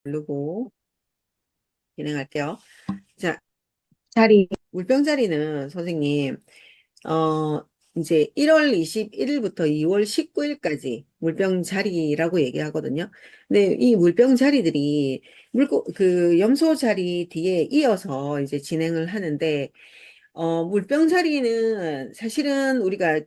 누르고 진행할게요. 자, 자리, 물병자리는 선생님, 어, 이제 1월 21일부터 2월 19일까지 물병자리라고 얘기하거든요. 근데 이 물병자리들이 염소 자리 뒤에 이어서 이제 진행을 하는데, 물병자리는 사실은 우리가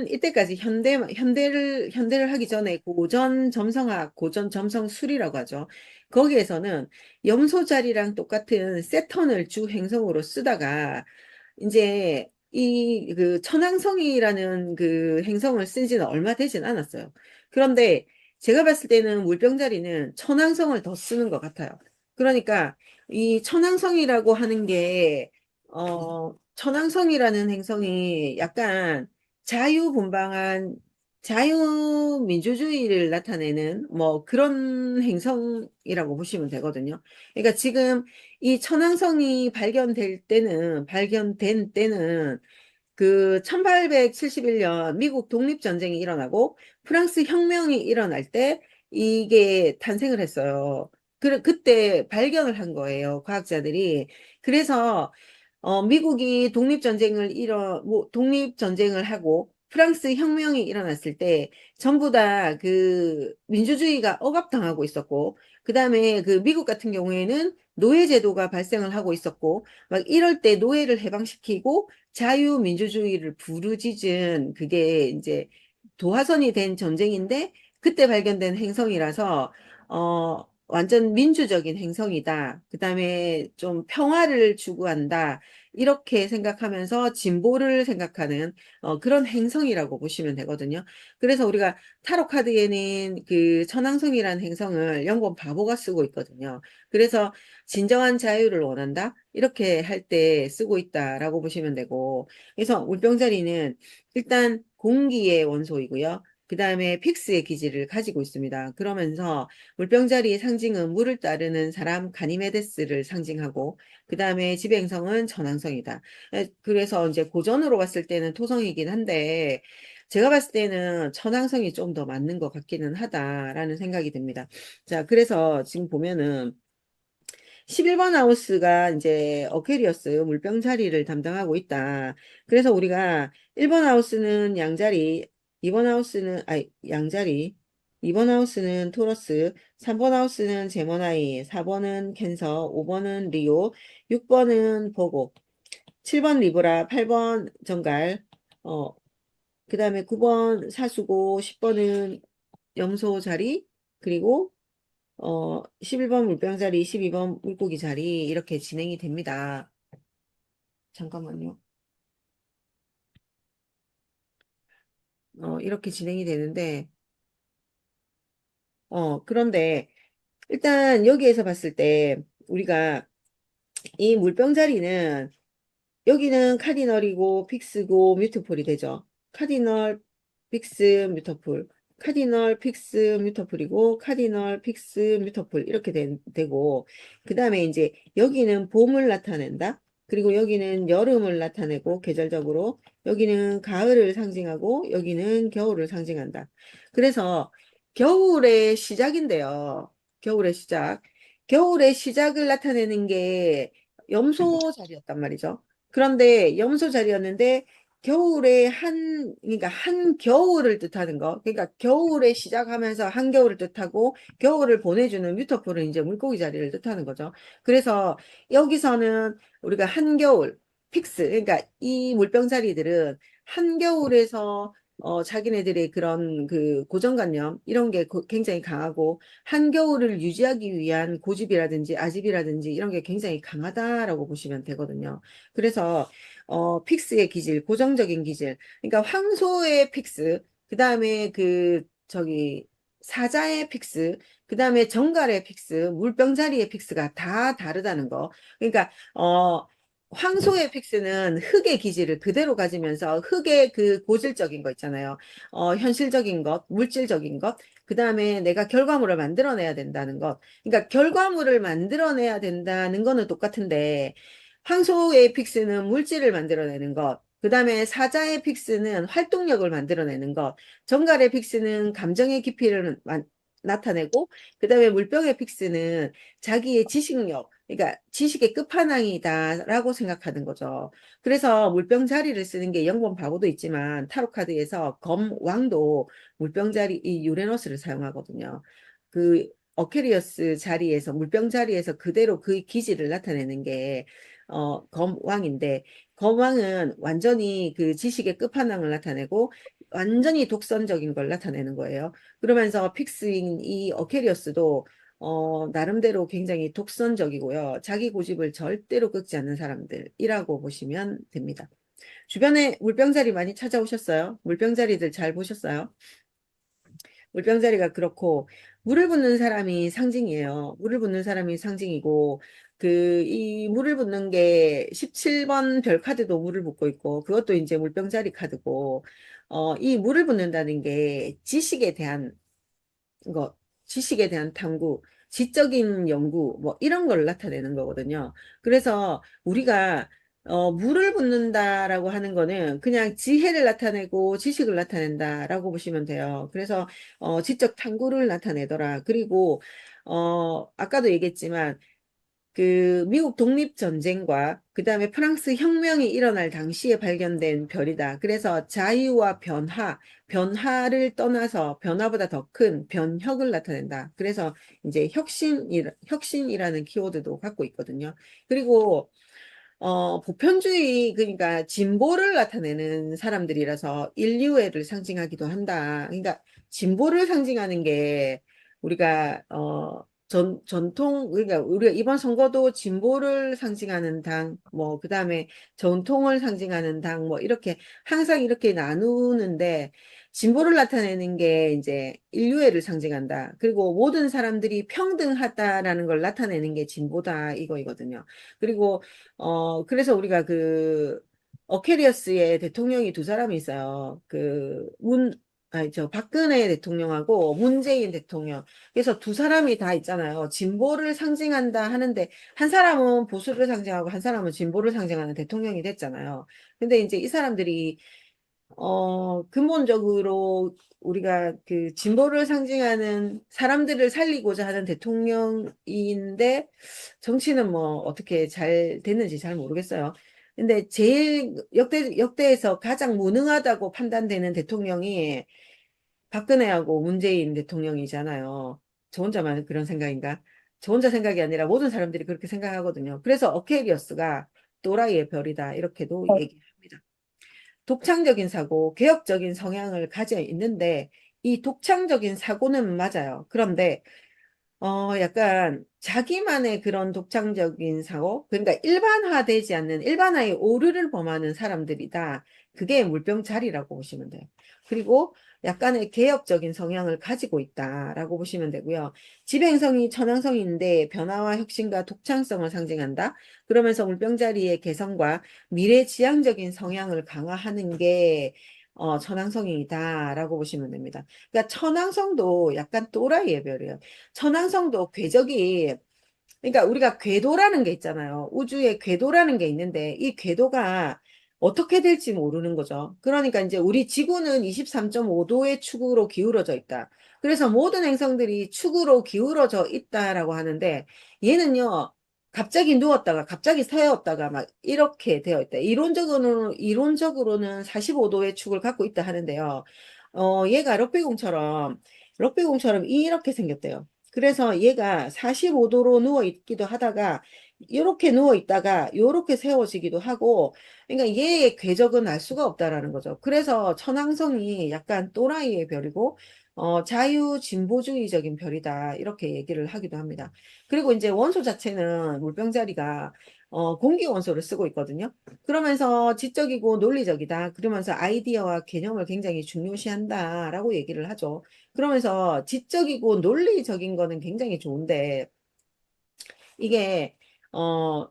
이때까지 현대를 하기 전에 고전 점성학, 고전 점성술이라고 하죠. 거기에서는 염소 자리랑 똑같은 세턴을 주 행성으로 쓰다가, 이제 천왕성이라는 그 행성을 쓴 지는 얼마 되진 않았어요. 그런데 제가 봤을 때는 물병자리는 천왕성을 더 쓰는 것 같아요. 그러니까 이 천왕성이라고 하는 게, 천왕성이라는 행성이 약간 자유분방한 자유민주주의를 나타내는 뭐 그런 행성이라고 보시면 되거든요. 그러니까 지금 이 천왕성이 발견된 때는 그 1871년 미국 독립전쟁이 일어나고 프랑스 혁명이 일어날 때 이게 탄생을 했어요. 그때 발견을 한 거예요, 과학자들이. 그래서 미국이 독립전쟁을 하고 프랑스 혁명이 일어났을 때 전부 다 그 민주주의가 억압당하고 있었고, 그 다음에 그 미국 같은 경우에는 노예제도가 발생을 하고 있었고, 막 이럴 때 노예를 해방시키고 자유민주주의를 부르짖은 그게 이제 도화선이 된 전쟁인데, 그때 발견된 행성이라서 완전 민주적인 행성이다. 그 다음에 좀 평화를 추구한다. 이렇게 생각하면서 진보를 생각하는 그런 행성이라고 보시면 되거든요. 그래서 우리가 타로 카드에는 그 천왕성이라는 행성을 영권 바보가 쓰고 있거든요. 그래서 진정한 자유를 원한다? 이렇게 할 때 쓰고 있다라고 보시면 되고, 그래서 물병자리는 일단 공기의 원소이고요. 그 다음에 픽스의 기질을 가지고 있습니다. 그러면서 물병자리의 상징은 물을 따르는 사람 가니메데스를 상징하고, 그 다음에 지배행성은 전왕성이다. 그래서 이제 고전으로 봤을 때는 토성이긴 한데, 제가 봤을 때는 천왕성이 좀 더 맞는 것 같기는 하다라는 생각이 듭니다. 자, 그래서 지금 보면은 11번 하우스가 이제 어퀘리어스 물병자리를 담당하고 있다. 그래서 우리가 1번 하우스는 양자리, 2번 하우스는, 양자리, 2번 하우스는 토러스, 3번 하우스는 제모나이, 4번은 캔서, 5번은 리오, 6번은 버고, 7번 리브라, 8번 정갈, 어, 그 다음에 9번 사수고, 10번은 염소 자리, 그리고 11번 물병자리, 12번 물고기 자리 이렇게 진행이 됩니다. 잠깐만요. 이렇게 진행이 되는데, 그런데 일단 여기에서 봤을 때 우리가 이 물병자리는 여기는 카디널이고 픽스고 뮤트폴이 되죠. 카디널, 픽스, 뮤터폴. 카디널, 픽스, 뮤터폴이고 카디널, 픽스, 뮤터폴 이렇게 되고, 그 다음에 이제 여기는 봄을 나타낸다. 그리고 여기는 여름을 나타내고 계절적으로, 여기는 가을을 상징하고 여기는 겨울을 상징한다. 그래서 겨울의 시작인데요. 겨울의 시작. 겨울의 시작을 나타내는 게 염소 자리였단 말이죠. 그런데 염소 자리였는데 그러니까 한겨울을 뜻하는 거. 그러니까 겨울에 시작하면서 한겨울을 뜻하고 겨울을 보내주는 뮤터폴은 이제 물고기 자리를 뜻하는 거죠. 그래서 여기서는 우리가 한겨울, 픽스, 그러니까 이 물병자리들은 한겨울에서 자기네들의 그런 그 고정관념 이런 게 굉장히 강하고 한겨울을 유지하기 위한 고집이라든지 아집이라든지 이런 게 굉장히 강하다라고 보시면 되거든요. 그래서 픽스의 기질, 고정적인 기질. 그러니까 황소의 픽스, 그 다음에 사자의 픽스, 그 다음에 정갈의 픽스, 물병자리의 픽스가 다 다르다는 거. 그러니까, 황소의 픽스는 흙의 기질을 그대로 가지면서 흙의 그 고질적인 거 있잖아요. 현실적인 것, 물질적인 것, 그 다음에 내가 결과물을 만들어내야 된다는 것. 그러니까 결과물을 만들어내야 된다는 거는 똑같은데, 황소의 픽스는 물질을 만들어내는 것, 그 다음에 사자의 픽스는 활동력을 만들어내는 것, 정갈의 픽스는 감정의 깊이를 나타내고, 그 다음에 물병의 픽스는 자기의 지식력, 그러니까 지식의 끝판왕이다라고 생각하는 거죠. 그래서 물병 자리를 쓰는 게 영번 바고도 있지만 타로 카드에서 검왕도 물병 자리 이 유레너스를 사용하거든요. 그 어케리어스 자리에서 물병 자리에서 그대로 그 기질을 나타내는 게 검왕인데, 검왕은 완전히 그 지식의 끝판왕을 나타내고 완전히 독선적인 걸 나타내는 거예요. 그러면서 픽스인 이 어케리어스도 나름대로 굉장히 독선적이고요. 자기 고집을 절대로 꺾지 않는 사람들이라고 보시면 됩니다. 주변에 물병자리 많이 찾아오셨어요? 물병자리들 잘 보셨어요? 물병자리가 그렇고, 물을 붓는 사람이 상징이에요. 물을 붓는 사람이 상징이고, 이 물을 붓는 게 17번 별 카드도 물을 붓고 있고, 그것도 이제 물병자리 카드고, 이 물을 붓는다는 게 지식에 대한 거, 지식에 대한 탐구, 지적인 연구, 뭐 이런 걸 나타내는 거거든요. 그래서 우리가 물을 붓는다라고 하는 거는 그냥 지혜를 나타내고 지식을 나타낸다라고 보시면 돼요. 그래서 지적 탐구를 나타내더라. 그리고 아까도 얘기했지만 미국 독립전쟁과 그 다음에 프랑스 혁명이 일어날 당시에 발견된 별이다. 그래서 자유와 변화를 떠나서 변화보다 더 큰 변혁을 나타낸다. 그래서 이제 혁신이라는 키워드도 갖고 있거든요. 그리고 보편주의, 그러니까 진보를 나타내는 사람들이라서 인류애를 상징하기도 한다. 그러니까 진보를 상징하는 게 우리가, 그러니까 우리가 이번 선거도 진보를 상징하는 당, 뭐, 그 다음에 전통을 상징하는 당, 뭐, 이렇게 항상 이렇게 나누는데, 진보를 나타내는 게 이제 인류애를 상징한다. 그리고 모든 사람들이 평등하다라는 걸 나타내는 게 진보다, 이거이거든요. 그리고 그래서 우리가 어케리어스의 대통령이 두 사람이 있어요. 박근혜 대통령하고 문재인 대통령. 그래서 두 사람이 다 있잖아요. 진보를 상징한다 하는데, 한 사람은 보수를 상징하고, 한 사람은 진보를 상징하는 대통령이 됐잖아요. 근데 이제 이 사람들이 근본적으로 우리가 그 진보를 상징하는 사람들을 살리고자 하는 대통령인데 정치는 뭐 어떻게 잘 됐는지 잘 모르겠어요. 근데 제일 역대에서 가장 무능하다고 판단되는 대통령이 박근혜하고 문재인 대통령이잖아요. 저 혼자만 그런 생각인가? 저 혼자 생각이 아니라 모든 사람들이 그렇게 생각하거든요. 그래서 어케리어스가 또라이의 별이다. 이렇게도 얘기합니다. 독창적인 사고, 개혁적인 성향을 가져 있는데 이 독창적인 사고는 맞아요. 그런데 약간 자기만의 그런 독창적인 사고, 그러니까 일반화되지 않는 일반화의 오류를 범하는 사람들이다. 그게 물병자리라고 보시면 돼요. 그리고 약간의 개혁적인 성향을 가지고 있다라고 보시면 되고요. 지배행성이 천왕성인데 변화와 혁신과 독창성을 상징한다. 그러면서 물병자리의 개성과 미래지향적인 성향을 강화하는 게 천왕성이다라고 보시면 됩니다. 그러니까 천왕성도 약간 또라이의 별이에요. 천왕성도 궤적이, 그러니까 우리가 궤도라는 게 있잖아요. 우주에 궤도라는 게 있는데 이 궤도가 어떻게 될지 모르는 거죠. 그러니까 이제 우리 지구는 23.5도의 축으로 기울어져 있다. 그래서 모든 행성들이 축으로 기울어져 있다라고 하는데 얘는요. 갑자기 누웠다가 갑자기 서였다가 막 이렇게 되어 있다. 이론적으로는 45도의 축을 갖고 있다 하는데요. 얘가 럭비공처럼 이렇게 생겼대요. 그래서 얘가 45도로 누워 있기도 하다가 이렇게 누워 있다가 이렇게 세워지기도 하고, 그러니까 얘의 궤적은 알 수가 없다라는 거죠. 그래서 천왕성이 약간 또라이의 별이고 자유 진보주의적인 별이다 이렇게 얘기를 하기도 합니다. 그리고 이제 원소 자체는 물병자리가 공기 원소를 쓰고 있거든요. 그러면서 지적이고 논리적이다. 그러면서 아이디어와 개념을 굉장히 중요시한다라고 얘기를 하죠. 그러면서 지적이고 논리적인 거는 굉장히 좋은데 이게 어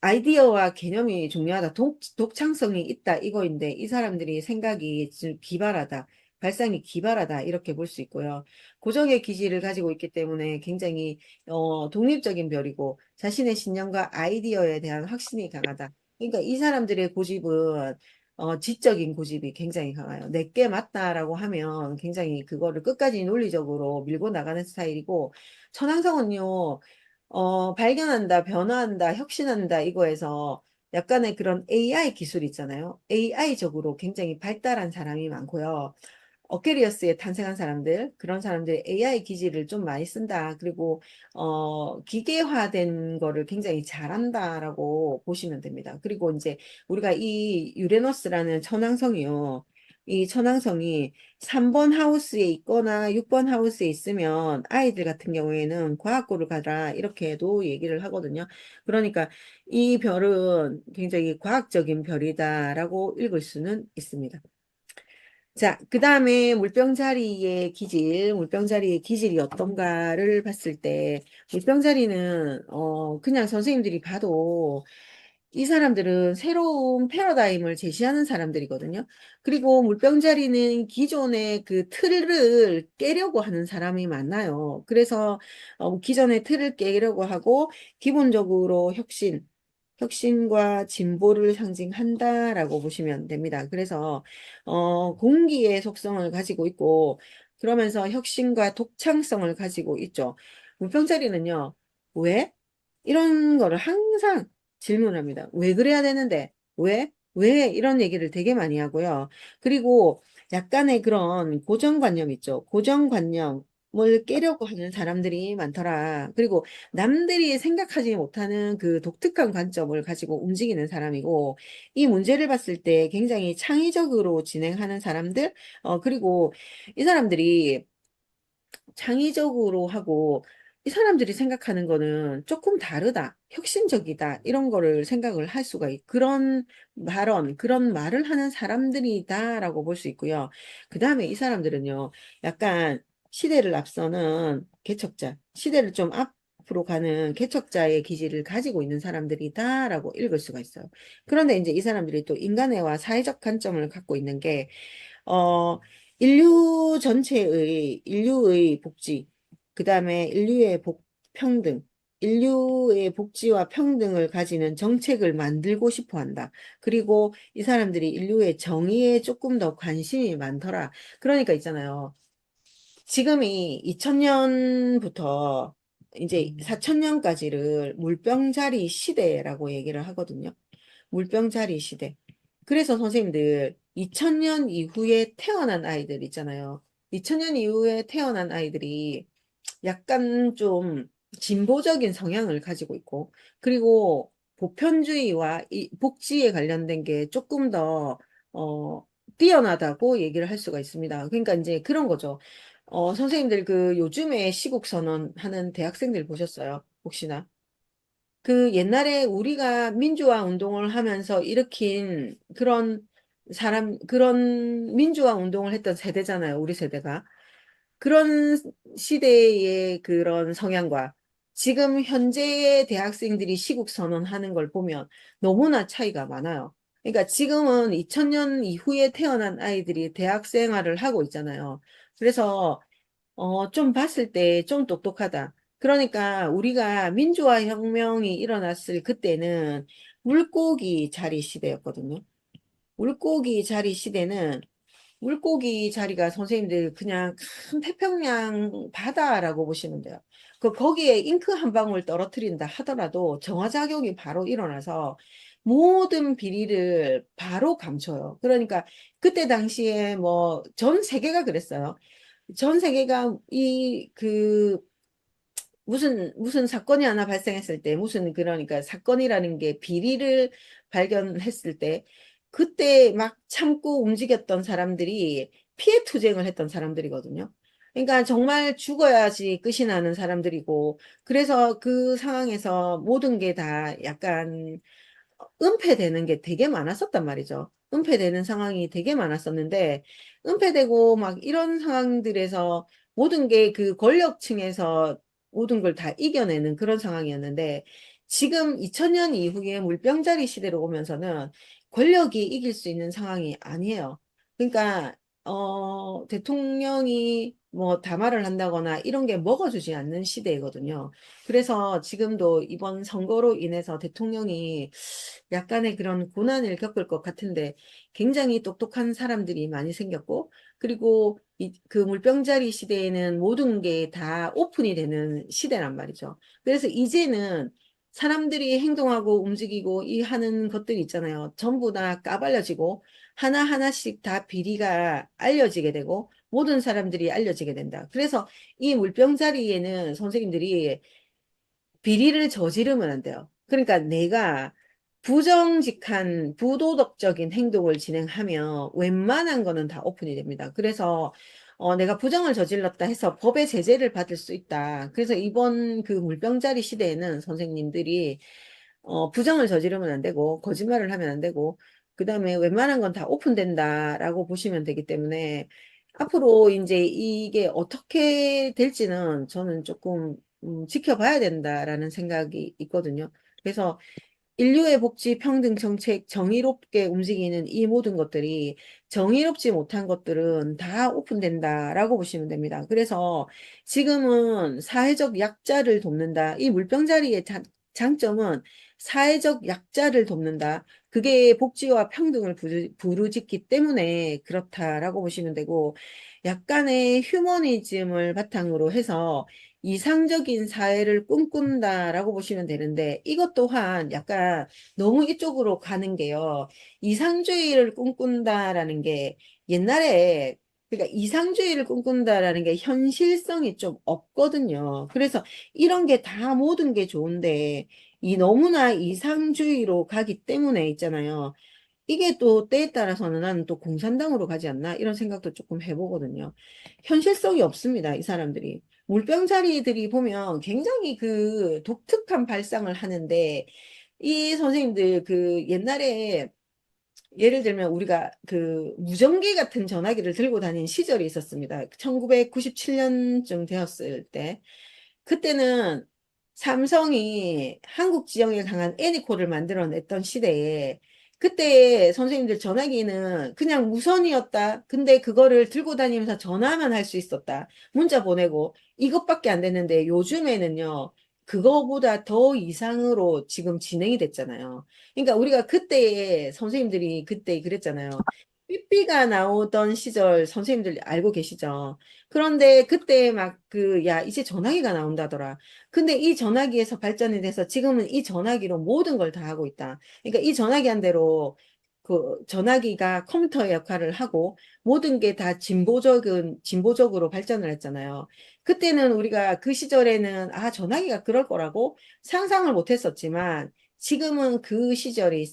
아이디어와 개념이 중요하다. 독창성이 있다 이거인데 이 사람들이 생각이 좀 기발하다. 발상이 기발하다 이렇게 볼 수 있고요. 고정의 기질을 가지고 있기 때문에 굉장히 독립적인 별이고 자신의 신념과 아이디어에 대한 확신이 강하다. 그러니까 이 사람들의 고집은 지적인 고집이 굉장히 강해요. 내게 맞다라고 하면 굉장히 그거를 끝까지 논리적으로 밀고 나가는 스타일이고, 천왕성은요, 발견한다, 변화한다, 혁신한다, 이거에서 약간의 그런 AI 기술 있잖아요. AI적으로 굉장히 발달한 사람이 많고요. 어케리어스에 탄생한 사람들, 그런 사람들이 AI 기지를 좀 많이 쓴다. 그리고, 기계화된 거를 굉장히 잘한다라고 보시면 됩니다. 그리고 이제 우리가 이 유레너스라는 천왕성이요. 이 천왕성이 3번 하우스에 있거나 6번 하우스에 있으면 아이들 같은 경우에는 과학고를 가라. 이렇게도 얘기를 하거든요. 그러니까 이 별은 굉장히 과학적인 별이다라고 읽을 수는 있습니다. 자, 그 다음에 물병자리의 기질이 어떤가를 봤을 때, 물병자리는, 그냥 선생님들이 봐도 이 사람들은 새로운 패러다임을 제시하는 사람들이거든요. 그리고 물병자리는 기존의 그 틀을 깨려고 하는 사람이 많아요. 그래서, 기존의 틀을 깨려고 하고, 기본적으로 혁신과 진보를 상징한다라고 보시면 됩니다. 그래서 공기의 속성을 가지고 있고 그러면서 혁신과 독창성을 가지고 있죠. 물병자리는요. 왜? 이런 거를 항상 질문합니다. 왜 그래야 되는데? 왜? 왜? 이런 얘기를 되게 많이 하고요. 그리고 약간의 그런 고정관념 있죠. 고정관념을 깨려고 하는 사람들이 많더라. 그리고 남들이 생각하지 못하는 그 독특한 관점을 가지고 움직이는 사람이고, 이 문제를 봤을 때 굉장히 창의적으로 진행하는 사람들, 그리고 이 사람들이 창의적으로 하고 이 사람들이 생각하는 거는 조금 다르다, 혁신적이다, 이런 거를 생각을 할 수가 그런 그런 말을 하는 사람들이다라고 볼 수 있고요. 그 다음에 이 사람들은요, 약간 시대를 앞서는 개척자, 시대를 좀 앞으로 가는 개척자의 기질을 가지고 있는 사람들이다라고 읽을 수가 있어요. 그런데 이제 이 사람들이 또 인간애와 사회적 관점을 갖고 있는 게 어, 인류의 복지, 그 다음에 평등, 인류의 복지와 평등을 가지는 정책을 만들고 싶어 한다. 그리고 이 사람들이 인류의 정의에 조금 더 관심이 많더라. 그러니까 있잖아요. 지금이 2000년부터 이제 4000년까지를 물병자리 시대라고 얘기를 하거든요. 물병자리 시대. 그래서 선생님들 2000년 이후에 태어난 아이들 있잖아요. 2000년 이후에 태어난 아이들이 약간 좀 진보적인 성향을 가지고 있고, 그리고 보편주의와 이 복지에 관련된 게 조금 더, 뛰어나다고 얘기를 할 수가 있습니다. 그러니까 이제 그런 거죠. 선생님들 그 요즘에 시국선언 하는 대학생들 보셨어요? 혹시나? 그 옛날에 우리가 민주화 운동을 하면서 일으킨 그런 민주화 운동을 했던 세대잖아요. 우리 세대가. 그런 시대의 그런 성향과 지금 현재의 대학생들이 시국 선언하는 걸 보면 너무나 차이가 많아요. 그러니까 지금은 2000년 이후에 태어난 아이들이 대학 생활을 하고 있잖아요. 그래서 좀 봤을 때 좀 똑똑하다. 그러니까 우리가 민주화 혁명이 일어났을 그때는 물고기 자리 시대였거든요. 물고기 자리 시대는 물고기 자리가 선생님들 그냥 큰 태평양 바다라고 보시면 돼요. 거기에 잉크 한 방울 떨어뜨린다 하더라도 정화작용이 바로 일어나서 모든 비리를 바로 감춰요. 그러니까 그때 당시에 뭐 전 세계가 그랬어요. 전 세계가 무슨 사건이 하나 발생했을 때, 그러니까 사건이라는 게 비리를 발견했을 때, 그때 막 참고 움직였던 사람들이 피해 투쟁을 했던 사람들이거든요. 그러니까 정말 죽어야지 끝이 나는 사람들이고, 그래서 그 상황에서 모든 게 다 약간 은폐되는 게 되게 많았었단 말이죠. 은폐되는 상황이 되게 많았었는데, 은폐되고 막 이런 상황들에서 모든 게 그 권력층에서 모든 걸 다 이겨내는 그런 상황이었는데, 지금 2000년 이후에 물병자리 시대로 오면서는 권력이 이길 수 있는 상황이 아니에요. 그러니까, 대통령이 뭐 담화를 한다거나 이런 게 먹어주지 않는 시대거든요. 그래서 지금도 이번 선거로 인해서 대통령이 약간의 그런 고난을 겪을 것 같은데 굉장히 똑똑한 사람들이 많이 생겼고 그리고 그 물병자리 시대에는 모든 게 다 오픈이 되는 시대란 말이죠. 그래서 이제는 사람들이 행동하고 움직이고 이 하는 것들이 있잖아요. 전부 다 까발려지고 하나하나씩 다 비리가 알려지게 되고 모든 사람들이 알려지게 된다. 그래서 이 물병자리에는 선생님들이 비리를 저지르면 안 돼요. 그러니까 내가 부정직한 부도덕적인 행동을 진행하면 웬만한 거는 다 오픈이 됩니다. 그래서 내가 부정을 저질렀다 해서 법의 제재를 받을 수 있다. 그래서 이번 그 물병자리 시대에는 선생님들이 부정을 저지르면 안 되고 거짓말을 하면 안 되고 그다음에 웬만한 건 다 오픈된다라고 보시면 되기 때문에 앞으로 이제 이게 어떻게 될지는 저는 조금 지켜봐야 된다라는 생각이 있거든요. 그래서 인류의 복지, 평등 정책, 정의롭게 움직이는 이 모든 것들이 정의롭지 못한 것들은 다 오픈된다라고 보시면 됩니다. 그래서 지금은 사회적 약자를 돕는다. 이 물병자리의 장점은 사회적 약자를 돕는다. 그게 복지와 평등을 부르짖기 때문에 그렇다라고 보시면 되고 약간의 휴머니즘을 바탕으로 해서 이상적인 사회를 꿈꾼다라고 보시면 되는데 이것 또한 약간 너무 이쪽으로 가는 게요. 이상주의를 꿈꾼다라는 게 옛날에 그러니까 이상주의를 꿈꾼다라는 게 현실성이 좀 없거든요. 그래서 이런 게 다 모든 게 좋은데 이 너무나 이상주의로 가기 때문에 있잖아요. 이게 또 때에 따라서는 나는 또 공산당으로 가지 않나 이런 생각도 조금 해보거든요. 현실성이 없습니다, 이 사람들이. 물병자리들이 보면 굉장히 그 독특한 발상을 하는데 이 선생님들 그 옛날에 예를 들면 우리가 그 무전기 같은 전화기를 들고 다닌 시절이 있었습니다. 1997년쯤 되었을 때. 그때는 삼성이 한국 지형에 강한 애니콜을 만들어냈던 시대에 그때 선생님들 전화기는 그냥 무선이었다. 근데 그거를 들고 다니면서 전화만 할 수 있었다. 문자 보내고 이것밖에 안 됐는데 요즘에는요. 그거보다 더 이상으로 지금 진행이 됐잖아요. 그러니까 우리가 그때 선생님들이 그때 그랬잖아요. 삐삐가 나오던 시절 선생님들 알고 계시죠? 그런데 그때 막 그, 야, 이제 전화기가 나온다더라. 근데 이 전화기에서 발전이 돼서 지금은 이 전화기로 모든 걸 다 하고 있다. 그러니까 이 전화기 한 대로 그 전화기가 컴퓨터의 역할을 하고 모든 게 다 진보적으로 발전을 했잖아요. 그때는 우리가 그 시절에는 아, 전화기가 그럴 거라고 상상을 못 했었지만 지금은 그 시절에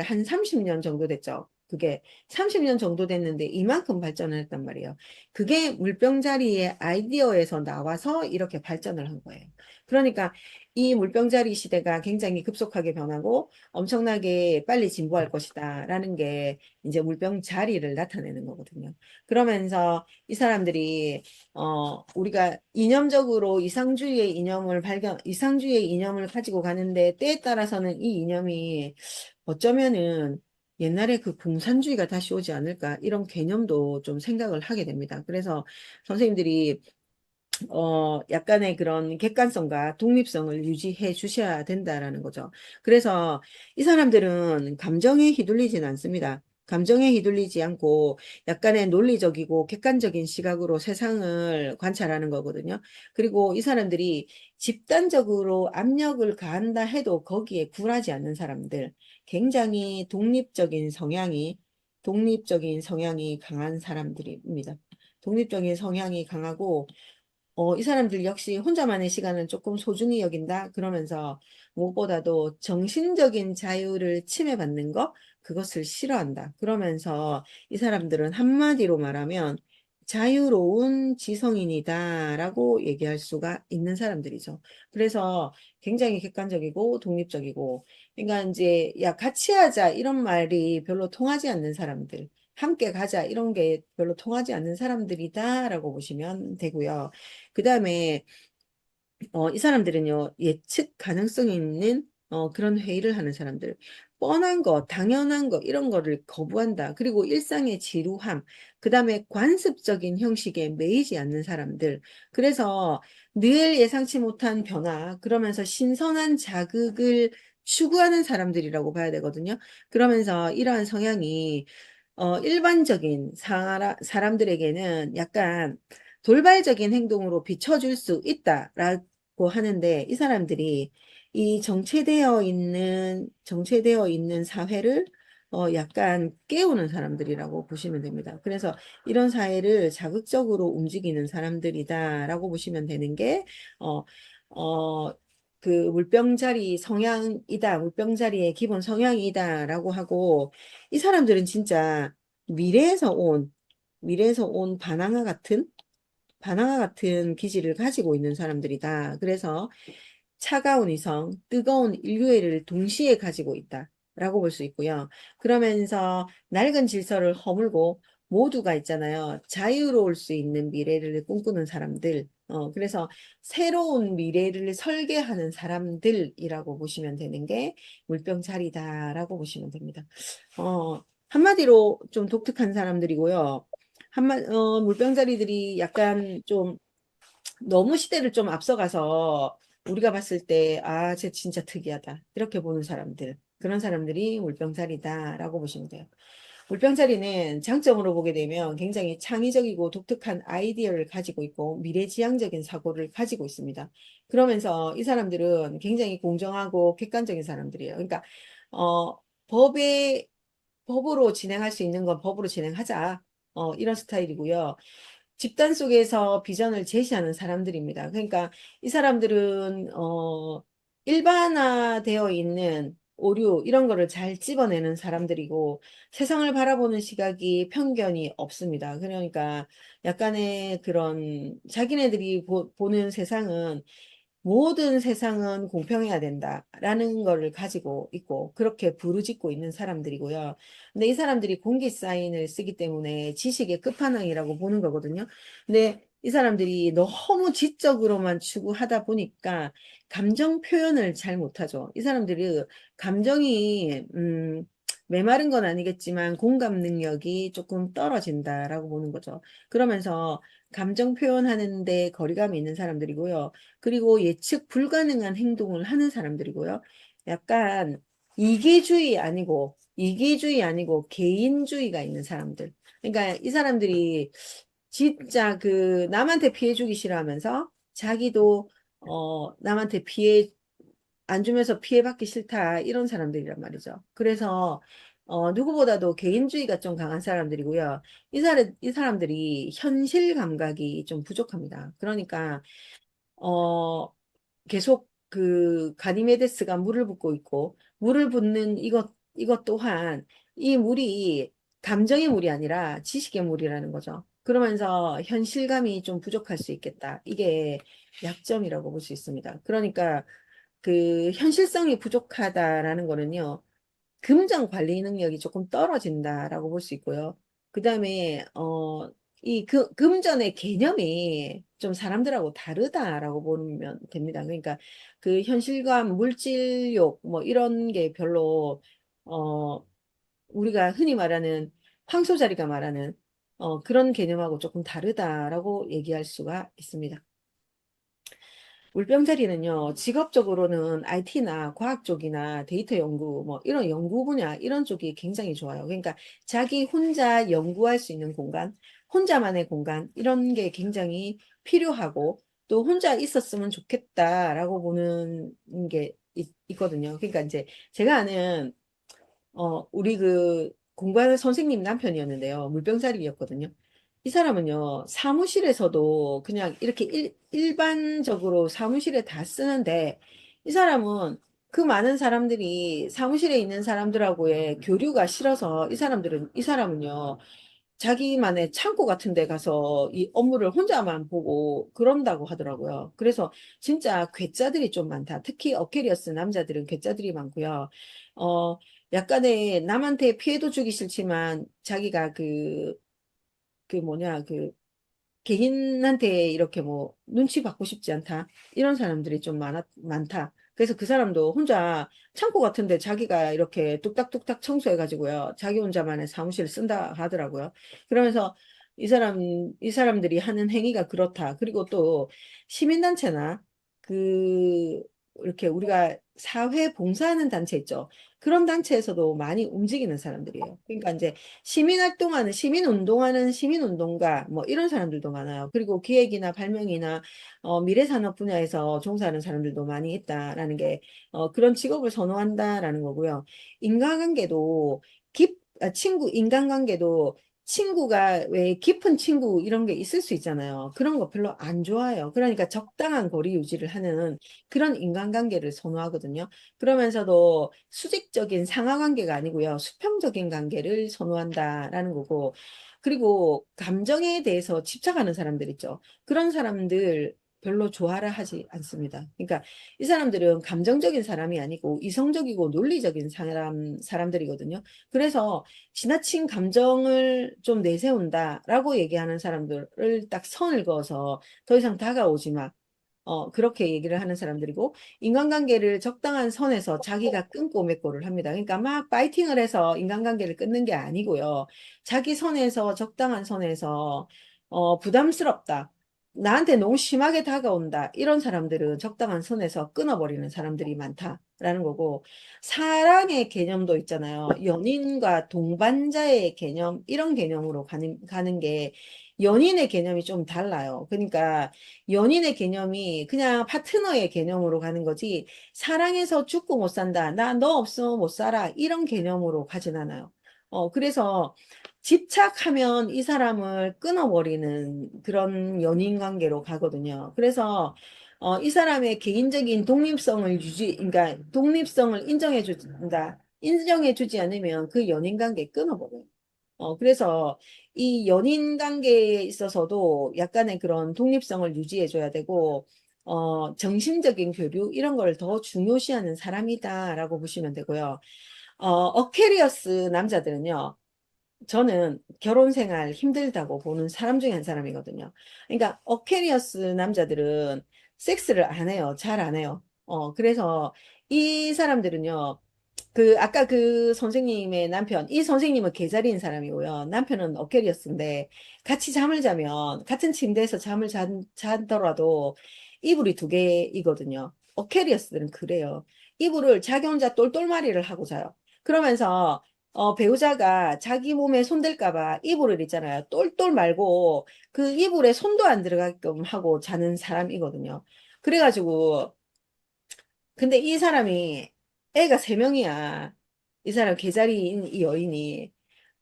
한 30년 정도 됐죠. 그게 30년 정도 됐는데 이만큼 발전을 했단 말이에요. 그게 물병자리의 아이디어에서 나와서 이렇게 발전을 한 거예요. 그러니까 이 물병자리 시대가 굉장히 급속하게 변하고 엄청나게 빨리 진보할 것이다라는 게 이제 물병자리를 나타내는 거거든요. 그러면서 이 사람들이 우리가 이념적으로 이상주의의 이념을 가지고 가는데 때에 따라서는 이 이념이 어쩌면은 옛날에 그 공산주의가 다시 오지 않을까 이런 개념도 좀 생각을 하게 됩니다. 그래서 선생님들이 약간의 그런 객관성과 독립성을 유지해 주셔야 된다라는 거죠. 그래서 이 사람들은 감정에 휘둘리진 않습니다. 감정에 휘둘리지 않고 약간의 논리적이고 객관적인 시각으로 세상을 관찰하는 거거든요. 그리고 이 사람들이 집단적으로 압력을 가한다 해도 거기에 굴하지 않는 사람들, 굉장히 독립적인 성향이 강한 사람들입니다. 독립적인 성향이 강하고 이 사람들 역시 혼자만의 시간은 조금 소중히 여긴다. 그러면서 무엇보다도 정신적인 자유를 침해받는 것, 그것을 싫어한다. 그러면서 이 사람들은 한마디로 말하면 자유로운 지성인이다라고 얘기할 수가 있는 사람들이죠. 그래서 굉장히 객관적이고 독립적이고, 그러니까 이제 야 같이 하자 이런 말이 별로 통하지 않는 사람들. 함께 가자 이런 게 별로 통하지 않는 사람들이다라고 보시면 되고요. 그 다음에 이 사람들은요 예측 가능성 있는 그런 회의를 하는 사람들. 뻔한 거, 당연한 거, 이런 거를 거부한다. 그리고 일상의 지루함, 그 다음에 관습적인 형식에 매이지 않는 사람들. 그래서 늘 예상치 못한 변화, 그러면서 신선한 자극을 추구하는 사람들이라고 봐야 되거든요. 그러면서 이러한 성향이 일반적인 사람들에게는 약간 돌발적인 행동으로 비춰줄 수 있다라고 하는데, 이 사람들이 이 정체되어 있는 사회를 약간 깨우는 사람들이라고 보시면 됩니다. 그래서 이런 사회를 자극적으로 움직이는 사람들이다라고 보시면 되는 게, 어, 어, 그 물병자리 성향이다, 물병자리의 기본 성향이다라고 하고, 이 사람들은 진짜 미래에서 온, 미래에서 온 바나나 같은 기질을 가지고 있는 사람들이다. 그래서 차가운 이성, 뜨거운 인류애를 동시에 가지고 있다. 라고 볼 수 있고요. 그러면서 낡은 질서를 허물고 모두가 있잖아요. 자유로울 수 있는 미래를 꿈꾸는 사람들. 그래서 새로운 미래를 설계하는 사람들이라고 보시면 되는 게 물병자리다라고 보시면 됩니다. 한마디로 좀 독특한 사람들이고요. 물병자리들이 약간 좀 너무 시대를 좀 앞서가서 우리가 봤을 때, 아, 쟤 진짜 특이하다. 이렇게 보는 사람들. 그런 사람들이 물병자리다라고 보시면 돼요. 물병자리는 장점으로 보게 되면 굉장히 창의적이고 독특한 아이디어를 가지고 있고 미래지향적인 사고를 가지고 있습니다. 그러면서 이 사람들은 굉장히 공정하고 객관적인 사람들이에요. 그러니까, 어, 법에, 법으로 진행할 수 있는 건 법으로 진행하자. 이런 스타일이고요. 집단 속에서 비전을 제시하는 사람들입니다. 그러니까 이 사람들은 일반화되어 있는 오류 이런 거를 잘 집어내는 사람들이고 세상을 바라보는 시각이 편견이 없습니다. 그러니까 약간의 그런 자기네들이 보는 세상은 모든 세상은 공평해야 된다라는 거를 가지고 있고 그렇게 부르짖고 있는 사람들이고요. 근데 이 사람들이 공기 사인을 쓰기 때문에 지식의 끝판왕이라고 보는 거거든요. 근데 이 사람들이 너무 지적으로만 추구하다 보니까 감정 표현을 잘 못하죠. 이 사람들이 감정이 메마른 건 아니겠지만 공감 능력이 조금 떨어진다라고 보는 거죠. 그러면서 감정 표현하는데 거리감이 있는 사람들이고요. 그리고 예측 불가능한 행동을 하는 사람들이고요. 약간 이기주의 아니고 개인주의가 있는 사람들. 그러니까 이 사람들이 진짜 그 남한테 피해 주기 싫어하면서 자기도 남한테 피해 안 주면서 피해받기 싫다 이런 사람들이란 말이죠. 그래서 누구보다도 개인주의가 좀 강한 사람들이고요. 이 사람들이 현실 감각이 좀 부족합니다. 그러니까 어, 계속 그 가니메데스가 물을 붓고 있고 물을 붓는 이것 또한 이 물이 감정의 물이 아니라 지식의 물이라는 거죠. 그러면서 현실감이 좀 부족할 수 있겠다. 이게 약점이라고 볼 수 있습니다. 그러니까 그 현실성이 부족하다라는 거는요. 금전 관리 능력이 조금 떨어진다라고 볼 수 있고요. 그 다음에, 이 금전의 개념이 좀 사람들하고 다르다라고 보면 됩니다. 그러니까 그 현실감, 물질욕, 뭐 이런 게 별로, 어, 우리가 흔히 말하는 황소자리가 말하는 그런 개념하고 조금 다르다라고 얘기할 수가 있습니다. 물병자리는요, 직업적으로는 IT나 과학 쪽이나 데이터 연구, 뭐, 이런 연구 분야, 이런 쪽이 굉장히 좋아요. 그러니까 자기 혼자 연구할 수 있는 공간, 혼자만의 공간, 이런 게 굉장히 필요하고, 또 혼자 있었으면 좋겠다라고 보는 게 있거든요. 그러니까 이제 제가 아는 우리 그 공부하는 선생님 남편이었는데요. 물병자리였거든요. 이 사람은요, 사무실에서도 그냥 이렇게 일반적으로 사무실에 다 쓰는데, 이 사람은 그 많은 사람들이 사무실에 있는 사람들하고의 교류가 싫어서 이 사람은요, 자기만의 창고 같은 데 가서 이 업무를 혼자만 보고 그런다고 하더라고요. 그래서 진짜 괴짜들이 좀 많다. 특히 어케리어스 남자들은 괴짜들이 많고요. 어, 약간의 남한테 피해도 주기 싫지만 자기가 그 뭐냐, 개인한테 이렇게 뭐 눈치 받고 싶지 않다. 이런 사람들이 좀 많다. 그래서 그 사람도 혼자 창고 같은데 자기가 이렇게 뚝딱뚝딱 청소해가지고요. 자기 혼자만의 사무실을 쓴다 하더라고요. 그러면서 이 사람들이 하는 행위가 그렇다. 그리고 또 시민단체나 그, 이렇게 우리가 사회 봉사하는 단체 있죠. 그런 단체에서도 많이 움직이는 사람들이에요. 그러니까 이제 시민활동하는, 시민운동하는 시민운동가, 뭐 이런 사람들도 많아요. 그리고 기획이나 발명이나 미래산업 분야에서 종사하는 사람들도 많이 있다라는 게, 그런 직업을 선호한다라는 거고요. 인간관계도 인간관계도 친구가 왜 깊은 친구 이런 게 있을 수 있잖아요. 그런 거 별로 안 좋아해요. 그러니까 적당한 거리 유지를 하는 그런 인간관계를 선호하거든요. 그러면서도 수직적인 상하관계가 아니고요. 수평적인 관계를 선호한다라는 거고, 그리고 감정에 대해서 집착하는 사람들 있죠. 그런 사람들 별로 좋아라 하지 않습니다. 그러니까 이 사람들은 감정적인 사람이 아니고 이성적이고 논리적인 사람들이거든요. 그래서 지나친 감정을 좀 내세운다라고 얘기하는 사람들을 딱 선을 그어서 더 이상 다가오지 마. 그렇게 얘기를 하는 사람들이고, 인간관계를 적당한 선에서 자기가 끊고 맺고를 합니다. 그러니까 막 파이팅을 해서 인간관계를 끊는 게 아니고요. 자기 선에서, 적당한 선에서, 부담스럽다. 나한테 너무 심하게 다가온다. 이런 사람들은 적당한 선에서 끊어버리는 사람들이 많다라는 거고, 사랑의 개념도 있잖아요. 연인과 동반자의 개념, 이런 개념으로 가는 게 연인의 개념이 좀 달라요. 그러니까 연인의 개념이 그냥 파트너의 개념으로 가는 거지, 사랑해서 죽고 못 산다. 나 너 없으면 못 살아. 이런 개념으로 가진 않아요. 그래서 집착하면 이 사람을 끊어버리는 그런 연인 관계로 가거든요. 그래서 이 사람의 개인적인 그러니까 독립성을 인정해준다. 인정해주지 않으면 그 연인 관계 끊어버려요. 그래서 이 연인 관계에 있어서도 약간의 그런 독립성을 유지해줘야 되고, 정신적인 교류, 이런 걸 더 중요시하는 사람이다라고 보시면 되고요. 어캐리어스 남자들은요, 저는 결혼 생활 힘들다고 보는 사람 중에 한 사람이거든요. 그러니까 어캐리어스 남자들은 섹스를 안 해요. 잘 안 해요. 그래서 이 사람들은요, 아까 그 선생님의 남편, 이 선생님은 개자리인 사람이고요. 남편은 어캐리어스인데, 같이 잠을 자면, 같은 침대에서 자더라도 이불이 두 개이거든요. 어캐리어스들은 그래요. 이불을 자기 혼자 똘똘마리를 하고 자요. 그러면서, 배우자가 자기 몸에 손댈까봐 이불을 있잖아요. 똘똘 말고, 그 이불에 손도 안 들어가게끔 하고 자는 사람이거든요. 그래가지고, 근데 이 사람이 애가 세 명이야. 이 사람 개자리인 이 여인이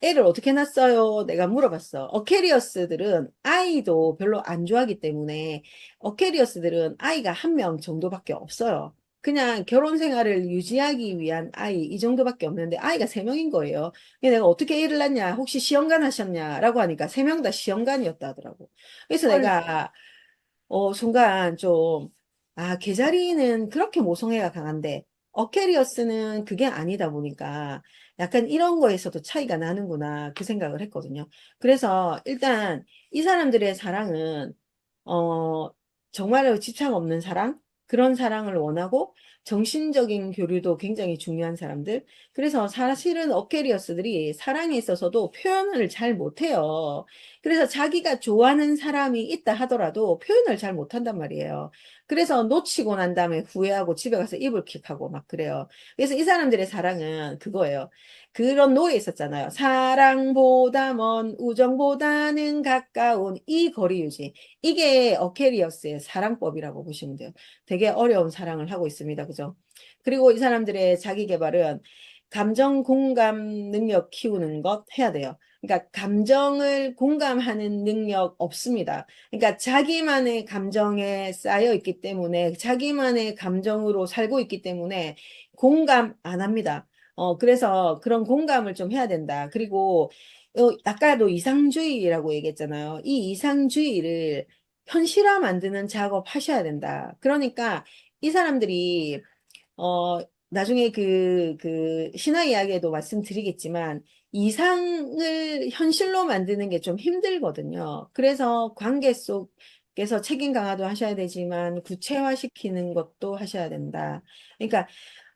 애를 어떻게 낳았어요? 내가 물어봤어. 어캐리어스들은 아이도 별로 안 좋아하기 때문에 어캐리어스들은 아이가 한 명 정도밖에 없어요. 그냥 결혼 생활을 유지하기 위한 아이 이 정도밖에 없는데 아이가 세 명인 거예요. 근데 내가 어떻게 애를 낳냐? 혹시 시험관 하셨냐? 라고 하니까 세 명 다 시험관이었다 하더라고. 그래서 헐, 내가 순간 좀, 개자리는 그렇게 모성애가 강한데, 어캐리어스는 그게 아니다 보니까 약간 이런 거에서도 차이가 나는구나, 그 생각을 했거든요. 그래서 일단 이 사람들의 사랑은, 어, 정말로 집착 없는 사랑? 그런 사랑을 원하고, 정신적인 교류도 굉장히 중요한 사람들. 그래서 사실은 어캐리어스들이 사랑에 있어서도 표현을 잘 못해요. 그래서 자기가 좋아하는 사람이 있다 하더라도 표현을 잘 못한단 말이에요. 그래서 놓치고 난 다음에 후회하고 집에 가서 이불킥하고 막 그래요. 그래서 이 사람들의 사랑은 그거예요. 그런 노래 있었잖아요. 사랑보다 먼 우정보다는 가까운 이 거리 유지. 이게 어케리어스의 사랑법이라고 보시면 돼요. 되게 어려운 사랑을 하고 있습니다. 그죠? 그리고 이 사람들의 자기 개발은 감정 공감 능력 키우는 것 해야 돼요. 그러니까 감정을 공감하는 능력 없습니다. 그러니까 자기만의 감정에 쌓여 있기 때문에 자기만의 감정으로 살고 있기 때문에 공감 안 합니다. 그래서 그런 공감을 좀 해야 된다. 그리고 아까도 이상주의라고 얘기했잖아요. 이 이상주의를 현실화 만드는 작업 하셔야 된다. 그러니까 이 사람들이 어, 나중에 신화 이야기에도 말씀드리겠지만, 이상을 현실로 만드는 게 좀 힘들거든요. 그래서 관계 속 리더께서 책임 강화도 하셔야 되지만 구체화시키는 것도 하셔야 된다. 그러니까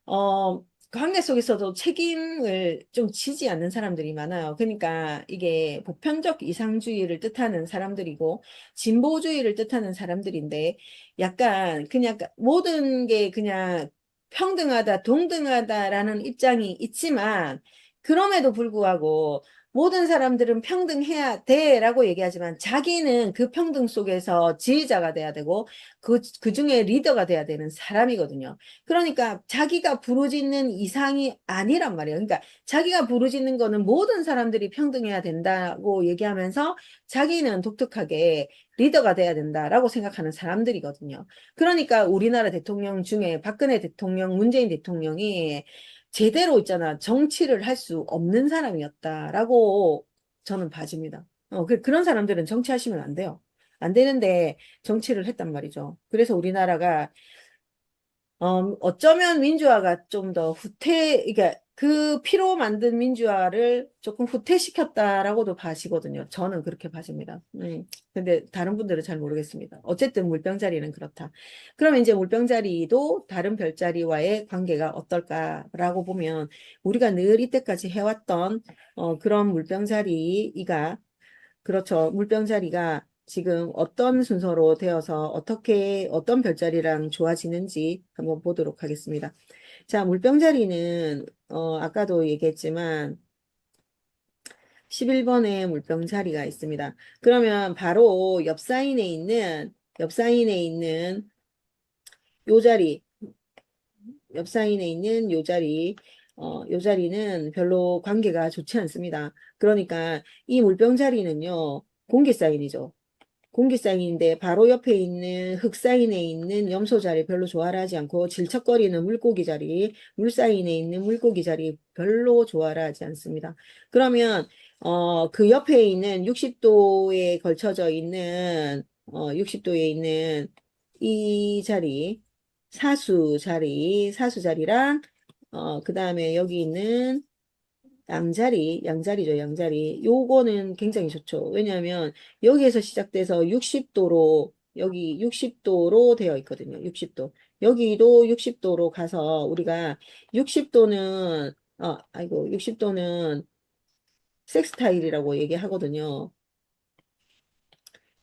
그 관계 속에서도 책임을 좀 지지 않는 사람들이 많아요. 그러니까 이게 보편적 이상주의를 뜻하는 사람들이고 진보주의를 뜻하는 사람들인데 약간 그냥 모든 게 그냥 평등하다, 동등하다라는 입장이 있지만 그럼에도 불구하고 모든 사람들은 평등해야 돼라고 얘기하지만 자기는 그 평등 속에서 지휘자가 돼야 되고 그 중에 리더가 돼야 되는 사람이거든요. 그러니까 자기가 부르짖는 이상이 아니란 말이에요. 그러니까 자기가 부르짖는 거는 모든 사람들이 평등해야 된다고 얘기하면서 자기는 독특하게 리더가 돼야 된다라고 생각하는 사람들이거든요. 그러니까 우리나라 대통령 중에 박근혜 대통령, 문재인 대통령이 제대로 있잖아. 정치를 할 수 없는 사람이었다라고 저는 봐집니다. 그런 사람들은 정치하시면 안 돼요. 안 되는데 정치를 했단 말이죠. 그래서 우리나라가 어쩌면 민주화가 좀 더 그러니까 그 피로 만든 민주화를 조금 후퇴시켰다라고도 봐시거든요. 저는 그렇게 봐집니다. 근데 다른 분들은 잘 모르겠습니다. 어쨌든 물병자리는 그렇다. 그러면 이제 물병자리도 다른 별자리와의 관계가 어떨까라고 보면 우리가 늘 이때까지 해왔던 그런 물병자리가 그렇죠. 물병자리가 지금 어떤 순서로 되어서 어떻게 어떤 별자리랑 좋아지는지 한번 보도록 하겠습니다. 자, 물병자리는 아까도 얘기했지만 11번에 물병자리가 있습니다. 그러면 바로 옆 사인에 있는 요 자리, 요 자리는 별로 관계가 좋지 않습니다. 그러니까 이 물병자리는요, 공기 사인이죠. 공기 사인인데 바로 옆에 있는 흙 사인에 있는 염소 자리 별로 좋아를 하지 않고 질척거리는 물고기 자리, 물 사인에 있는 물고기 자리 별로 좋아를 하지 않습니다. 그러면 그 옆에 있는 60도에 걸쳐져 있는 60도에 있는 이 자리 사수 자리랑 그다음에 여기 있는 양자리죠, 양자리. 요거는 굉장히 좋죠. 왜냐하면 여기에서 시작돼서 60도로, 여기 60도로 되어 있거든요. 60도. 여기도 60도로 가서 우리가 60도는, 아이고, 60도는 섹스타일이라고 얘기하거든요.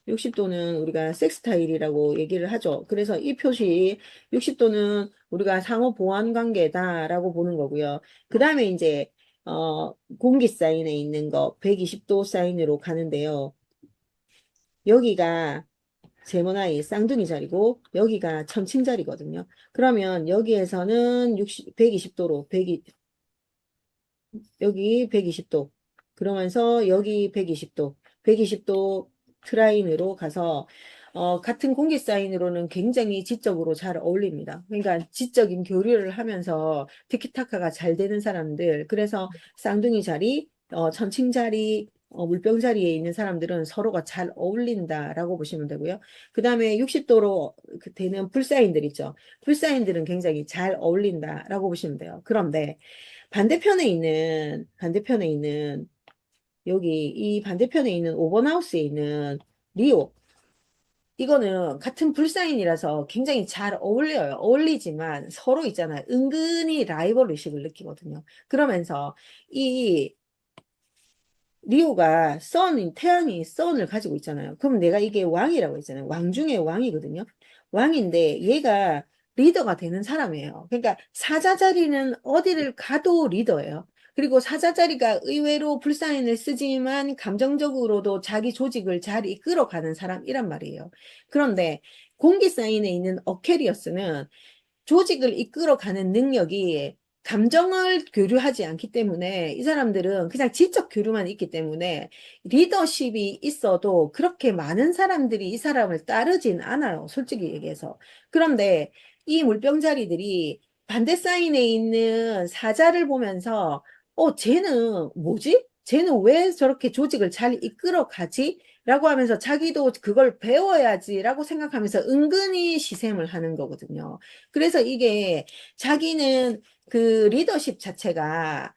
60도는 우리가 섹스타일이라고 얘기를 하죠. 그래서 이 표시 60도는 우리가 상호 보완 관계다라고 보는 거고요. 그 다음에 이제 공기 사인에 있는 거 120도 사인으로 가는데요. 여기가 세모나이 쌍둥이 자리고 여기가 천칭 자리거든요. 그러면 여기에서는 120도로 여기 120도 그러면서 여기 120도 트라인으로 가서 같은 공기 사인으로는 굉장히 지적으로 잘 어울립니다. 그러니까 지적인 교류를 하면서 티키타카가 잘 되는 사람들 그래서 쌍둥이 자리, 천칭 자리, 물병 자리에 있는 사람들은 서로가 잘 어울린다라고 보시면 되고요. 그 다음에 60도로 되는 풀사인들 있죠. 풀사인들은 굉장히 잘 어울린다라고 보시면 돼요. 그런데 반대편에 있는 여기 이 반대편에 있는 오버나우스에 있는 리오 이거는 같은 불사인이라서 굉장히 잘 어울려요. 어울리지만 서로 있잖아요. 은근히 라이벌 의식을 느끼거든요. 그러면서 이 리오가 태양이 선을 가지고 있잖아요. 그럼 내가 이게 왕이라고 했잖아요. 왕 중에 왕이거든요. 왕인데 얘가 리더가 되는 사람이에요. 그러니까 사자 자리는 어디를 가도 리더예요. 그리고 사자 자리가 의외로 불사인을 쓰지만 감정적으로도 자기 조직을 잘 이끌어가는 사람이란 말이에요. 그런데 공기 사인에 있는 어케리어스는 조직을 이끌어가는 능력이 감정을 교류하지 않기 때문에 이 사람들은 그냥 지적 교류만 있기 때문에 리더십이 있어도 그렇게 많은 사람들이 이 사람을 따르진 않아요. 솔직히 얘기해서. 그런데 이 물병자리들이 반대 사인에 있는 사자를 보면서 쟤는 뭐지? 쟤는 왜 저렇게 조직을 잘 이끌어가지? 라고 하면서 자기도 그걸 배워야지라고 생각하면서 은근히 시샘을 하는 거거든요. 그래서 이게 자기는 그 리더십 자체가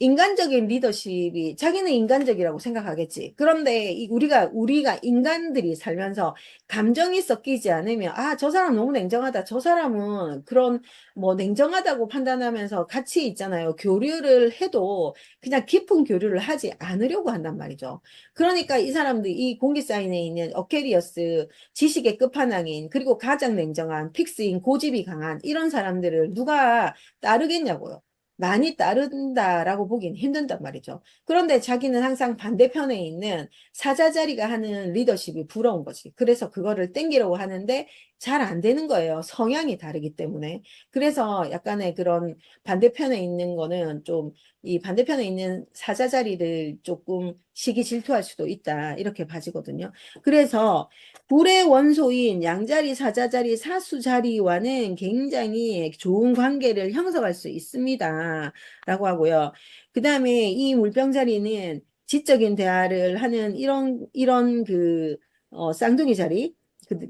인간적인 리더십이 자기는 인간적이라고 생각하겠지. 그런데 우리가 인간들이 살면서 감정이 섞이지 않으면 아, 저 사람 너무 냉정하다. 저 사람은 그런 뭐 냉정하다고 판단하면서 같이 있잖아요. 교류를 해도 그냥 깊은 교류를 하지 않으려고 한단 말이죠. 그러니까 이 사람들 이 공기 사인에 있는 어케리어스 지식의 끝판왕인 그리고 가장 냉정한 픽스인 고집이 강한 이런 사람들을 누가 따르겠냐고요. 많이 따른다라고 보긴 힘든단 말이죠. 그런데 자기는 항상 반대편에 있는 사자자리가 하는 리더십이 부러운 거지. 그래서 그거를 땡기려고 하는데 잘 안 되는 거예요. 성향이 다르기 때문에. 그래서 약간의 그런 반대편에 있는 거는 좀 이 반대편에 있는 사자자리를 조금 시기 질투할 수도 있다. 이렇게 봐지거든요. 그래서 불의 원소인 양자리, 사자자리, 사수자리와는 굉장히 좋은 관계를 형성할 수 있습니다. 라고 하고요. 그 다음에 이 물병자리는 지적인 대화를 하는 이런 쌍둥이 자리,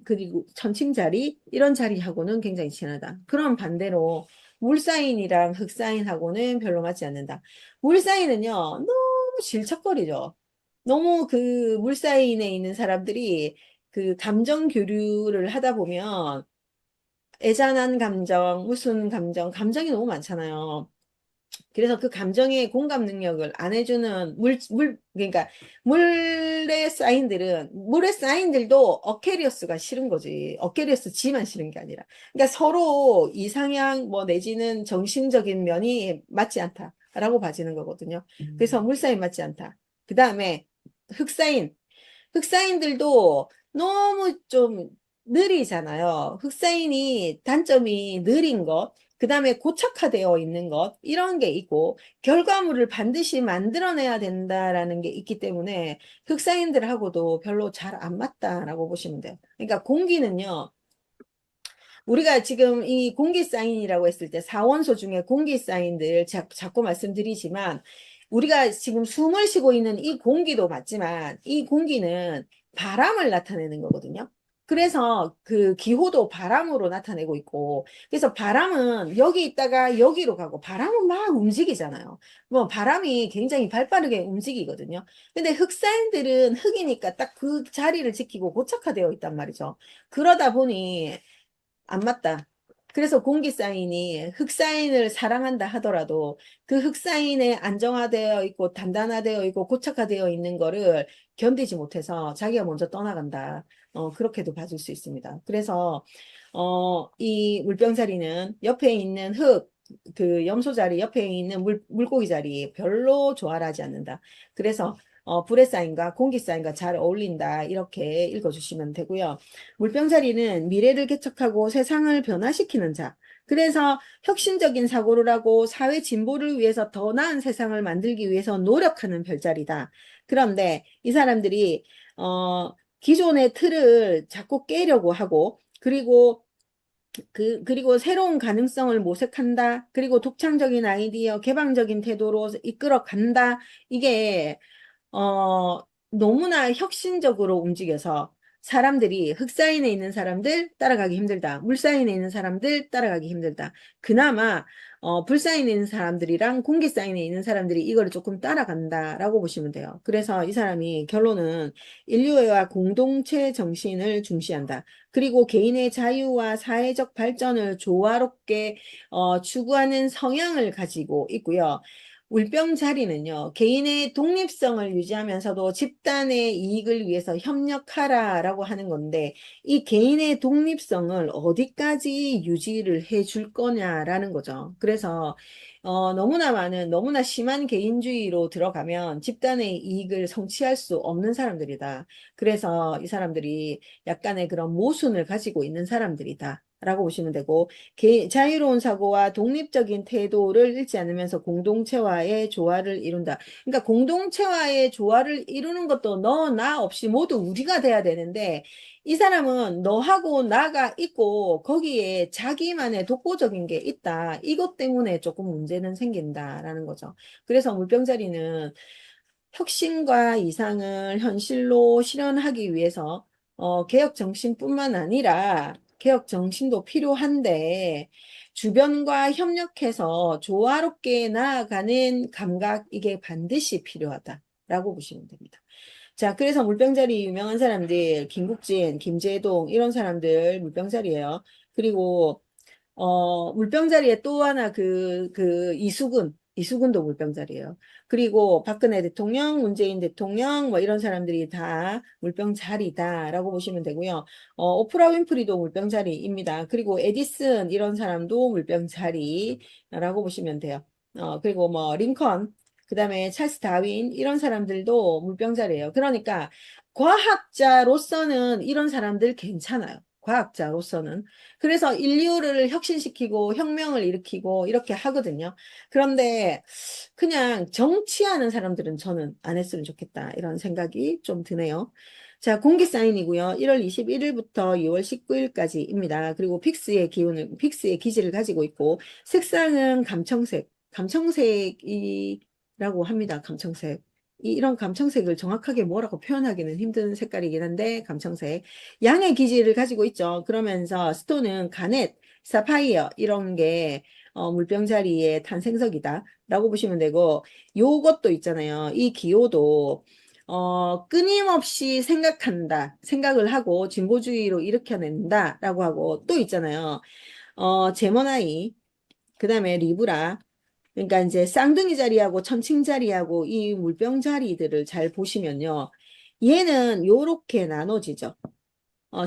그리고 천칭 자리, 이런 자리하고는 굉장히 친하다. 그럼 반대로 물사인이랑 흑사인하고는 별로 맞지 않는다. 물사인은요, 너무 질척거리죠. 너무 그 물사인에 있는 사람들이 그 감정 교류를 하다 보면 애잔한 감정, 무슨 감정, 감정이 너무 많잖아요. 그래서 그 감정의 공감 능력을 안 해주는 그러니까 물의 사인들도 어케리어스가 싫은 거지. 어케리어스 지만 싫은 게 아니라. 그러니까 서로 이상향 뭐 내지는 정신적인 면이 맞지 않다라고 봐지는 거거든요. 그래서 물사인 맞지 않다. 그 다음에 흑사인. 흑사인들도 너무 좀 느리잖아요. 흑사인이 단점이 느린 것, 그 다음에 고착화되어 있는 것, 이런 게 있고, 결과물을 반드시 만들어내야 된다라는 게 있기 때문에 흑사인들하고도 별로 잘 안 맞다라고 보시면 돼요. 그러니까 공기는요, 우리가 지금 이 공기 사인이라고 했을 때 사원소 중에 공기 사인들 자꾸 말씀드리지만 우리가 지금 숨을 쉬고 있는 이 공기도 맞지만 이 공기는 바람을 나타내는 거거든요. 그래서 그 기호도 바람으로 나타내고 있고 그래서 바람은 여기 있다가 여기로 가고 바람은 막 움직이잖아요. 뭐 바람이 굉장히 발빠르게 움직이거든요. 근데 흑사인들은 흑이니까 딱 그 자리를 지키고 고착화되어 있단 말이죠. 그러다 보니 안 맞다. 그래서 공기 사인이 흑사인을 사랑한다 하더라도 그 흑사인에 안정화되어 있고 단단화되어 있고 고착화되어 있는 거를 견디지 못해서 자기가 먼저 떠나간다. 그렇게도 봐줄 수 있습니다. 그래서 이 물병자리는 옆에 있는 그 염소자리 옆에 있는 물고기 자리 별로 좋아하지 않는다. 그래서 불의 사인과 공기 사인과 잘 어울린다. 이렇게 읽어주시면 되고요. 물병자리는 미래를 개척하고 세상을 변화시키는 자. 그래서 혁신적인 사고를 하고 사회 진보를 위해서 더 나은 세상을 만들기 위해서 노력하는 별자리다. 그런데 이 사람들이 기존의 틀을 자꾸 깨려고 하고 그리고 새로운 가능성을 모색한다. 그리고 독창적인 아이디어, 개방적인 태도로 이끌어 간다. 이게 어, 너무나 혁신적으로 움직여서 사람들이 흑사인에 있는 사람들 따라가기 힘들다. 물사인에 있는 사람들 따라가기 힘들다. 그나마 불사인에 있는 사람들이랑 공기사인에 있는 사람들이 이거를 조금 따라간다라고 보시면 돼요. 그래서 이 사람이 결론은 인류애와 공동체 정신을 중시한다. 그리고 개인의 자유와 사회적 발전을 조화롭게 추구하는 성향을 가지고 있고요. 울병 자리는요, 개인의 독립성을 유지하면서도 집단의 이익을 위해서 협력하라라고 하는 건데, 이 개인의 독립성을 어디까지 유지를 해 줄 거냐라는 거죠. 그래서, 너무나 심한 개인주의로 들어가면 집단의 이익을 성취할 수 없는 사람들이다. 그래서 이 사람들이 약간의 그런 모순을 가지고 있는 사람들이다. 라고 보시면 되고, 자유로운 사고와 독립적인 태도를 잃지 않으면서 공동체와의 조화를 이룬다. 그러니까 공동체와의 조화를 이루는 것도 너, 나 없이 모두 우리가 돼야 되는데 이 사람은 너하고 나가 있고 거기에 자기만의 독보적인 게 있다. 이것 때문에 조금 문제는 생긴다라는 거죠. 그래서 물병자리는 혁신과 이상을 현실로 실현하기 위해서 개혁 정신뿐만 아니라 개혁 정신도 필요한데 주변과 협력해서 조화롭게 나아가는 감각 이게 반드시 필요하다라고 보시면 됩니다. 자, 그래서 물병자리 유명한 사람들 김국진, 김재동 이런 사람들 물병자리예요. 그리고 물병자리에 또 하나 이수근도 물병자리예요. 그리고 박근혜 대통령, 문재인 대통령, 뭐 이런 사람들이 다 물병자리다라고 보시면 되고요. 오프라 윈프리도 물병자리입니다. 그리고 에디슨 이런 사람도 물병자리라고 보시면 돼요. 그리고 뭐 링컨, 그 다음에 찰스 다윈 이런 사람들도 물병자리예요. 그러니까 과학자로서는 이런 사람들 괜찮아요. 과학자로서는. 그래서 인류를 혁신시키고 혁명을 일으키고 이렇게 하거든요. 그런데 그냥 정치하는 사람들은 저는 안 했으면 좋겠다. 이런 생각이 좀 드네요. 자, 공개 사인이고요. 1월 21일부터 2월 19일까지입니다. 그리고 픽스의 기질을 가지고 있고 색상은 감청색이라고 합니다. 감청색. 이런 감청색을 정확하게 뭐라고 표현하기는 힘든 색깔이긴 한데 감청색. 양의 기질을 가지고 있죠. 그러면서 스톤은 가넷, 사파이어 이런 게 물병자리의 탄생석이다 라고 보시면 되고 요것도 있잖아요. 이 기호도 끊임없이 생각을 하고 진보주의로 일으켜낸다 라고 하고 또 있잖아요. 제모나이, 그 다음에 리브라, 그러니까 이제 쌍둥이 자리하고 천칭 자리하고 이 물병 자리들을 잘 보시면요. 얘는 요렇게 나눠지죠.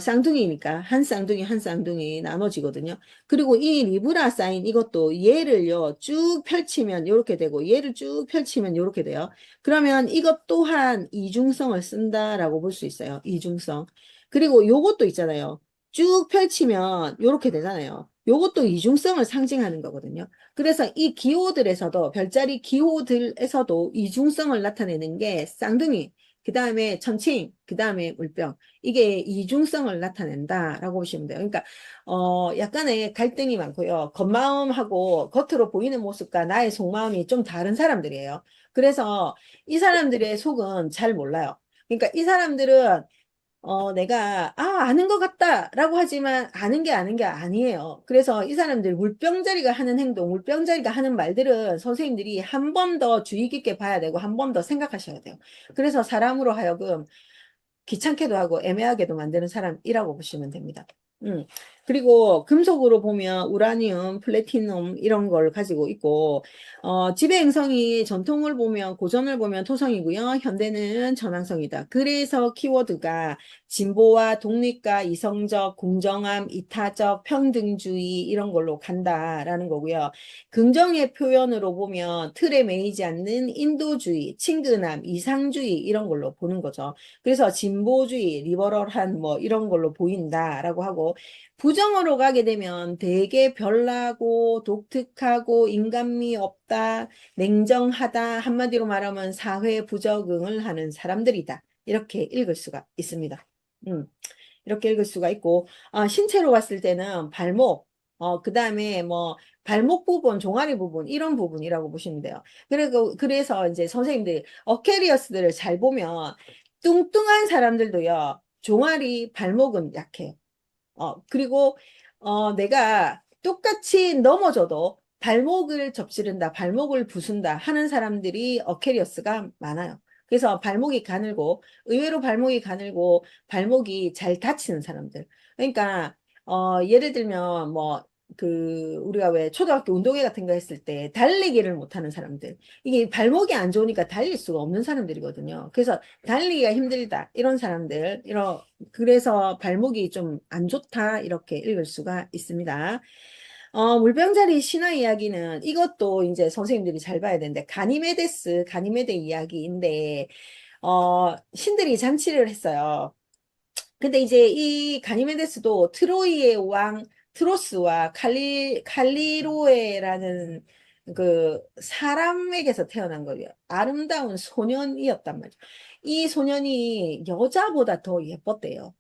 쌍둥이니까 한 쌍둥이 한 쌍둥이 나눠지거든요. 그리고 이 리브라 사인 이것도 얘를요 쭉 펼치면 이렇게 되고 얘를 쭉 펼치면 이렇게 돼요. 그러면 이것 또한 이중성을 쓴다라고 볼 수 있어요. 이중성. 그리고 요것도 있잖아요. 쭉 펼치면 이렇게 되잖아요. 요것도 이중성을 상징하는 거거든요. 그래서 이 기호들에서도 별자리 기호들에서도 이중성을 나타내는 게 쌍둥이, 그 다음에 천칭, 그 다음에 물병. 이게 이중성을 나타낸다라고 보시면 돼요. 그러니까 약간의 갈등이 많고요. 겉마음하고 겉으로 보이는 모습과 나의 속마음이 좀 다른 사람들이에요. 그래서 이 사람들의 속은 잘 몰라요. 그러니까 이 사람들은 내가 아는 것 같다라고 하지만 아는 게 아니에요. 그래서 이 사람들 물병자리가 하는 행동, 물병자리가 하는 말들은 선생님들이 한 번 더 주의 깊게 봐야 되고 한 번 더 생각하셔야 돼요. 그래서 사람으로 하여금 귀찮게도 하고 애매하게도 만드는 사람이라고 보시면 됩니다. 음. 그리고 금속으로 보면 우라늄, 플래티넘 이런 걸 가지고 있고 지배 행성이 전통을 보면 고전을 보면 토성이고요. 현대는 전왕성이다. 그래서 키워드가 진보와 독립과 이성적, 공정함, 이타적, 평등주의 이런 걸로 간다라는 거고요. 긍정의 표현으로 보면 틀에 매이지 않는 인도주의, 친근함, 이상주의 이런 걸로 보는 거죠. 그래서 진보주의, 리버럴한 뭐 이런 걸로 보인다라고 하고 부정으로 가게 되면 되게 별나고 독특하고 인간미 없다, 냉정하다, 한마디로 말하면 사회 부적응을 하는 사람들이다. 이렇게 읽을 수가 있습니다. 이렇게 읽을 수가 있고 신체로 봤을 때는 발목, 그 다음에 뭐 발목 부분, 종아리 부분 이런 부분이라고 보시면 돼요. 그래서 이제 선생님들이 어케리어스들을 잘 보면 뚱뚱한 사람들도요 종아리 발목은 약해요. 그리고 내가 똑같이 넘어져도 발목을 접지른다, 발목을 부순다 하는 사람들이 어케리어스가 많아요. 그래서 발목이 가늘고 의외로 발목이 가늘고 발목이 잘 다치는 사람들. 그러니까 예를 들면 뭐 우리가 왜 초등학교 운동회 같은 거 했을 때 달리기를 못하는 사람들 이게 발목이 안 좋으니까 달릴 수가 없는 사람들이거든요. 그래서 달리기가 힘들다 이런 사람들 그래서 발목이 좀 안 좋다 이렇게 읽을 수가 있습니다. 물병자리 신화 이야기는 이것도 이제 선생님들이 잘 봐야 되는데 가니메데 이야기인데 신들이 잔치를 했어요. 근데 이제 이 가니메데스도 트로이의 왕 트로스와 칼리로에라는 그 사람에게서 태어난 거예요. 아름다운 소년이었단 말이죠. 이 소년이 여자보다 더 예뻤대요.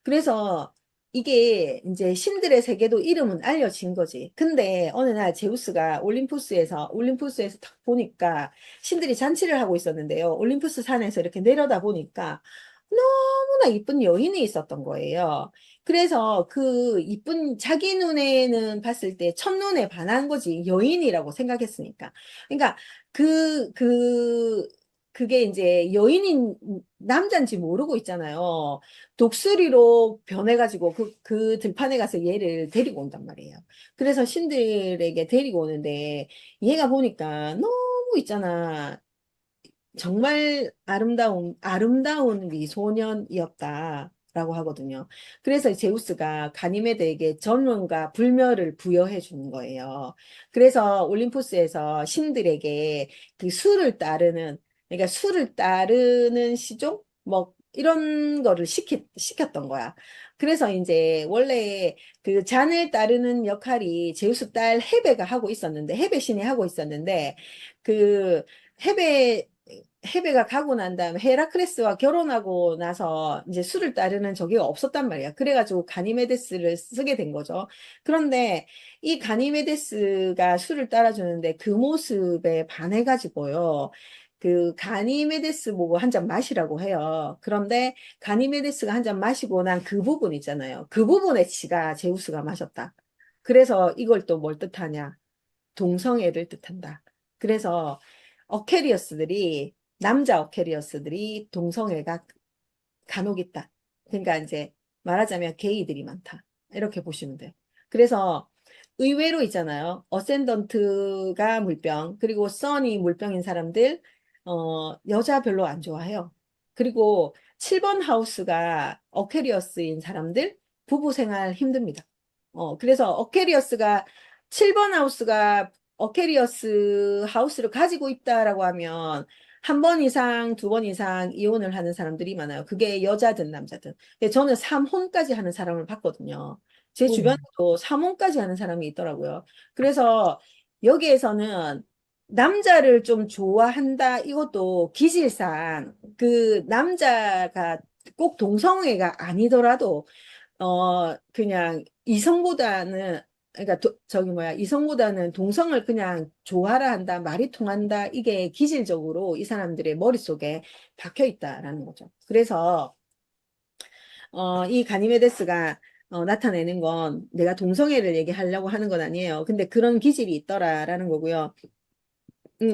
그래서 이게 이제 신들의 세계도 이름은 알려진 거지. 근데 어느 날 제우스가 올림푸스에서 딱 보니까 신들이 잔치를 하고 있었는데요. 올림푸스 산에서 이렇게 내려다 보니까 너무나 이쁜 여인이 있었던 거예요. 그래서 그 이쁜 자기 눈에는 봤을 때 첫눈에 반한 거지. 여인이라고 생각했으니까. 그러니까 그, 그, 그게 이제 여인인 남자인지 모르고 있잖아요. 독수리로 변해가지고 그 들판에 가서 얘를 데리고 온단 말이에요. 그래서 신들에게 데리고 오는데 얘가 보니까 너무 있잖아. 정말 아름다운 미소년이었다라고 하거든요. 그래서 제우스가 가니메데에게 전능과 불멸을 부여해 주는 거예요. 그래서 올림포스에서 신들에게 그 그러니까 수를 따르는 시종? 뭐, 이런 거를 시켰던 거야. 그래서 이제 원래 그 잔을 따르는 역할이 제우스 딸 헤베가 하고 있었는데, 헤베 신이 하고 있었는데, 그 헤베가 가고 난 다음에 헤라크레스와 결혼하고 나서 이제 수를 따르는 저기가 없었단 말이야. 그래가지고 가니메데스를 쓰게 된 거죠. 그런데 이 가니메데스가 수를 따라주는데 그 모습에 반해가지고요. 그 가니메데스 보고 한 잔 마시라고 해요. 그런데 가니메데스가 한 잔 마시고 난 그 부분 있잖아요. 그 부분에 지가 제우스가 마셨다. 그래서 이걸 또 뭘 뜻하냐? 동성애를 뜻한다. 그래서 어케리어스들이 남자 어케리어스들이 동성애가 간혹 있다. 그러니까 이제 말하자면 게이들이 많다. 이렇게 보시면 돼요. 그래서 의외로 있잖아요. 어센던트가 물병, 그리고 써니 물병인 사람들, 여자 별로 안 좋아해요. 그리고 7번 하우스가 어케리어스인 사람들, 부부 생활 힘듭니다. 그래서 7번 하우스가 어케리어스 하우스를 가지고 있다라고 하면 한 번 이상, 두 번 이상 이혼을 하는 사람들이 많아요. 그게 여자든 남자든. 근데 저는 3혼까지 하는 사람을 봤거든요. 제 네. 주변에도 3혼까지 하는 사람이 있더라고요. 그래서 여기에서는 남자를 좀 좋아한다. 이것도 기질상 그 남자가 꼭 동성애가 아니더라도 그냥 이성보다는, 그러니까 저기 뭐야, 이성보다는 동성을 그냥 좋아라 한다, 말이 통한다, 이게 기질적으로 이 사람들의 머릿속에 박혀 있다라는 거죠. 그래서, 이 가니메데스가 나타내는 건 내가 동성애를 얘기하려고 하는 건 아니에요. 근데 그런 기질이 있더라라는 거고요.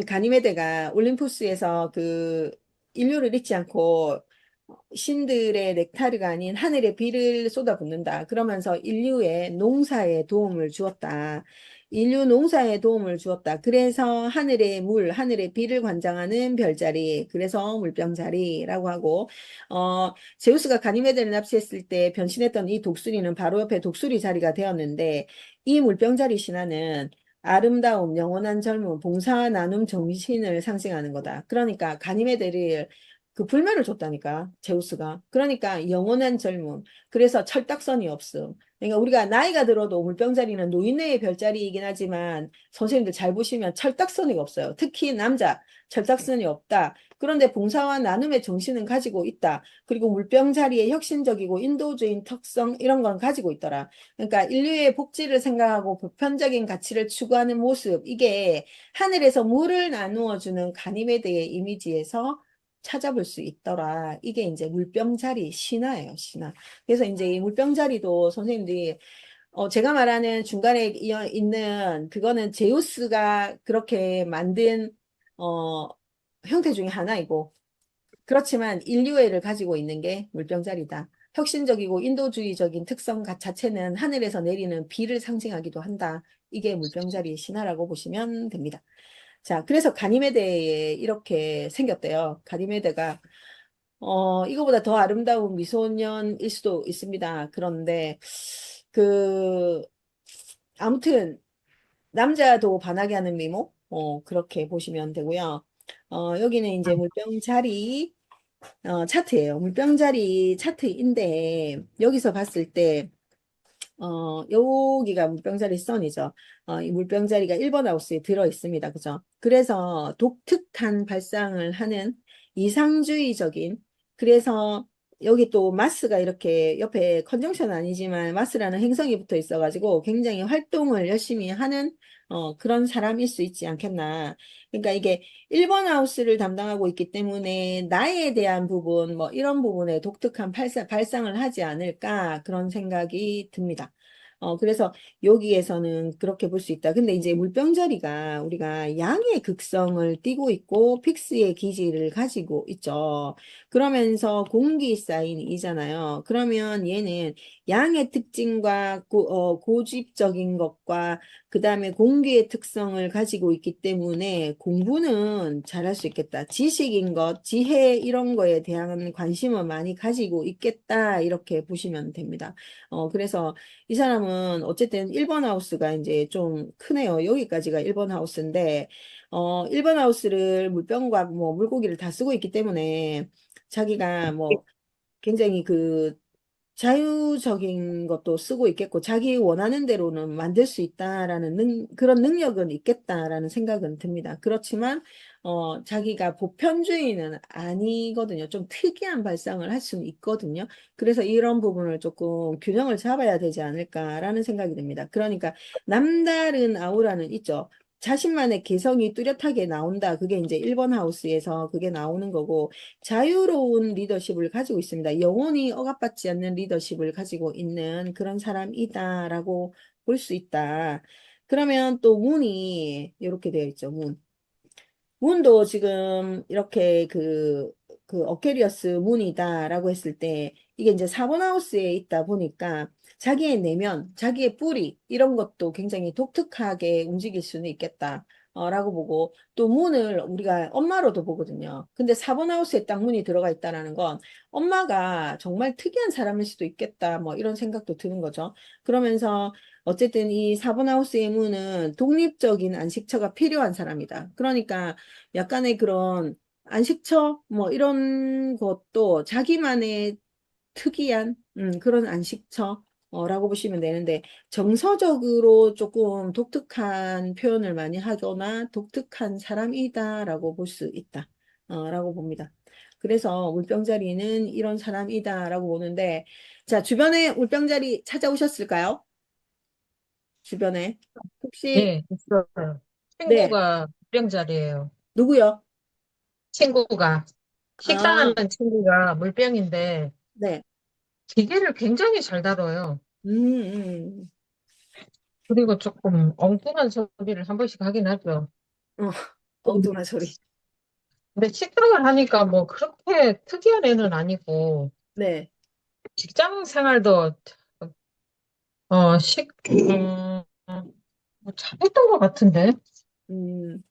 가니메데가 올림푸스에서 그 인류를 잊지 않고 신들의 넥타르가 아닌 하늘의 비를 쏟아붓는다. 그러면서 인류의 농사에 도움을 주었다. 인류 농사에 도움을 주었다. 그래서 하늘의 하늘의 비를 관장하는 별자리, 그래서 물병자리라고 하고, 제우스가 가니메데를 납치했을 때 변신했던 이 독수리는 바로 옆에 독수리 자리가 되었는데, 이 물병자리 신화는 아름다움, 영원한 젊음, 봉사와 나눔 정신을 상징하는 거다. 그러니까 가니메데를 그 불멸을 줬다니까, 제우스가. 그러니까 영원한 젊음. 그래서 철딱선이 없음. 그러니까 우리가 나이가 들어도 물병자리는 노인네의 별자리이긴 하지만 선생님들 잘 보시면 철딱선이 없어요. 특히 남자 철딱선이 없다. 그런데 봉사와 나눔의 정신은 가지고 있다. 그리고 물병자리의 혁신적이고 인도주의인 특성 이런 건 가지고 있더라. 그러니까 인류의 복지를 생각하고 보편적인 가치를 추구하는 모습, 이게 하늘에서 물을 나누어 주는 가니메데의 이미지에서 찾아볼 수 있더라. 이게 이제 물병자리 신화예요, 신화. 그래서 이제 이 물병자리도 선생님들이 제가 말하는 중간에 있는 그거는 제우스가 그렇게 만든 어, 형태 중에 하나이고, 그렇지만 인류애를 가지고 있는 게 물병자리다. 혁신적이고 인도주의적인 특성 자체는 하늘에서 내리는 비를 상징하기도 한다. 이게 물병자리의 신화라고 보시면 됩니다. 자, 그래서 가니메데에 이렇게 생겼대요. 가니메데가 이거보다 더 아름다운 미소년일 수도 있습니다. 그런데 그 아무튼 남자도 반하게 하는 미모, 그렇게 보시면 되고요. 여기는 이제 물병자리 차트예요. 물병자리 차트인데 여기서 봤을 때 여기가 물병자리 선이죠. 이 물병자리가 1번 하우스에 들어 있습니다. 그죠? 그래서 독특한 발상을 하는 이상주의적인, 그래서 여기 또 마스가 이렇게 옆에 컨정션 아니지만 마스라는 행성이 붙어 있어가지고 굉장히 활동을 열심히 하는 그런 사람일 수 있지 않겠나. 그러니까 이게 1번 하우스를 담당하고 있기 때문에 나에 대한 부분, 뭐 이런 부분에 독특한 발상을 하지 않을까 그런 생각이 듭니다. 그래서 여기에서는 그렇게 볼 수 있다. 근데 이제 물병자리가 우리가 양의 극성을 띠고 있고 픽스의 기질을 가지고 있죠. 그러면서 공기 사인이잖아요. 그러면 얘는 양의 특징과 고집적인 것과 그 다음에 공기의 특성을 가지고 있기 때문에 공부는 잘할 수 있겠다. 지식인 것, 지혜 이런 거에 대한 관심을 많이 가지고 있겠다. 이렇게 보시면 됩니다. 그래서 이 사람은 어쨌든 1번 하우스가 이제 좀 크네요. 여기까지가 1번 하우스인데, 1번 하우스를 물병과 뭐 물고기를 다 쓰고 있기 때문에 자기가 뭐 굉장히 그 자유적인 것도 쓰고 있겠고 자기 원하는 대로는 만들 수 있다라는 그런 능력은 있겠다라는 생각은 듭니다. 그렇지만 자기가 보편주의는 아니거든요. 좀 특이한 발상을 할 수는 있거든요. 그래서 이런 부분을 조금 균형을 잡아야 되지 않을까라는 생각이 듭니다. 그러니까 남다른 아우라는 있죠. 자신만의 개성이 뚜렷하게 나온다. 그게 이제 1번 하우스에서 그게 나오는 거고 자유로운 리더십을 가지고 있습니다. 영원히 억압받지 않는 리더십을 가지고 있는 그런 사람이다라고 볼 수 있다. 그러면 또 문이 이렇게 되어 있죠. 문도 지금 이렇게 그 어케리어스 문이다라고 했을 때 이게 이제 4번 하우스에 있다 보니까 자기의 내면, 자기의 뿌리 이런 것도 굉장히 독특하게 움직일 수는 있겠다. 라고 보고 또 문을 우리가 엄마로도 보거든요. 근데 4번 하우스에 딱 문이 들어가 있다라는 건 엄마가 정말 특이한 사람일 수도 있겠다. 뭐 이런 생각도 드는 거죠. 그러면서 어쨌든 이 4번 하우스의 문은 독립적인 안식처가 필요한 사람이다. 그러니까 약간의 그런 안식처 뭐 이런 것도 자기만의 특이한 그런 안식처라고 보시면 되는데 정서적으로 조금 독특한 표현을 많이 하거나 독특한 사람이다라고 볼 수 있다. 라고 봅니다. 그래서 물병자리는 이런 사람이다라고 보는데 자, 주변에 물병자리 찾아오셨을까요? 주변에 혹시 예, 있어요. 네, 친구가 물병자리예요. 누구요? 친구가 아, 식당하는 친구가 물병인데 네. 기계를 굉장히 잘 다뤄요. 음. 그리고 조금 엉뚱한 소리를 한 번씩 하긴 하죠. 어, 엉뚱한 소리. 근데 식당을 하니까 뭐 그렇게 특이한 애는 아니고 네. 직장 생활도 어, 뭐 잘했던 것 같은데. 음,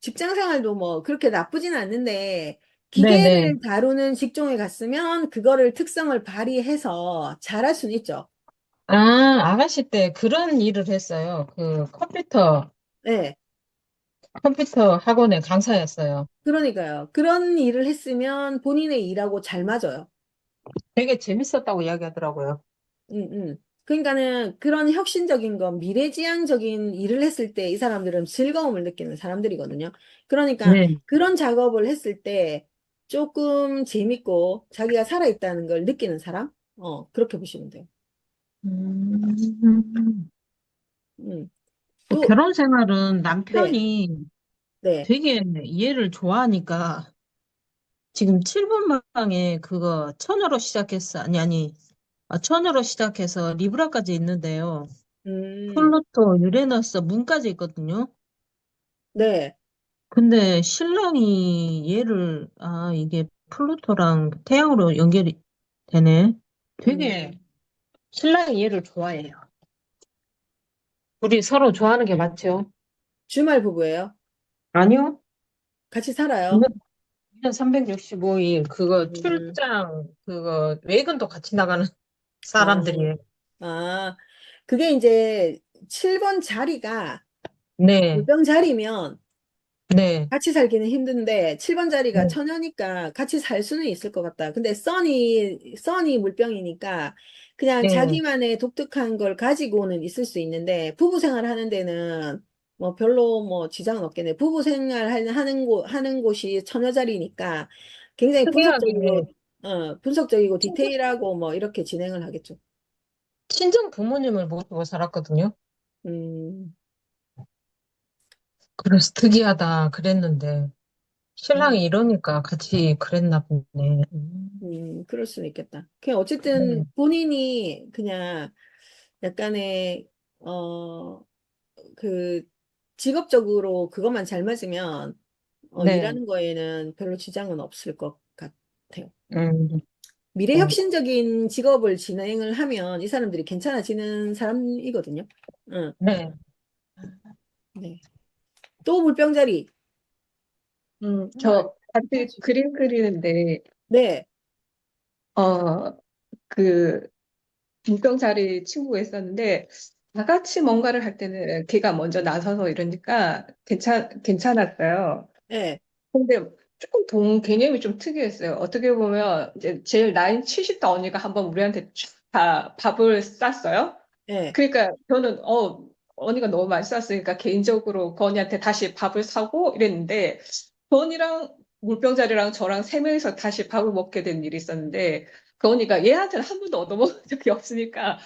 직장 생활도 뭐 그렇게 나쁘진 않는데 네네. 기계를 다루는 직종에 갔으면 그거를 특성을 발휘해서 잘할 수는 있죠. 아, 아가씨 때 그런 일을 했어요. 그 네. 컴퓨터 학원의 강사였어요. 그러니까요. 그런 일을 했으면 본인의 일하고 잘 맞아요. 되게 재밌었다고 이야기하더라고요. 그러니까는 그런 혁신적인 거, 미래지향적인 일을 했을 때 이 사람들은 즐거움을 느끼는 사람들이거든요. 그러니까 네. 그런 작업을 했을 때 조금 재밌고 자기가 살아있다는 걸 느끼는 사람? 그렇게 보시면 돼요. 음, 음. 또 또, 결혼 생활은 네, 남편이 네, 되게 얘를 좋아하니까 지금 7분 방에 그거 천으로 시작했어. 천으로 시작해서 리브라까지 있는데요. 음, 플루토, 유레너스, 문까지 있거든요. 네, 근데 신랑이 이게 플루토랑 태양으로 연결이 되네. 되게 음, 신랑이 얘를 좋아해요. 우리 서로 좋아하는 게 맞죠? 주말 부부예요. 아니요. 같이 살아요. 2년 365일 그거 음, 출장 그거 외근도 같이 나가는 아, 사람들이에요. 아, 그게 이제 7번 자리가 네, 물병 자리면 네, 같이 살기는 힘든데 7번 자리가 네, 처녀니까 같이 살 수는 있을 것 같다. 근데 써니 물병이니까 그냥 네. 자기만의 독특한 걸 가지고는 있을 수 있는데 부부 생활 하는 데는 뭐 별로 뭐 지장은 없겠네. 부부 생활 하는 곳이 처녀 자리니까 굉장히 특이하게 분석적으로 분석적이고 친정, 디테일하고 뭐 이렇게 진행을 하겠죠. 친정 부모님을 모시고 살았거든요. 음, 그래서 특이하다 그랬는데, 음, 신랑이 이러니까 같이 그랬나 보네. 그럴 수는 있겠다. 그냥 어쨌든 네. 본인이 그냥 약간의, 어, 그, 직업적으로 그것만 잘 맞으면, 네. 일하는 거에는 별로 지장은 없을 것 같아요. 음, 미래 어, 혁신적인 직업을 진행을 하면 이 사람들이 괜찮아지는 사람이거든요. 응, 네. 네. 또 물병자리. 저 같이 그림 그리는데, 네, 어, 그, 물병자리 친구가 있었는데, 다 같이 뭔가를 할 때는 걔가 먼저 나서서 이러니까 괜찮았어요. 네, 근데 조금 돈 개념이 좀 특이했어요. 어떻게 보면, 이제 제일 나이 70대 언니가 한번 우리한테 다 밥을 쌌어요. 네, 그러니까 저는, 언니가 너무 많이 쌌으니까 개인적으로 그 언니한테 다시 밥을 사고 이랬는데, 그 언니랑 물병자리랑 저랑 세 명이서 다시 밥을 먹게 된 일이 있었는데, 그 언니가 얘한테는 한 번도 얻어먹은 적이 없으니까,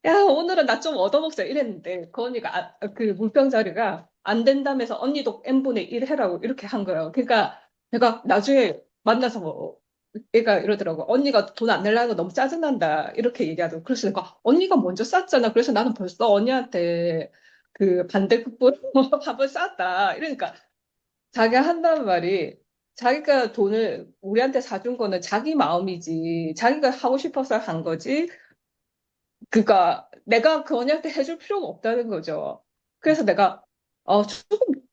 야, 오늘은 나 좀 얻어먹자 이랬는데, 그 언니가, 그 물병자리가 안 된다면서 언니도 n분의 1 해라고 이렇게 한 거예요. 그러니까 내가 나중에 만나서 뭐, 얘가 이러더라고. 언니가 돈 안 내려는 거 너무 짜증난다. 이렇게 얘기하더라고. 그래서 내가 언니가 먼저 쌌잖아. 그래서 나는 벌써 언니한테 그 반대급부로 밥을 쌌다. 이러니까 자기가 한다는 말이 자기가 돈을 우리한테 사준 거는 자기 마음이지. 자기가 하고 싶어서 한 거지. 그니까 내가 그 언니한테 해줄 필요가 없다는 거죠. 그래서 내가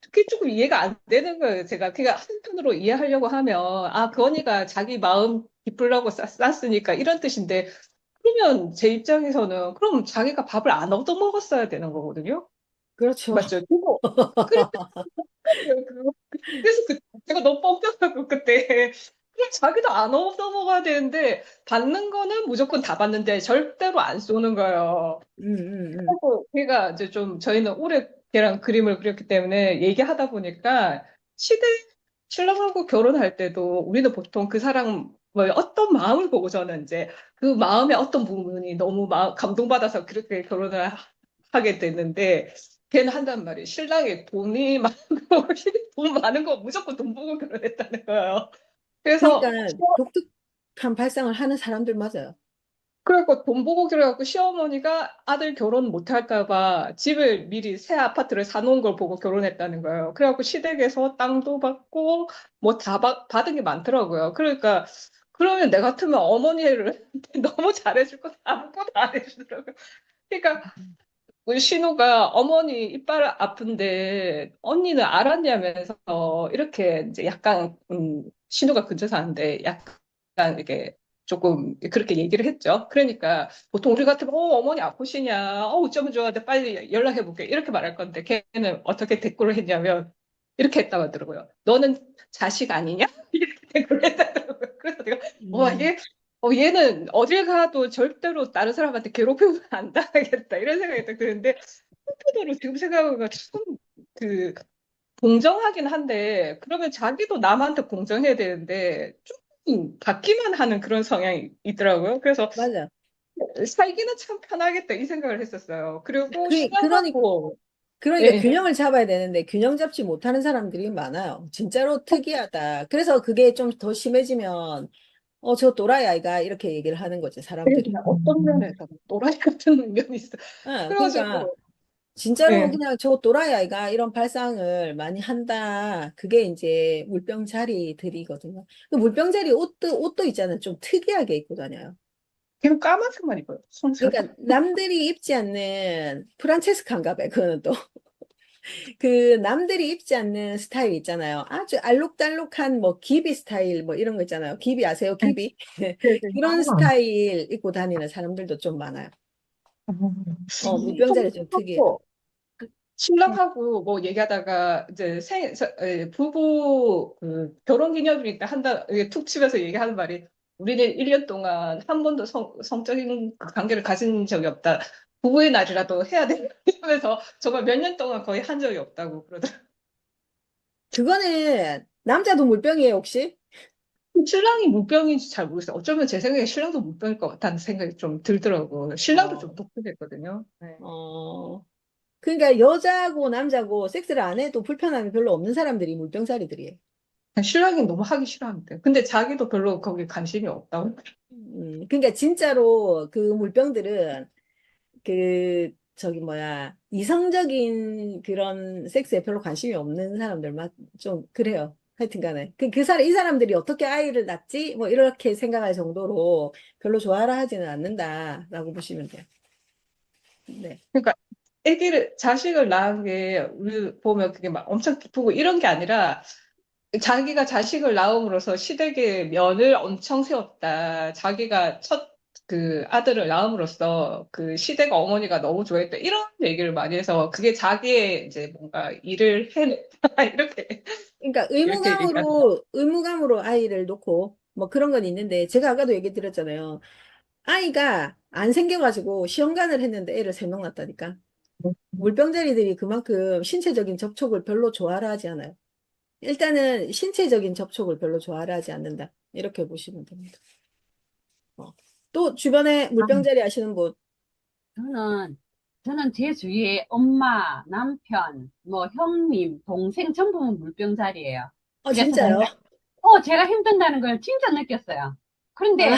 그게 조금 이해가 안 되는 거예요. 제가 그냥 한편으로 이해하려고 하면 그 언니가 자기 마음 기쁘려고 쌌으니까 이런 뜻인데 그러면 제 입장에서는 그럼 자기가 밥을 안 얻어 먹었어야 되는 거거든요. 그렇죠. 맞죠? 그거 그래서 제가 너무 뻥져가고 그때 그럼 자기도 안 얻어 먹어야 되는데 받는 거는 무조건 다 받는데 절대로 안 쏘는 거예요. 음, 음, 음. 하고 걔가 이제 좀 저희는 오래 걔랑 그림을 그렸기 때문에 얘기하다 보니까 시대 신랑하고 결혼할 때도 우리는 보통 그 사람 뭐 어떤 마음을 보고서는 이제 그 마음의 어떤 부분이 너무 감동받아서 그렇게 결혼을 하게 됐는데 걔는 한단 말이에요. 신랑이 돈이 많고 돈 많은 거 무조건 돈 보고 결혼했다는 거예요. 그래서 그러니까 독특한 발상을 하는 사람들 맞아요. 그래갖고 돈 보고 그래갖고 시어머니가 아들 결혼 못할까 봐 집을 미리 새 아파트를 사놓은 걸 보고 결혼했다는 거예요. 그래갖고 시댁에서 땅도 받고 뭐 다 받은 게 많더라고요. 그러니까 그러면 내 같으면 어머니를 너무 잘해줄 거 아무것도 안 해주더라고요. 그러니까 우리 신우가 어머니 이빨 아픈데 언니는 알았냐면서 이렇게 이제 약간 신우가 근처 사는데 약간 이렇게 조금 그렇게 얘기를 했죠. 그러니까 보통 우리 같으면 어머니 아프시냐 어쩌면 좋아한데 빨리 연락해볼게 이렇게 말할 건데 걔는 어떻게 댓글을 했냐면 이렇게 했다고 하더라고요. 너는 자식 아니냐? 이렇게 댓글을 했다더라고요. 그래서 내가 음, 얘 얘는 어딜 가도 절대로 다른 사람한테 괴롭히면 안 당하겠다 이런 생각이 딱 드는데 한편으로 지금 생각해보면 참그 공정하긴 한데 그러면 자기도 남한테 공정해야 되는데 조금 받기만 하는 그런 성향이 있더라고요. 그래서 맞아. 살기는 참 편하겠다 이 생각을 했었어요. 그리고 그러니까 신랑하고 그러니까 예, 균형을 잡아야 되는데 균형 잡지 못하는 사람들이 많아요. 진짜로 특이하다. 그래서 그게 좀 더 심해지면 저 또라이 아이가 이렇게 얘기를 하는 거지, 사람들이. 그냥 어떤 면에서 또라이 같은 면이 있어. 그러니까 그래가지고 진짜로 예. 그냥 저 또라이 아이가 이런 발상을 많이 한다. 그게 이제 물병자리들이거든요. 그 물병자리 옷도 있잖아요. 좀 특이하게 입고 다녀요. 걔는 까만색만 입어요. 손수가. 그러니까 남들이 입지 않는 프란체스카인가 봐요. 그거는 또. 그 남들이 입지 않는 스타일 있잖아요. 아주 알록달록한 뭐 기비 스타일 뭐 이런 거 있잖아요. 기비 아세요? 네, 기비? 네, 네. 그런 스타일 입고 다니는 사람들도 좀 많아요. 물병자리 좀 특이해요. 좀 신랑하고 뭐 얘기하다가 이제 부부 그 결혼 기념일 때 한다 이게 툭 치면서 얘기하는 말이 우리는 1년 동안 한 번도 성적인 그 관계를 가진 적이 없다. 부부의 날이라도 해야 돼. 이러면서 정말 몇 년 동안 거의 한 적이 없다고 그러더라고요. 그거는 남자도 물병이에요, 혹시? 신랑이 물병인지 잘 모르겠어요. 어쩌면 제 생각에 신랑도 물병일 것 같다는 생각이 좀 들더라고요. 신랑도 좀 어, 독특했거든요. 네. 어. 그러니까 여자고 남자고 섹스를 안 해도 불편함이 별로 없는 사람들이 물병자리들이에요. 신랑이 너무 하기 싫어하는데. 근데 자기도 별로 거기에 관심이 없다고. 그러니까 진짜로 그 물병들은 그 저기 뭐야 이성적인 그런 섹스에 별로 관심이 없는 사람들만 좀 그래요. 하여튼간에 그 사람 이 사람들이 어떻게 아이를 낳지 뭐 이렇게 생각할 정도로 별로 좋아라 하지는 않는다라고 보시면 돼요. 네. 그러니까 자식을 낳은 게 우리 보면 그게 막 엄청 기쁘고 이런 게 아니라 자기가 자식을 낳음으로써 시댁의 면을 엄청 세웠다. 자기가 첫 그 아들을 낳음으로써 그 시댁 어머니가 너무 좋아했다. 이런 얘기를 많이 해서 그게 자기의 이제 뭔가 일을 해냈다. 그러니까 이렇게 얘기하는. 의무감으로 아이를 놓고 뭐 그런 건 있는데 제가 아까도 얘기 드렸잖아요. 아이가 안 생겨가지고 시험관을 했는데 애를 3명 낳았다니까. 물병자리들이 그만큼 신체적인 접촉을 별로 좋아라 하지 않아요. 일단은 신체적인 접촉을 별로 좋아라 하지 않는다. 이렇게 보시면 됩니다. 어. 또 주변에 아, 물병자리 하시는 분, 저는, 저는 제 주위에 엄마, 남편, 뭐 형님, 동생 전부 물병자리예요. 그래서 진짜요? 제가 힘든다는 걸 진짜 느꼈어요. 아, 그런데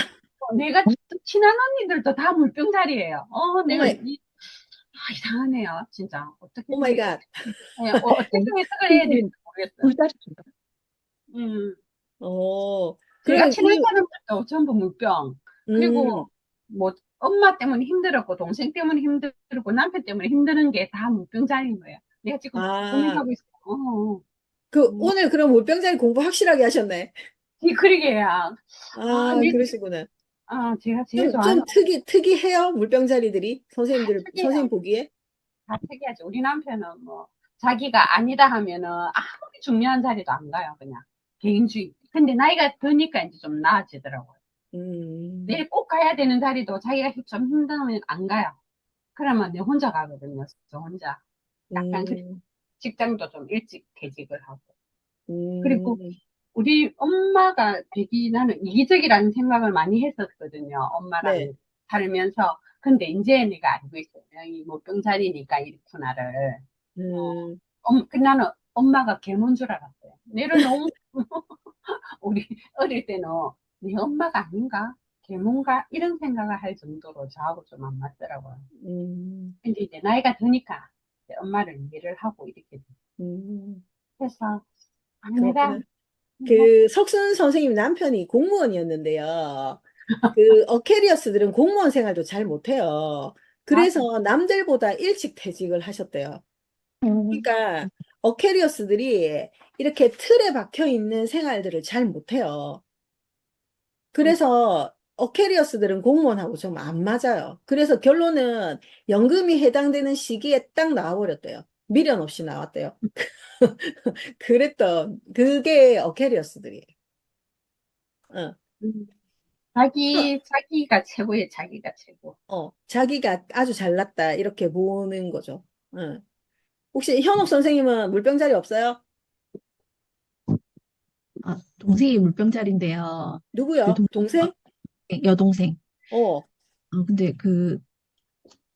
내가 또 친한 언니들도 다 물병자리예요. 이상하네요. 진짜. 어떻게 오 마이 해석이, 갓. 어떻게 해석을 해야 될지 모르겠어요. 불다리 준다. 음, 그러면 제가 친한 사람들도 전부 물병. 음, 그리고 뭐 엄마 때문에 힘들었고 동생 때문에 힘들었고 남편 때문에 힘드는 게 다 물병자리인 거예요. 내가 지금 아, 고민하고 있어요. 뭐, 오늘 그럼 물병자리 공부 확실하게 하셨네. 그러게요. 그러시구나. 제가 제일 좋아하는 좀 특이해요? 물병자리들이? 선생님 특이해요. 보기에? 다 특이하죠. 우리 남편은 뭐 자기가 아니다 하면은 아무리 중요한 자리도 안 가요. 그냥 개인주의. 근데 나이가 드니까 이제 좀 나아지더라고요. 음, 내일 꼭 가야 되는 자리도 자기가 좀 힘들면 안 가요. 그러면 내 혼자 가거든요. 저 혼자. 약간 음, 직장도 좀 일찍 퇴직을 하고. 그리고 음, 우리 엄마가 되게 나는 이기적이라는 생각을 많이 했었거든요. 네. 엄마랑 살면서. 근데 이제 내가 알고 있어요. 이 모병자리니까 이렇구나를. 어, 나는 엄마가 개몬 줄 알았어요. 내를 너무, 우리 어릴 때는 내 엄마가 아닌가? 개몬가? 이런 생각을 할 정도로 저하고 좀 안 맞더라고요. 음, 근데 이제 나이가 드니까 이제 엄마를 이해를 하고 이렇게 음, 돼서 내가 그렇구나. 뭐 그 석순 선생님 남편이 공무원이었는데요. 어캐리어스들은 공무원 생활도 잘 못해요. 맞아. 그래서 남들보다 일찍 퇴직을 하셨대요. 음. 그러니까 어캐리어스들이 이렇게 틀에 박혀 있는 생활들을 잘 못해요. 그래서 어캐리어스들은 공무원하고 좀 안 맞아요. 그래서 결론은 연금이 해당되는 시기에 딱 나와버렸대요. 미련 없이 나왔대요. 그게 어캐리어스들이에요. 어. 음, 어, 자기가 최고의 자기가 최고. 자기가 아주 잘났다. 이렇게 보는 거죠. 어. 혹시 현옥 선생님은 물병자리 없어요? 동생이 물병자리인데요. 그 누구요? 동생? 여동생. 어, 근데 그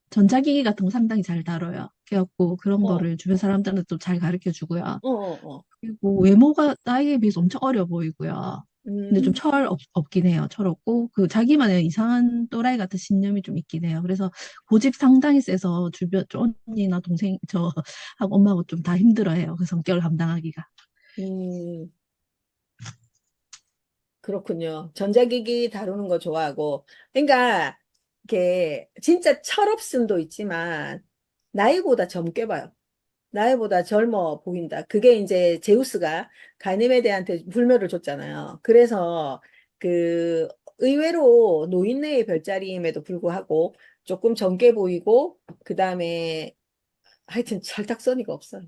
전자기기 같은 거 상당히 잘 다뤄요. 그래갖고 그런 어, 거를 주변 사람들한테 또 잘 가르쳐 주고요. 어. 그리고 외모가 나이에 비해서 엄청 어려 보이고요. 근데 좀 음, 없긴 해요. 철없고 그 자기만의 이상한 또라이 같은 신념이 좀 있긴 해요. 그래서 고집 상당히 세서 주변 언니나 동생 저하고 엄마하고 좀 다 힘들어해요. 그 성격을 감당하기가. 음. 그렇군요. 전자기기 다루는 거 좋아하고. 그러니까, 이게 진짜 철없음도 있지만, 나이보다 젊게 봐요. 나이보다 젊어 보인다. 그게 이제 제우스가 가니메데한테 불멸을 줬잖아요. 그래서 그 의외로 노인네의 별자리임에도 불구하고 조금 젊게 보이고, 그 다음에 하여튼 철딱서니가 없어요.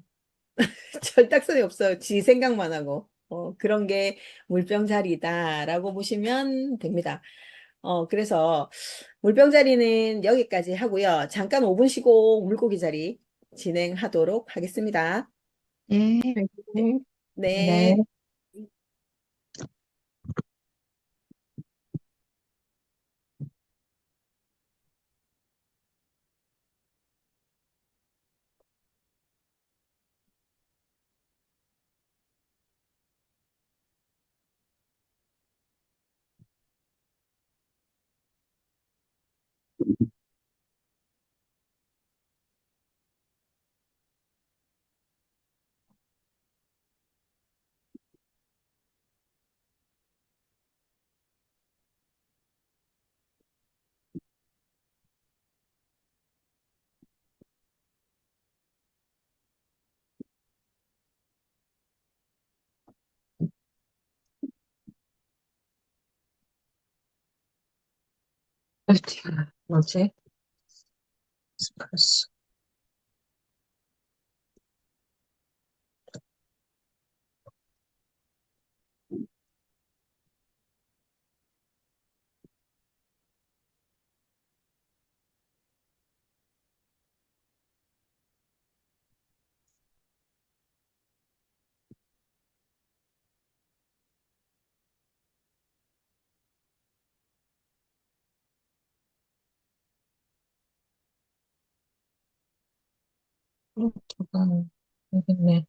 철딱선이 없어요. 지 생각만 하고. 그런 게 물병자리다라고 보시면 됩니다. 그래서 물병자리는 여기까지 하고요. 잠깐 5분 쉬고 물고기 자리 진행하도록 하겠습니다. 예. 네. 네. 네. 뭐지? 스트레스. 알겠네.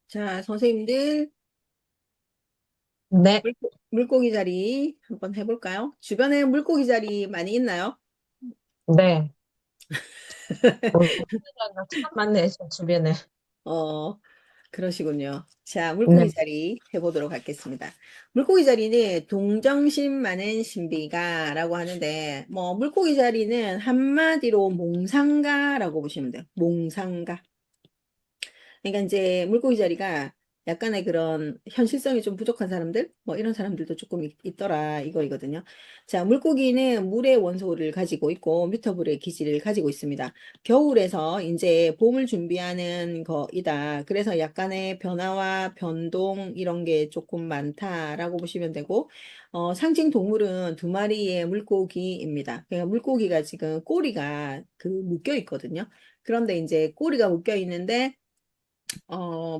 자, 선생님들, 네, 물고기 자리 한번 해볼까요? 주변에 물고기 자리 많이 있나요? 네. 물고기가 참 많네, 저 주변에. 어, 그러시군요. 자, 네, 물고기 자리 해보도록 하겠습니다. 물고기 자리는 동정심 많은 신비가라고 하는데, 뭐, 물고기 자리는 한마디로 몽상가라고 보시면 돼요. 몽상가. 그러니까 이제 물고기 자리가 약간의 그런 현실성이 좀 부족한 사람들, 뭐 이런 사람들도 조금 있더라 이거이거든요. 자, 물고기는 물의 원소를 가지고 있고 뮤터블의 기질을 가지고 있습니다. 겨울에서 이제 봄을 준비하는 거이다. 그래서 약간의 변화와 변동 이런 게 조금 많다라고 보시면 되고, 상징 동물은 두 마리의 물고기입니다. 그러니까 물고기가 지금 꼬리가 그 묶여 있거든요. 그런데 이제 꼬리가 묶여 있는데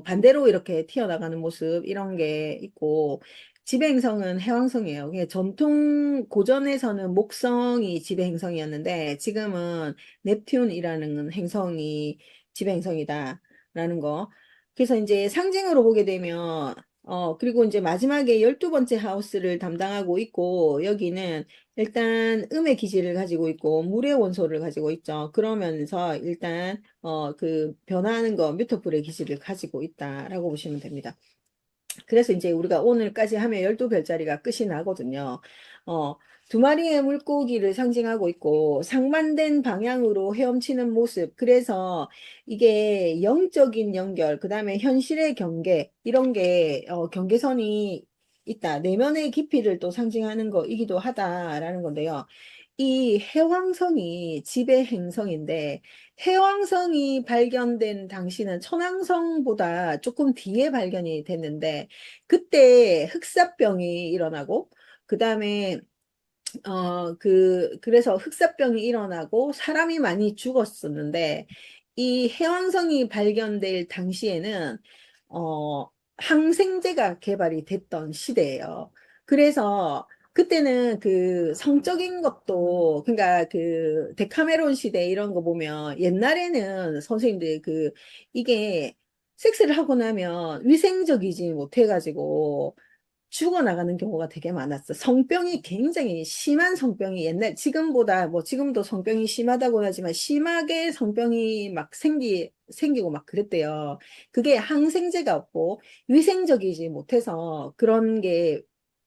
반대로 이렇게 튀어나가는 모습, 이런 게 있고, 지배행성은 해왕성이에요. 그게 전통 고전에서는 목성이 지배행성이었는데, 지금은 넵튠이라는 행성이 지배행성이다라는 거. 그래서 이제 상징으로 보게 되면, 그리고 이제 마지막에 12번째 하우스를 담당하고 있고, 여기는 일단 음의 기질을 가지고 있고, 물의 원소를 가지고 있죠. 그러면서 일단 그 변화하는 거 뮤터풀의 기질을 가지고 있다라고 보시면 됩니다. 그래서 이제 우리가 오늘까지 하면 12별자리가 끝이 나거든요. 어, 두 마리의 물고기를 상징하고 있고 상반된 방향으로 헤엄치는 모습. 그래서 이게 영적인 연결, 그 다음에 현실의 경계, 이런 게 경계선이 있다. 내면의 깊이를 또 상징하는 거이기도 하다라는 건데요. 이 해왕성이 지배 행성인데 해왕성이 발견된 당시는 천왕성보다 조금 뒤에 발견이 됐는데 그때 흑사병이 일어나고 그다음에 그래서 흑사병이 일어나고 사람이 많이 죽었었는데, 이 해왕성이 발견될 당시에는, 항생제가 개발이 됐던 시대예요. 그래서 그때는 그 성적인 것도, 그러니까 그 데카메론 시대 이런 거 보면 옛날에는 선생님들 이게 섹스를 하고 나면 위생적이지 못해가지고 죽어나가는 경우가 되게 많았어. 성병이 굉장히 심한 성병이 지금보다, 뭐, 지금도 성병이 심하다고 하지만, 심하게 성병이 막 생기고 막 그랬대요. 그게 항생제가 없고, 위생적이지 못해서 그런 게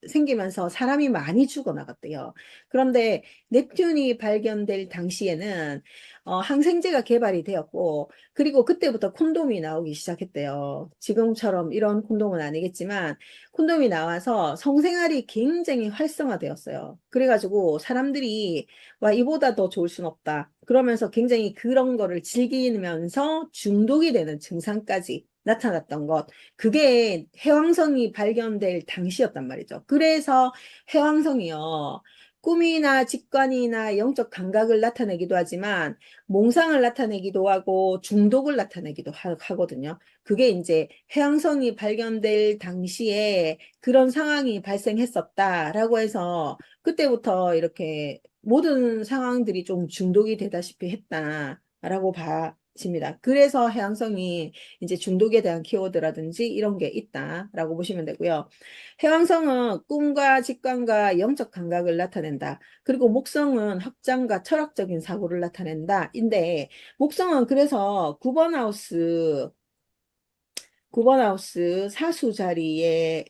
생기면서 사람이 많이 죽어나갔대요. 그런데 넵튠이 발견될 당시에는, 항생제가 개발이 되었고, 그리고 그때부터 콘돔이 나오기 시작했대요. 지금처럼 이런 콘돔은 아니겠지만, 콘돔이 나와서 성생활이 굉장히 활성화되었어요. 그래가지고 사람들이 와, 이보다 더 좋을 순 없다. 그러면서 굉장히 그런 거를 즐기면서 중독이 되는 증상까지 나타났던 것. 그게 해왕성이 발견될 당시였단 말이죠. 그래서 해왕성이요. 꿈이나 직관이나 영적 감각을 나타내기도 하지만 몽상을 나타내기도 하고 중독을 나타내기도 하거든요. 그게 이제 해왕성이 발견될 당시에 그런 상황이 발생했었다라고 해서 그때부터 이렇게 모든 상황들이 좀 중독이 되다시피 했다라고 봐집니다. 그래서 해왕성이 이제 중독에 대한 키워드라든지 이런 게 있다라고 보시면 되고요. 해왕성은 꿈과 직관과 영적 감각을 나타낸다. 그리고 목성은 확장과 철학적인 사고를 나타낸다. 인데 목성은 그래서 9번 하우스 사수 자리에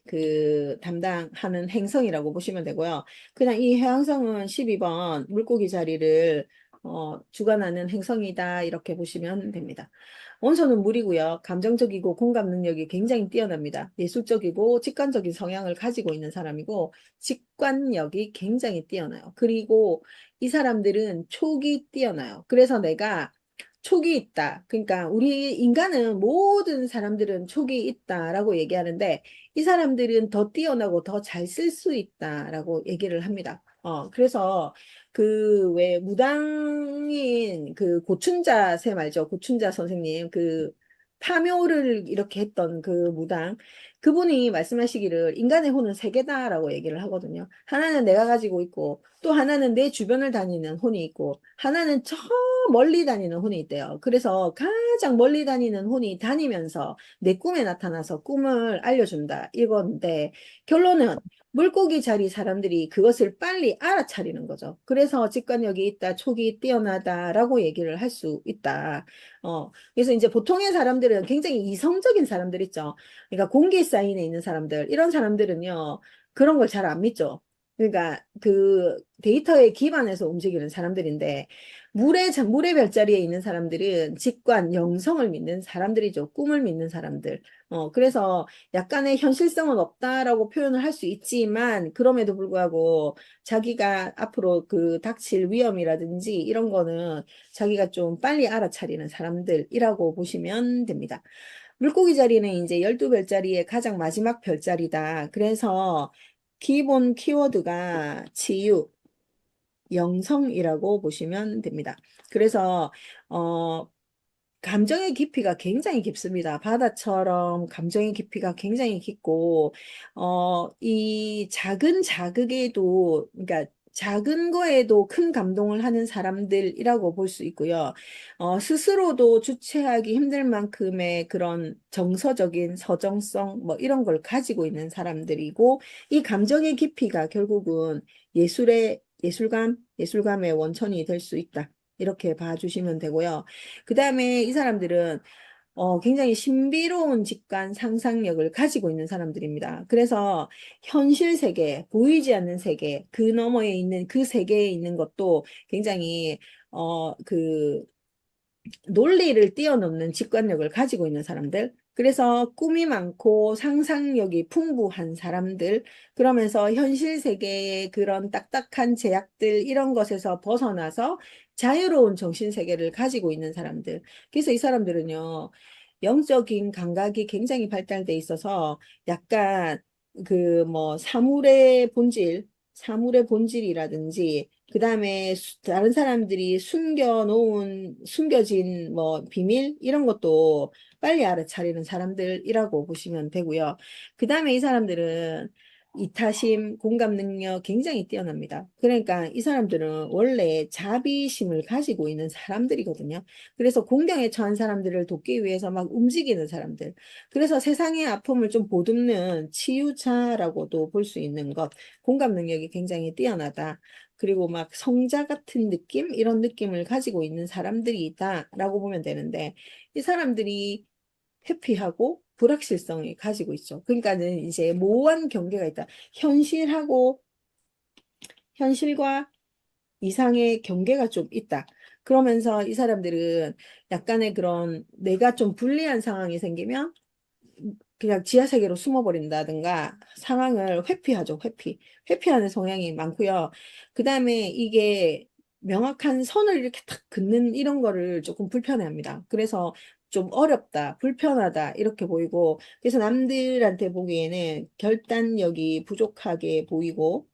담당하는 행성이라고 보시면 되고요. 그냥 이 해왕성은 12번 물고기 자리를 주관하는 행성이다. 이렇게 보시면 됩니다. 원소는 물이고요. 감정적이고 공감 능력이 굉장히 뛰어납니다. 예술적이고 직관적인 성향을 가지고 있는 사람이고 직관력이 굉장히 뛰어나요. 그리고 이 사람들은 촉이 뛰어나요. 그래서 내가 촉이 있다. 그러니까 우리 인간은 모든 사람들은 촉이 있다라고 얘기하는데 이 사람들은 더 뛰어나고 더 잘 쓸 수 있다라고 얘기를 합니다. 그래서 그 왜 무당인 그 고춘자 쌤 알죠? 고춘자 선생님 파묘를 이렇게 했던 그 무당 그분이 말씀하시기를 인간의 혼은 세 개다라고 얘기를 하거든요. 하나는 내가 가지고 있고 또 하나는 내 주변을 다니는 혼이 있고 하나는 저 멀리 다니는 혼이 있대요. 그래서 가장 멀리 다니는 혼이 다니면서 내 꿈에 나타나서 꿈을 알려준다. 이건데 결론은 물고기 자리 사람들이 그것을 빨리 알아차리는 거죠. 그래서 직관력이 있다, 촉이 뛰어나다라고 얘기를 할 수 있다. 그래서 이제 보통의 사람들은 굉장히 이성적인 사람들 있죠. 그러니까 공기 사인에 있는 사람들, 이런 사람들은요, 그런 걸 잘 안 믿죠. 그러니까 그 데이터에 기반해서 움직이는 사람들인데, 물의 별자리에 있는 사람들은 직관, 영성을 믿는 사람들이죠. 꿈을 믿는 사람들. 그래서 약간의 현실성은 없다라고 표현을 할 수 있지만, 그럼에도 불구하고 자기가 앞으로 닥칠 위험이라든지 이런 거는 자기가 좀 빨리 알아차리는 사람들이라고 보시면 됩니다. 물고기 자리는 이제 12별자리의 가장 마지막 별자리다. 그래서 기본 키워드가 치유, 영성이라고 보시면 됩니다. 그래서 감정의 깊이가 굉장히 깊습니다. 바다처럼 감정의 깊이가 굉장히 깊고, 이 작은 자극에도, 그러니까 작은 거에도 큰 감동을 하는 사람들이라고 볼 수 있고요. 스스로도 주체하기 힘들 만큼의 그런 정서적인 서정성, 뭐 이런 걸 가지고 있는 사람들이고, 이 감정의 깊이가 결국은 예술감의 원천이 될 수 있다. 이렇게 봐주시면 되고요. 그 다음에 이 사람들은 굉장히 신비로운 직관 상상력을 가지고 있는 사람들입니다. 그래서 현실 세계, 보이지 않는 세계, 그 너머에 있는 그 세계에 있는 것도 굉장히 논리를 뛰어넘는 직관력을 가지고 있는 사람들. 그래서 꿈이 많고 상상력이 풍부한 사람들, 그러면서 현실 세계의 그런 딱딱한 제약들, 이런 것에서 벗어나서 자유로운 정신 세계를 가지고 있는 사람들. 그래서 이 사람들은요, 영적인 감각이 굉장히 발달돼 있어서 약간 그 뭐 사물의 본질이라든지, 그 다음에 다른 사람들이 숨겨진 뭐 비밀 이런 것도 빨리 알아차리는 사람들이라고 보시면 되고요. 그 다음에 이 사람들은 이타심, 공감 능력 굉장히 뛰어납니다. 그러니까 이 사람들은 원래 자비심을 가지고 있는 사람들이거든요. 그래서 공경에 처한 사람들을 돕기 위해서 막 움직이는 사람들. 그래서 세상의 아픔을 좀 보듬는 치유자라고도 볼 수 있는 것. 공감 능력이 굉장히 뛰어나다. 그리고 막 성자 같은 느낌? 이런 느낌을 가지고 있는 사람들이 있다라고 보면 되는데, 이 사람들이 회피하고 불확실성을 가지고 있죠. 그러니까는 이제 모호한 경계가 있다. 현실과 이상의 경계가 좀 있다. 그러면서 이 사람들은 약간의 그런 내가 좀 불리한 상황이 생기면 그냥 지하세계로 숨어버린다든가 상황을 회피하죠. 회피하는 성향이 많고요. 그 다음에 이게 명확한 선을 이렇게 탁 긋는 이런 거를 조금 불편해합니다. 그래서 좀 어렵다, 불편하다 이렇게 보이고, 그래서 남들한테 보기에는 결단력이 부족하게 보이고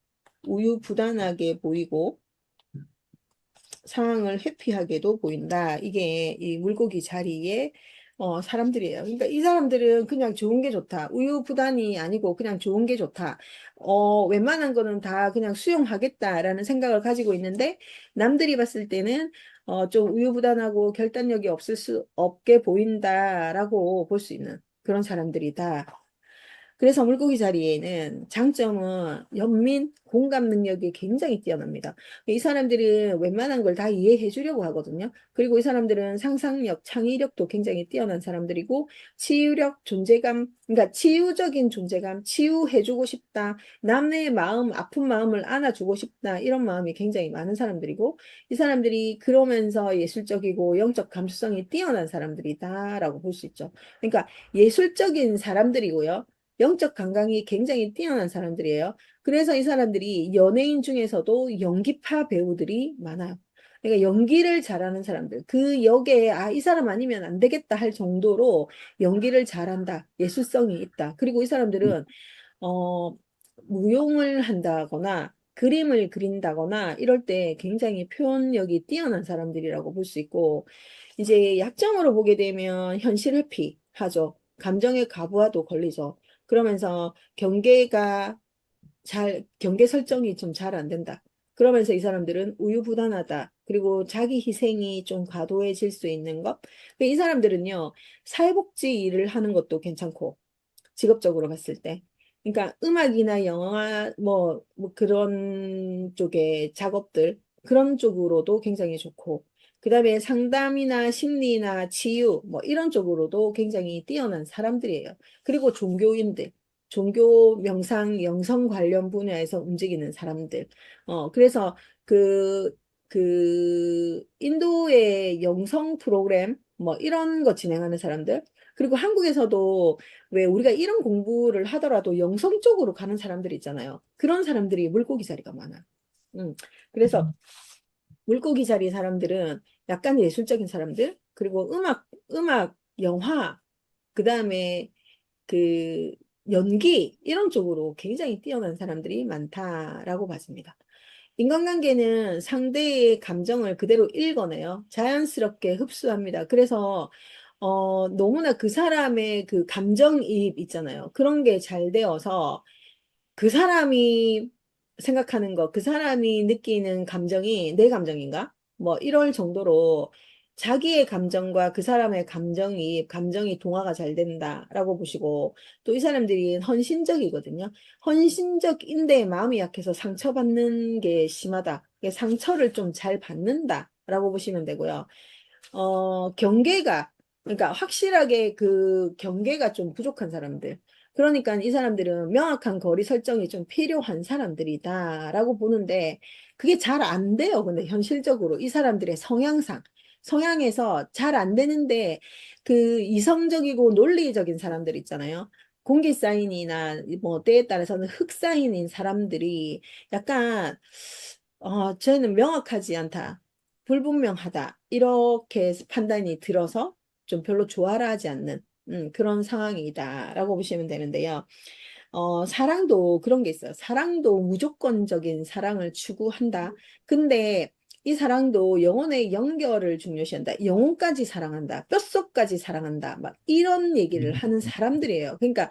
우유부단하게 보이고 상황을 회피하게도 보인다. 이게 이 물고기 자리의 사람들이에요. 그러니까 이 사람들은 그냥 좋은 게 좋다. 우유부단이 아니고 그냥 좋은 게 좋다. 웬만한 거는 다 그냥 수용하겠다라는 생각을 가지고 있는데, 남들이 봤을 때는 좀 우유부단하고 결단력이 없을 수 없게 보인다라고 볼 수 있는 그런 사람들이다. 그래서 물고기 자리에는 장점은 연민, 공감 능력이 굉장히 뛰어납니다. 이 사람들은 웬만한 걸 다 이해해 주려고 하거든요. 그리고 이 사람들은 상상력, 창의력도 굉장히 뛰어난 사람들이고, 치유력, 존재감, 그러니까 치유적인 존재감, 치유해 주고 싶다, 남의 마음, 아픈 마음을 안아주고 싶다, 이런 마음이 굉장히 많은 사람들이고, 이 사람들이 그러면서 예술적이고 영적 감수성이 뛰어난 사람들이다라고 볼 수 있죠. 그러니까 예술적인 사람들이고요. 영적 감각이 굉장히 뛰어난 사람들이에요. 그래서 이 사람들이 연예인 중에서도 연기파 배우들이 많아요. 그러니까 연기를 잘하는 사람들, 그 역에 이 사람 아니면 안 되겠다 할 정도로 연기를 잘한다, 예술성이 있다. 그리고 이 사람들은 어, 무용을 한다거나 그림을 그린다거나 이럴 때 굉장히 표현력이 뛰어난 사람들이라고 볼 수 있고, 이제 약점으로 보게 되면 현실 회피 하죠. 감정의 과부하도 걸리죠. 그러면서 경계 설정이 좀 잘 안 된다. 그러면서 이 사람들은 우유부단하다. 그리고 자기 희생이 좀 과도해질 수 있는 것. 이 사람들은요, 사회복지 일을 하는 것도 괜찮고, 직업적으로 봤을 때. 그러니까 음악이나 영화, 뭐 그런 쪽의 작업들, 그런 쪽으로도 굉장히 좋고, 그 다음에 상담이나 심리나 치유, 뭐 이런 쪽으로도 굉장히 뛰어난 사람들이에요. 그리고 종교인들, 종교, 명상, 영성 관련 분야에서 움직이는 사람들. 그래서 인도의 영성 프로그램, 뭐 이런 거 진행하는 사람들, 그리고 한국에서도 왜 우리가 이런 공부를 하더라도 영성 쪽으로 가는 사람들이 있잖아요. 그런 사람들이 물고기 자리가 많아. 그래서 물고기 자리 사람들은 약간 예술적인 사람들, 그리고 영화, 그 다음에 그 연기, 이런 쪽으로 굉장히 뛰어난 사람들이 많다라고 봐집니다. 인간관계는 상대의 감정을 그대로 읽어내요. 자연스럽게 흡수합니다. 그래서 너무나 그 사람의 그 감정이입 있잖아요. 그런 게 잘 되어서 그 사람이 생각하는 거, 그 사람이 느끼는 감정이 내 감정인가? 뭐 이럴 정도로 자기의 감정과 그 사람의 감정이 동화가 잘 된다라고 보시고, 또 이 사람들이 헌신적이거든요. 헌신적인데 마음이 약해서 상처받는 게 심하다. 상처를 좀 잘 받는다라고 보시면 되고요. 그러니까 확실하게 그 경계가 좀 부족한 사람들. 그러니까 이 사람들은 명확한 거리 설정이 좀 필요한 사람들이다라고 보는데, 그게 잘 안 돼요. 근데 현실적으로 이 사람들의 성향상. 성향에서 잘 안 되는데 그 이성적이고 논리적인 사람들 있잖아요. 공기 사인이나 뭐 때에 따라서는 흑 사인인 사람들이 약간 쟤는 명확하지 않다. 불분명하다. 이렇게 판단이 들어서 좀 별로 좋아라 하지 않는 그런 상황이다라고 보시면 되는데요. 사랑도 그런 게 있어요. 사랑도 무조건적인 사랑을 추구한다. 근데 이 사랑도 영혼의 연결을 중요시한다. 영혼까지 사랑한다. 뼛속까지 사랑한다. 막 이런 얘기를 하는 사람들이에요. 그러니까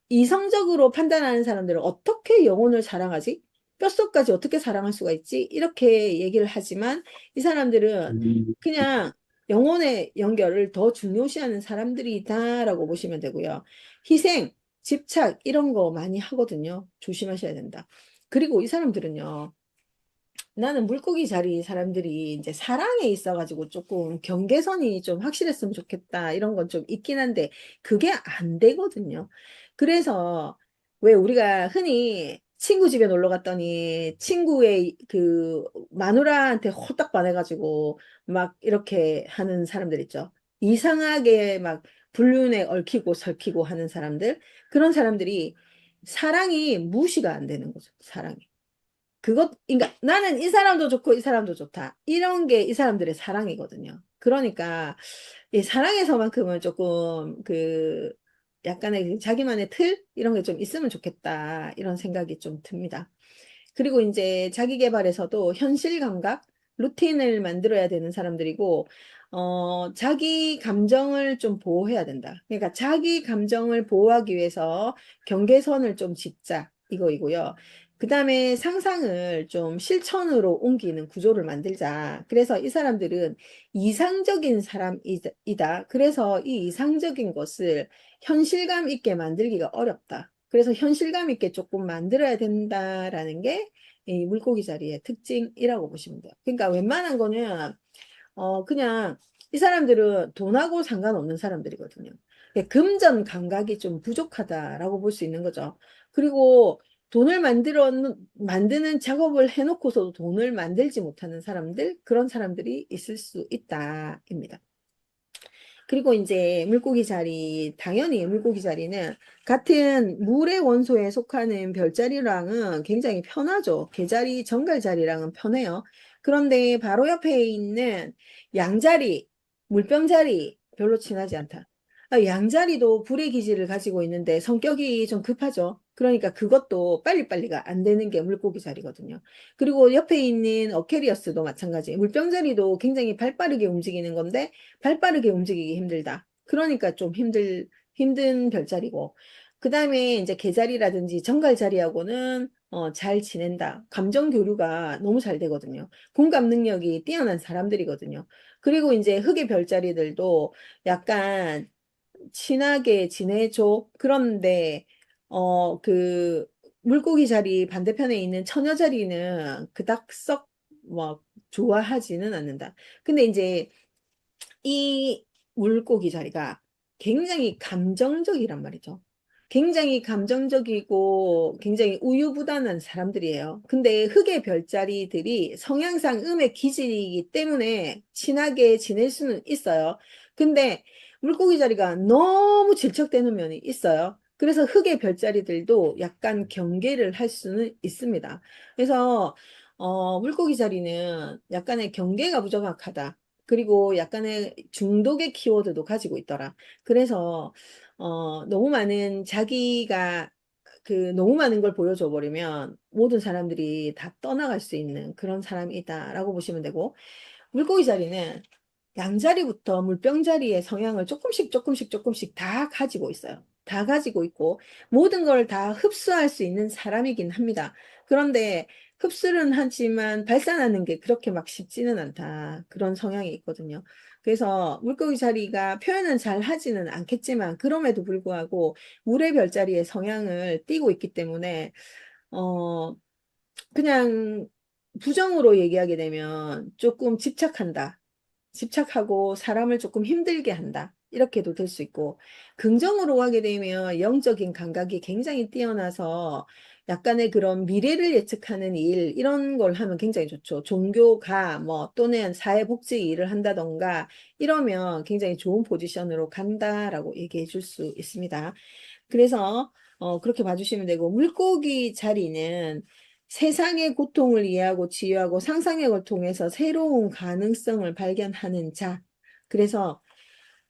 이성적으로 판단하는 사람들은 어떻게 영혼을 사랑하지? 뼛속까지 어떻게 사랑할 수가 있지? 이렇게 얘기를 하지만 이 사람들은 그냥 영혼의 연결을 더 중요시하는 사람들이다라고 보시면 되고요. 희생, 집착 이런 거 많이 하거든요. 조심하셔야 된다. 그리고 이 사람들은요. 나는 물고기 자리 사람들이 이제 사랑에 있어가지고 조금 경계선이 좀 확실했으면 좋겠다. 이런 건 좀 있긴 한데 그게 안 되거든요. 그래서 왜 우리가 흔히 친구 집에 놀러 갔더니 친구의 그 마누라한테 호딱 반해가지고 막 이렇게 하는 사람들 있죠. 이상하게 막 불륜에 얽히고 설키고 하는 사람들. 그런 사람들이 사랑이 무시가 안 되는 거죠. 사랑이. 그러니까 나는 이 사람도 좋고 이 사람도 좋다. 이런 게 이 사람들의 사랑이거든요. 그러니까 이 사랑에서만큼은 조금 그 약간의 그 자기만의 틀 이런 게 좀 있으면 좋겠다. 이런 생각이 좀 듭니다. 그리고 이제 자기 개발에서도 현실 감각, 루틴을 만들어야 되는 사람들이고, 자기 감정을 좀 보호해야 된다. 그러니까 자기 감정을 보호하기 위해서 경계선을 좀 짓자. 이거이고요. 그 다음에 상상을 좀 실천으로 옮기는 구조를 만들자. 그래서 이 사람들은 이상적인 사람이다. 그래서 이 이상적인 것을 현실감 있게 만들기가 어렵다. 그래서 현실감 있게 조금 만들어야 된다라는 게 이 물고기 자리의 특징이라고 보시면 돼요. 그러니까 웬만한 거는 그냥 이 사람들은 돈하고 상관없는 사람들이거든요. 금전 감각이 좀 부족하다라고 볼 수 있는 거죠. 그리고 돈을 만드는 작업을 해놓고서도 돈을 만들지 못하는 사람들, 그런 사람들이 있을 수 있다입니다. 그리고 이제 물고기 자리, 당연히 물고기 자리는 같은 물의 원소에 속하는 별자리랑은 굉장히 편하죠. 개자리, 정갈자리랑은 편해요. 그런데 바로 옆에 있는 양자리, 물병자리 별로 친하지 않다. 양자리도 불의 기질을 가지고 있는데 성격이 좀 급하죠. 그러니까 그것도 빨리빨리가 안 되는 게 물고기 자리거든요. 그리고 옆에 있는 어케리어스도 마찬가지. 물병자리도 굉장히 발빠르게 움직이는 건데 발빠르게 움직이기 힘들다. 그러니까 좀 힘든 별자리고. 그 다음에 이제 개자리라든지 정갈자리하고는 잘 지낸다. 감정 교류가 너무 잘 되거든요. 공감 능력이 뛰어난 사람들이거든요. 그리고 이제 흑의 별자리들도 약간 친하게 지내줘. 그런데, 그, 물고기 자리 반대편에 있는 처녀 자리는 그닥 썩, 뭐, 좋아하지는 않는다. 근데 이제 이 물고기 자리가 굉장히 감정적이란 말이죠. 굉장히 감정적이고 굉장히 우유부단한 사람들이에요. 근데 흑의 별자리들이 성향상 음의 기질이기 때문에 친하게 지낼 수는 있어요. 근데 물고기 자리가 너무 질척대는 면이 있어요. 그래서 흑의 별자리들도 약간 경계를 할 수는 있습니다. 그래서 물고기 자리는 약간의 경계가 부족하다. 그리고 약간의 중독의 키워드도 가지고 있더라. 그래서 너무 많은 자기가 너무 많은 걸 보여줘 버리면 모든 사람들이 다 떠나갈 수 있는 그런 사람이다라고 보시면 되고 물고기 자리는 양자리부터 물병자리의 성향을 조금씩 다 가지고 있어요. 다 가지고 있고 모든 걸 다 흡수할 수 있는 사람이긴 합니다. 그런데 흡수는 하지만 발산하는 게 그렇게 막 쉽지는 않다. 그런 성향이 있거든요. 그래서 물고기 자리가 표현은 잘 하지는 않겠지만 그럼에도 불구하고 물의 별자리의 성향을 띠고 있기 때문에 어 그냥 부정으로 얘기하게 되면 조금 집착한다. 집착하고 사람을 조금 힘들게 한다. 이렇게도 될 수 있고, 긍정으로 하게 되면 영적인 감각이 굉장히 뛰어나서 약간의 그런 미래를 예측하는 일, 이런 걸 하면 굉장히 좋죠. 종교가 뭐 또는 사회복지 일을 한다던가 이러면 굉장히 좋은 포지션으로 간다라고 얘기해 줄 수 있습니다. 그래서 그렇게 봐주시면 되고, 물고기 자리는 세상의 고통을 이해하고 치유하고 상상력을 통해서 새로운 가능성을 발견하는 자. 그래서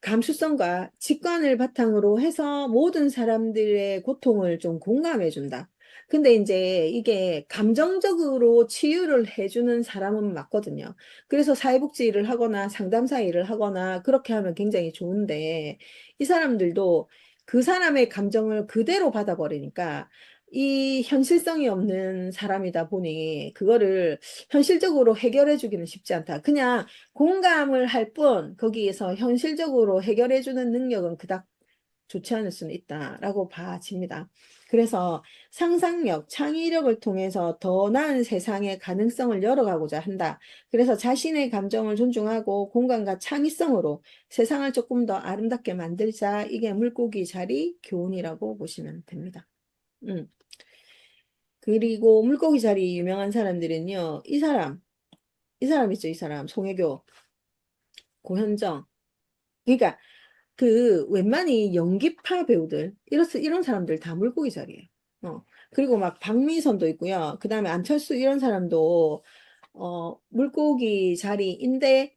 감수성과 직관을 바탕으로 해서 모든 사람들의 고통을 좀 공감해 준다. 근데 이제 이게 감정적으로 치유를 해주는 사람은 맞거든요. 그래서 사회복지 일을 하거나 상담사 일을 하거나 그렇게 하면 굉장히 좋은데, 이 사람들도 그 사람의 감정을 그대로 받아버리니까 이 현실성이 없는 사람이다 보니 그거를 현실적으로 해결해 주기는 쉽지 않다. 그냥 공감을 할 뿐 거기에서 현실적으로 해결해 주는 능력은 그닥 좋지 않을 수는 있다라고 봐집니다. 그래서 상상력, 창의력을 통해서 더 나은 세상의 가능성을 열어가고자 한다. 그래서 자신의 감정을 존중하고 공감과 창의성으로 세상을 조금 더 아름답게 만들자. 이게 물고기 자리 교훈이라고 보시면 됩니다. 그리고 물고기 자리 유명한 사람들은요, 이 사람 있죠, 이 사람. 송혜교, 고현정. 그러니까 그 웬만히 연기파 배우들 이런 사람들 다 물고기 자리예요. 그리고 막 박미선도 있고요. 그 다음에 안철수 이런 사람도 물고기 자리인데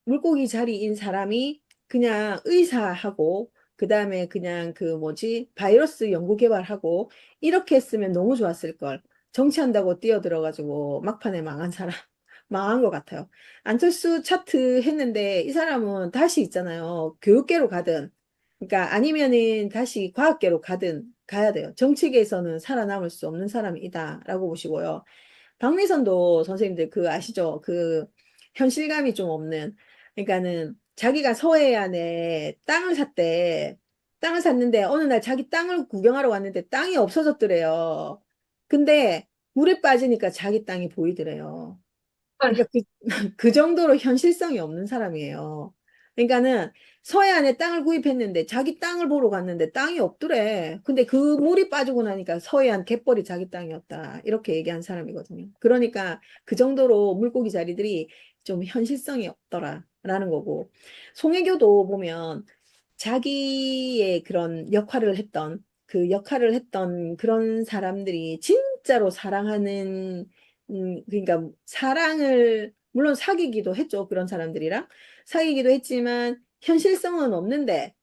물고기 자리인 사람이 그냥 의사하고 그 다음에 그냥 그 뭐지 바이러스 연구 개발하고 이렇게 했으면 너무 좋았을 걸. 정치한다고 뛰어들어가지고 막판에 망한 사람 망한 것 같아요. 안철수 차트 했는데 이 사람은 다시 있잖아요. 교육계로 가든 그러니까 아니면은 다시 과학계로 가든 가야 돼요. 정치계에서는 살아남을 수 없는 사람이다라고 보시고요. 박미선도 선생님들 그 아시죠? 그 현실감이 좀 없는. 그러니까는 자기가 서해안에 땅을 샀대. 땅을 샀는데 어느 날 자기 땅을 구경하러 왔는데 땅이 없어졌더래요. 근데 물에 빠지니까 자기 땅이 보이더래요. 그러니까 그 정도로 현실성이 없는 사람이에요. 그러니까는 서해안에 땅을 구입했는데 자기 땅을 보러 갔는데 땅이 없더래. 근데 그 물이 빠지고 나니까 서해안 갯벌이 자기 땅이었다. 이렇게 얘기한 사람이거든요. 그러니까 그 정도로 물고기 자리들이 좀 현실성이 없더라라는 거고. 송혜교도 보면 자기의 그런 역할을 했던 그런 사람들이 진짜로 사랑하는 그러니까 사랑을 물론 사귀기도 했죠. 그런 사람들이랑 사귀기도 했지만 현실성은 없는데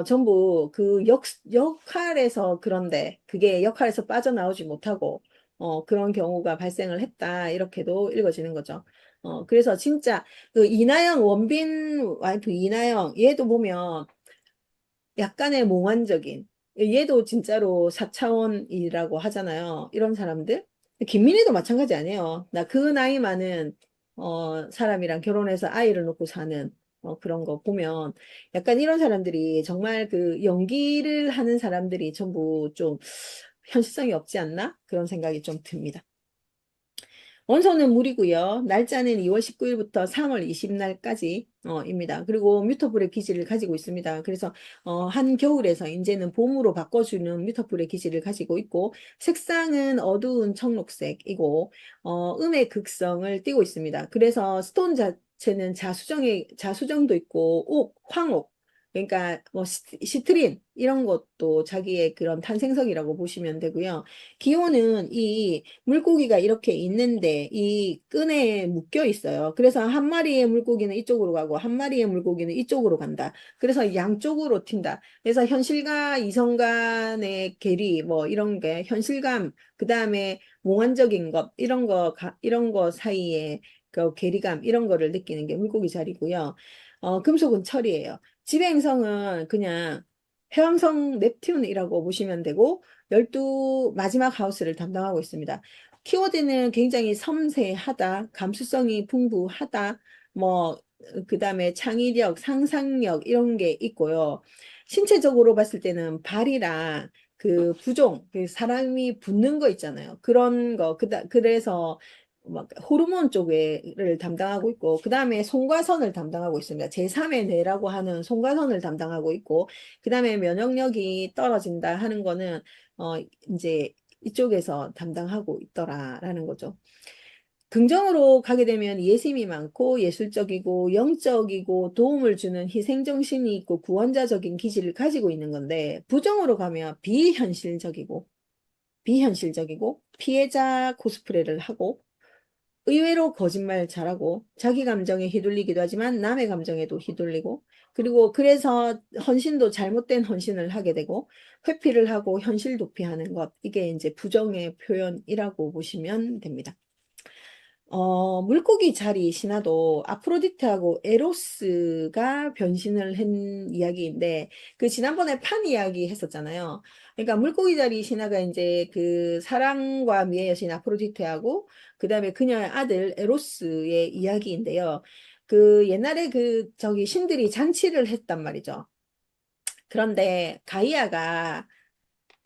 전부 그 역할에서 그런데 그게 역할에서 빠져나오지 못하고 그런 경우가 발생을 했다. 이렇게도 읽어지는 거죠. 그래서 진짜 그 이나영 원빈 와이프 이나영 얘도 보면 약간의 몽환적인 얘도 진짜로 4차원이라고 하잖아요. 이런 사람들. 김민희도 마찬가지 아니에요. 나 그 나이 많은 사람이랑 결혼해서 아이를 놓고 사는 그런 거 보면 약간 이런 사람들이 정말 그 연기를 하는 사람들이 전부 좀 현실성이 없지 않나? 그런 생각이 좀 듭니다. 원서는 무리고요. 날짜는 2월 19일부터 3월 20날까지 입니다. 그리고 뮤터블의 기지를 가지고 있습니다. 그래서 한겨울에서 이제는 봄으로 바꿔주는 뮤터블의 기지를 가지고 있고 색상은 어두운 청록색이고 음의 극성을 띠고 있습니다. 그래서 스톤 자체는 자수정도 있고 옥, 황옥 그러니까 뭐 시트린 이런 것도 자기의 그런 탄생석이라고 보시면 되고요. 기호는 이 물고기가 이렇게 있는데 이 끈에 묶여 있어요. 그래서 한 마리의 물고기는 이쪽으로 가고 한 마리의 물고기는 이쪽으로 간다. 그래서 양쪽으로 튄다. 그래서 현실과 이성 간의 괴리 뭐 이런 게 현실감 그다음에 몽환적인 것 이런 거 사이에 그 괴리감 이런 거를 느끼는 게 물고기 자리고요. 금속은 철이에요. 지배행성은 그냥 해왕성 넵튠이라고 보시면 되고 12 마지막 하우스를 담당하고 있습니다. 키워드는 굉장히 섬세하다, 감수성이 풍부하다, 뭐, 그 다음에 창의력, 상상력 이런 게 있고요. 신체적으로 봤을 때는 발이랑 그 부종, 그 사람이 붙는 거 있잖아요. 그런 거, 그래서 막 호르몬 쪽을 담당하고 있고, 그 다음에 송과선을 담당하고 있습니다. 제3의 뇌라고 하는 송과선을 담당하고 있고, 그 다음에 면역력이 떨어진다 하는 거는, 이제 이쪽에서 담당하고 있더라라는 거죠. 긍정으로 가게 되면 예심이 많고 예술적이고 영적이고 도움을 주는 희생정신이 있고 구원자적인 기질을 가지고 있는 건데, 부정으로 가면 비현실적이고 피해자 코스프레를 하고 의외로 거짓말 잘하고 자기 감정에 휘둘리기도 하지만 남의 감정에도 휘둘리고, 그리고 그래서 헌신도 잘못된 헌신을 하게 되고 회피를 하고 현실 도피하는 것, 이게 이제 부정의 표현이라고 보시면 됩니다. 물고기 자리 신화도 아프로디테하고 에로스가 변신을 한 이야기인데, 그 지난번에 판 이야기 했었잖아요. 그러니까 물고기 자리 신화가 이제 그 사랑과 미의 여신 아프로디테하고 그 다음에 그녀의 아들 에로스의 이야기인데요. 그 옛날에 그 저기 신들이 잔치를 했단 말이죠. 그런데 가이아가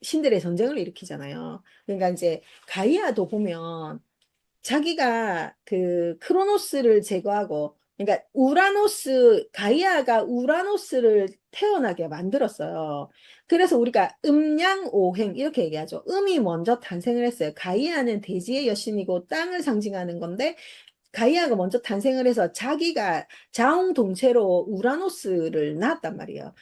신들의 전쟁을 일으키잖아요. 그러니까 이제 가이아도 보면 자기가 그 크로노스를 제거하고, 그러니까 가이아가 우라노스를 태어나게 만들었어요. 그래서 우리가 음양오행 이렇게 얘기하죠. 음이 먼저 탄생을 했어요. 가이아는 대지의 여신이고 땅을 상징하는 건데, 가이아가 먼저 탄생을 해서 자기가 자웅동체로 우라노스를 낳았단 말이에요.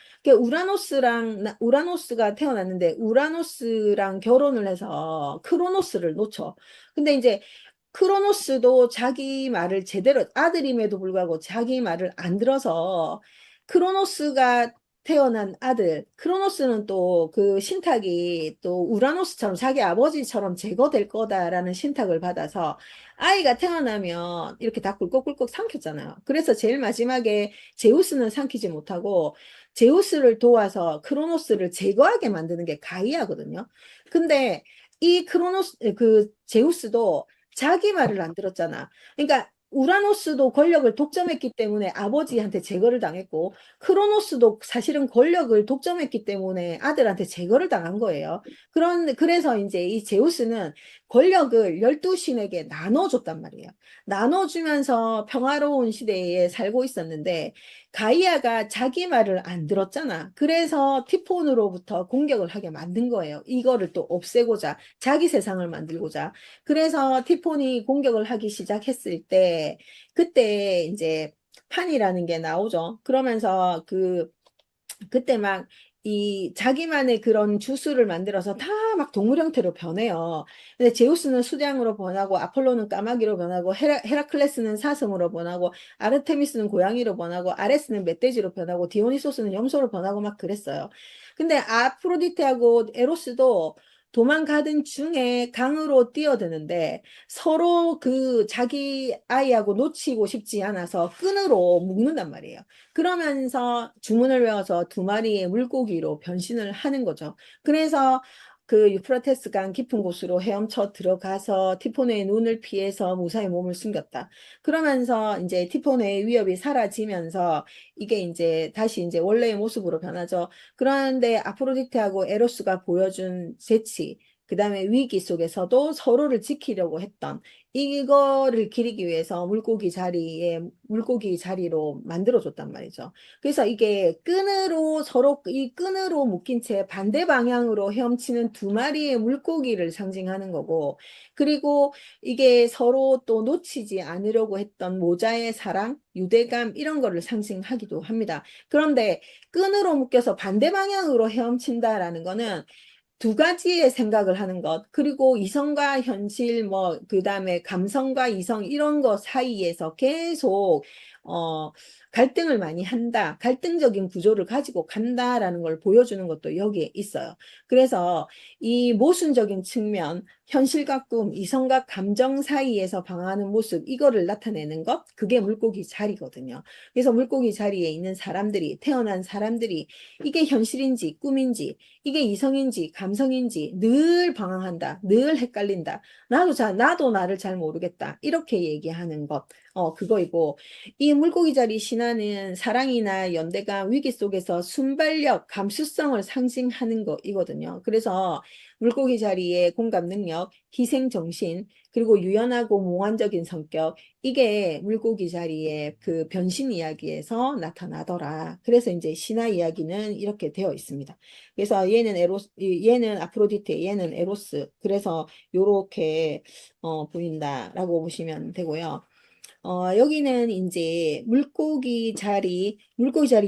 우라노스가 태어났는데 우라노스랑 결혼을 해서 크로노스를 놓쳐. 근데 이제 크로노스도 자기 말을 제대로, 아들임에도 불구하고 자기 말을 안 들어서 크로노스가 태어난 아들, 크로노스는 또 그 신탁이 또 우라노스처럼 자기 아버지처럼 제거될 거다라는 신탁을 받아서 아이가 태어나면 이렇게 다 꿀꺽꿀꺽 삼켰잖아요. 그래서 제일 마지막에 제우스는 삼키지 못하고 제우스를 도와서 크로노스를 제거하게 만드는 게 가이아거든요. 근데 그 제우스도 자기 말을 안 들었잖아. 그러니까 우라노스도 권력을 독점했기 때문에 아버지한테 제거를 당했고, 크로노스도 사실은 권력을 독점했기 때문에 아들한테 제거를 당한 거예요. 그래서 이제 이 제우스는 권력을 12신에게 나눠줬단 말이에요. 나눠주면서 평화로운 시대에 살고 있었는데, 가이아가 자기 말을 안 들었잖아. 그래서 티폰으로부터 공격을 하게 만든 거예요. 이거를 또 없애고자, 자기 세상을 만들고자. 그래서 티폰이 공격을 하기 시작했을 때, 그때 이제 판이라는 게 나오죠. 그러면서 그때 막 이 자기만의 그런 주술을 만들어서 다 막 동물 형태로 변해요. 근데 제우스는 수장으로 변하고, 아폴로는 까마귀로 변하고, 헤라클레스는 사슴으로 변하고, 아르테미스는 고양이로 변하고, 아레스는 멧돼지로 변하고, 디오니소스는 염소로 변하고 막 그랬어요. 근데 아프로디테하고 에로스도 도망가던 중에 강으로 뛰어드는데 서로 그 자기 아이하고 놓치고 싶지 않아서 끈으로 묶는단 말이에요. 그러면서 주문을 외워서 두 마리의 물고기로 변신을 하는 거죠. 그래서 그 유프라테스 강 깊은 곳으로 헤엄쳐 들어가서 티포네의 눈을 피해서 무사히 몸을 숨겼다. 그러면서 이제 티포네의 위협이 사라지면서 이게 이제 다시 이제 원래의 모습으로 변하죠. 그런데 아프로디테하고 에로스가 보여준 재치, 그 다음에 위기 속에서도 서로를 지키려고 했던 이거를 기리기 위해서 물고기 자리로 만들어줬단 말이죠. 그래서 이게 이 끈으로 묶인 채 반대 방향으로 헤엄치는 두 마리의 물고기를 상징하는 거고, 그리고 이게 서로 또 놓치지 않으려고 했던 모자의 사랑, 유대감, 이런 거를 상징하기도 합니다. 그런데 끈으로 묶여서 반대 방향으로 헤엄친다라는 거는 두 가지의 생각을 하는 것, 그리고 이성과 현실, 뭐, 그 다음에 감성과 이성, 이런 것 사이에서 계속, 어, 갈등을 많이 한다. 갈등적인 구조를 가지고 간다라는 걸 보여주는 것도 여기에 있어요. 그래서 이 모순적인 측면, 현실과 꿈, 이성과 감정 사이에서 방황하는 모습, 이거를 나타내는 것, 그게 물고기 자리거든요. 그래서 물고기 자리에 있는 사람들이, 태어난 사람들이 이게 현실인지 꿈인지, 이게 이성인지 감성인지 늘 방황한다. 늘 헷갈린다. 나도 나를 잘 모르겠다. 이렇게 얘기하는 것. 그거이고, 이 물고기 자리 신화 신화는 사랑이나 연대감, 위기 속에서 순발력, 감수성을 상징하는 거이거든요. 그래서 물고기 자리의 공감 능력, 희생 정신, 그리고 유연하고 몽환적인 성격, 이게 물고기 자리의 그 변신 이야기에서 나타나더라. 그래서 이제 신화 이야기는 이렇게 되어 있습니다. 그래서 얘는 얘는 아프로디테, 얘는 에로스. 그래서 요렇게 보인다라고 보시면 되고요. 여기는 이제 물고기 자리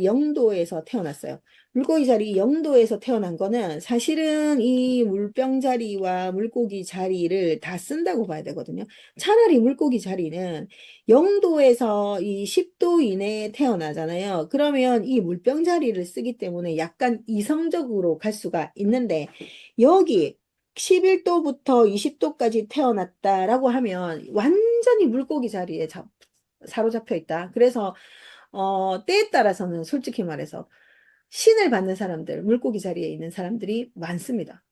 영도에서 태어났어요. 물고기 자리 영도에서 태어난 거는 사실은 이 물병 자리와 물고기 자리를 다 쓴다고 봐야 되거든요. 차라리 물고기 자리는 영도에서 이 10도 이내에 태어나잖아요. 그러면 이 물병 자리를 쓰기 때문에 약간 이성적으로 갈 수가 있는데, 여기 11도부터 20도까지 태어났다라고 하면 완전히 물고기 자리에 사로잡혀 있다. 그래서 때에 따라서는 솔직히 말해서 신을 받는 사람들, 물고기 자리에 있는 사람들이 많습니다.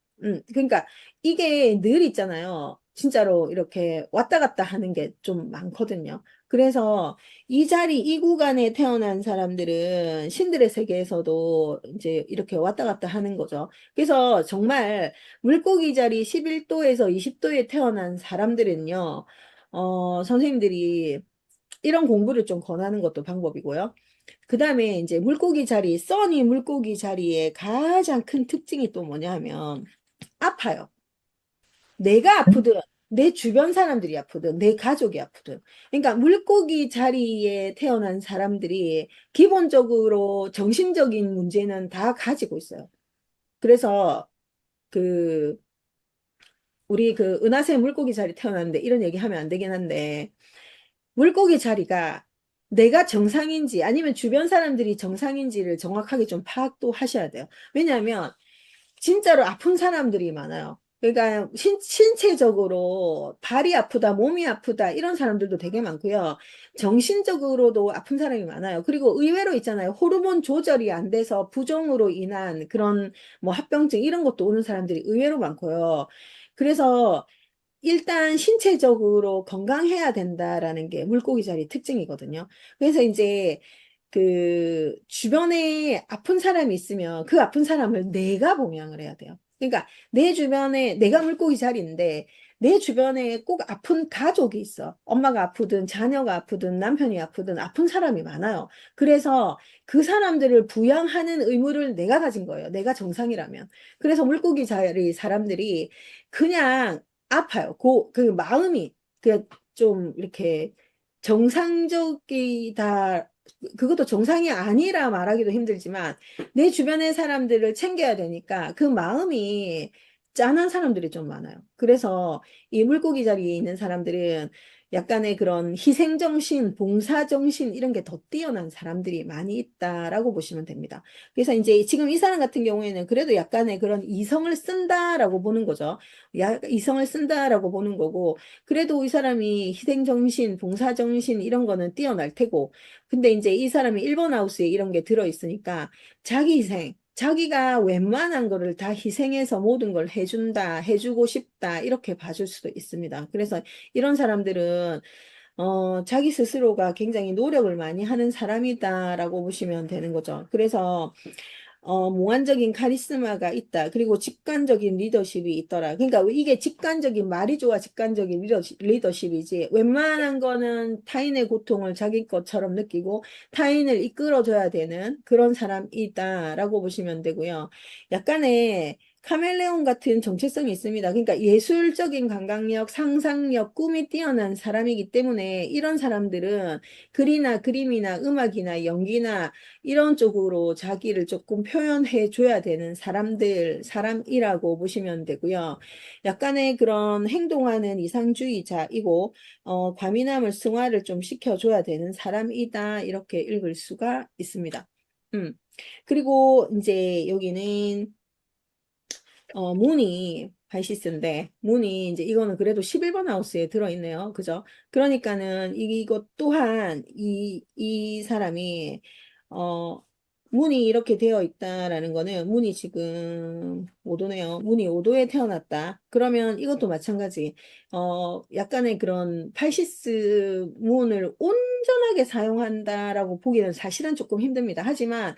그러니까 이게 늘 있잖아요. 진짜로 이렇게 왔다 갔다 하는 게 좀 많거든요. 그래서 이 자리, 이 구간에 태어난 사람들은 신들의 세계에서도 이제 이렇게 왔다 갔다 하는 거죠. 그래서 정말 물고기 자리 11도에서 20도에 태어난 사람들은요, 선생님들이 이런 공부를 좀 권하는 것도 방법이고요. 그 다음에 이제 물고기 자리, 써니 물고기 자리의 가장 큰 특징이 또 뭐냐 하면 아파요. 내가 아프든 내 주변 사람들이 아프든 내 가족이 아프든, 그러니까 물고기 자리에 태어난 사람들이 기본적으로 정신적인 문제는 다 가지고 있어요. 그래서 그 우리 그 은하새 물고기 자리 태어났는데 이런 얘기 하면 안 되긴 한데, 물고기 자리가 내가 정상인지 아니면 주변 사람들이 정상인지를 정확하게 좀 파악도 하셔야 돼요. 왜냐하면 진짜로 아픈 사람들이 많아요. 그러니까 신체적으로 발이 아프다, 몸이 아프다 이런 사람들도 되게 많고요. 정신적으로도 아픈 사람이 많아요. 그리고 의외로 있잖아요. 호르몬 조절이 안 돼서 부종으로 인한 그런 뭐 합병증 이런 것도 오는 사람들이 의외로 많고요. 그래서 일단 신체적으로 건강해야 된다라는 게 물고기 자리 특징이거든요. 그래서 이제 그 주변에 아픈 사람이 있으면 그 아픈 사람을 내가 봉양을 해야 돼요. 그러니까 내 주변에 내가 물고기 자리인데 내 주변에 꼭 아픈 가족이 있어. 엄마가 아프든 자녀가 아프든 남편이 아프든 아픈 사람이 많아요. 그래서 그 사람들을 부양하는 의무를 내가 가진 거예요. 내가 정상이라면. 그래서 물고기 자리 사람들이 그냥 아파요. 그 마음이 그 좀 이렇게 정상적이다. 그것도 정상이 아니라 말하기도 힘들지만 내 주변의 사람들을 챙겨야 되니까 그 마음이 짠한 사람들이 좀 많아요. 그래서 이 물고기 자리에 있는 사람들은 약간의 그런 희생정신, 봉사정신 이런 게 더 뛰어난 사람들이 많이 있다라고 보시면 됩니다. 그래서 이제 지금 이 사람 같은 경우에는 그래도 약간의 그런 이성을 쓴다라고 보는 거죠. 이성을 쓴다라고 보는 거고, 그래도 이 사람이 희생정신, 봉사정신 이런 거는 뛰어날 테고, 근데 이제 이 사람이 1번 하우스에 이런 게 들어있으니까 자기 희생, 자기가 웬만한 거를 다 희생해서 모든 걸 해준다, 해주고 싶다, 이렇게 봐줄 수도 있습니다. 그래서 이런 사람들은 자기 스스로가 굉장히 노력을 많이 하는 사람이다라고 보시면 되는 거죠. 그래서 몽환적인 카리스마가 있다. 그리고 직관적인 리더십이 있더라. 그러니까 이게 직관적인 말이 좋아 직관적인 리더십이지, 웬만한 거는 타인의 고통을 자기 것처럼 느끼고 타인을 이끌어줘야 되는 그런 사람이다라고 보시면 되고요. 약간의 카멜레온 같은 정체성이 있습니다. 그러니까 예술적인 감각력, 상상력, 꿈이 뛰어난 사람이기 때문에 이런 사람들은 글이나 그림이나 음악이나 연기나 이런 쪽으로 자기를 조금 표현해 줘야 되는 사람이라고 보시면 되고요. 약간의 그런 행동하는 이상주의자이고, 과민함을 승화를 좀 시켜줘야 되는 사람이다. 이렇게 읽을 수가 있습니다. 그리고 이제 여기는 문이 발시스인데, 문이 이제 이거는 그래도 11번 하우스에 들어있네요. 그죠? 그러니까는 이것 또한 이 사람이, 어, 문이 이렇게 되어 있다라는 거는 문이 지금 5도네요. 문이 5도에 태어났다. 그러면 이것도 마찬가지. 약간의 그런 팔시스 문을 온전하게 사용한다라고 보기는 사실은 조금 힘듭니다. 하지만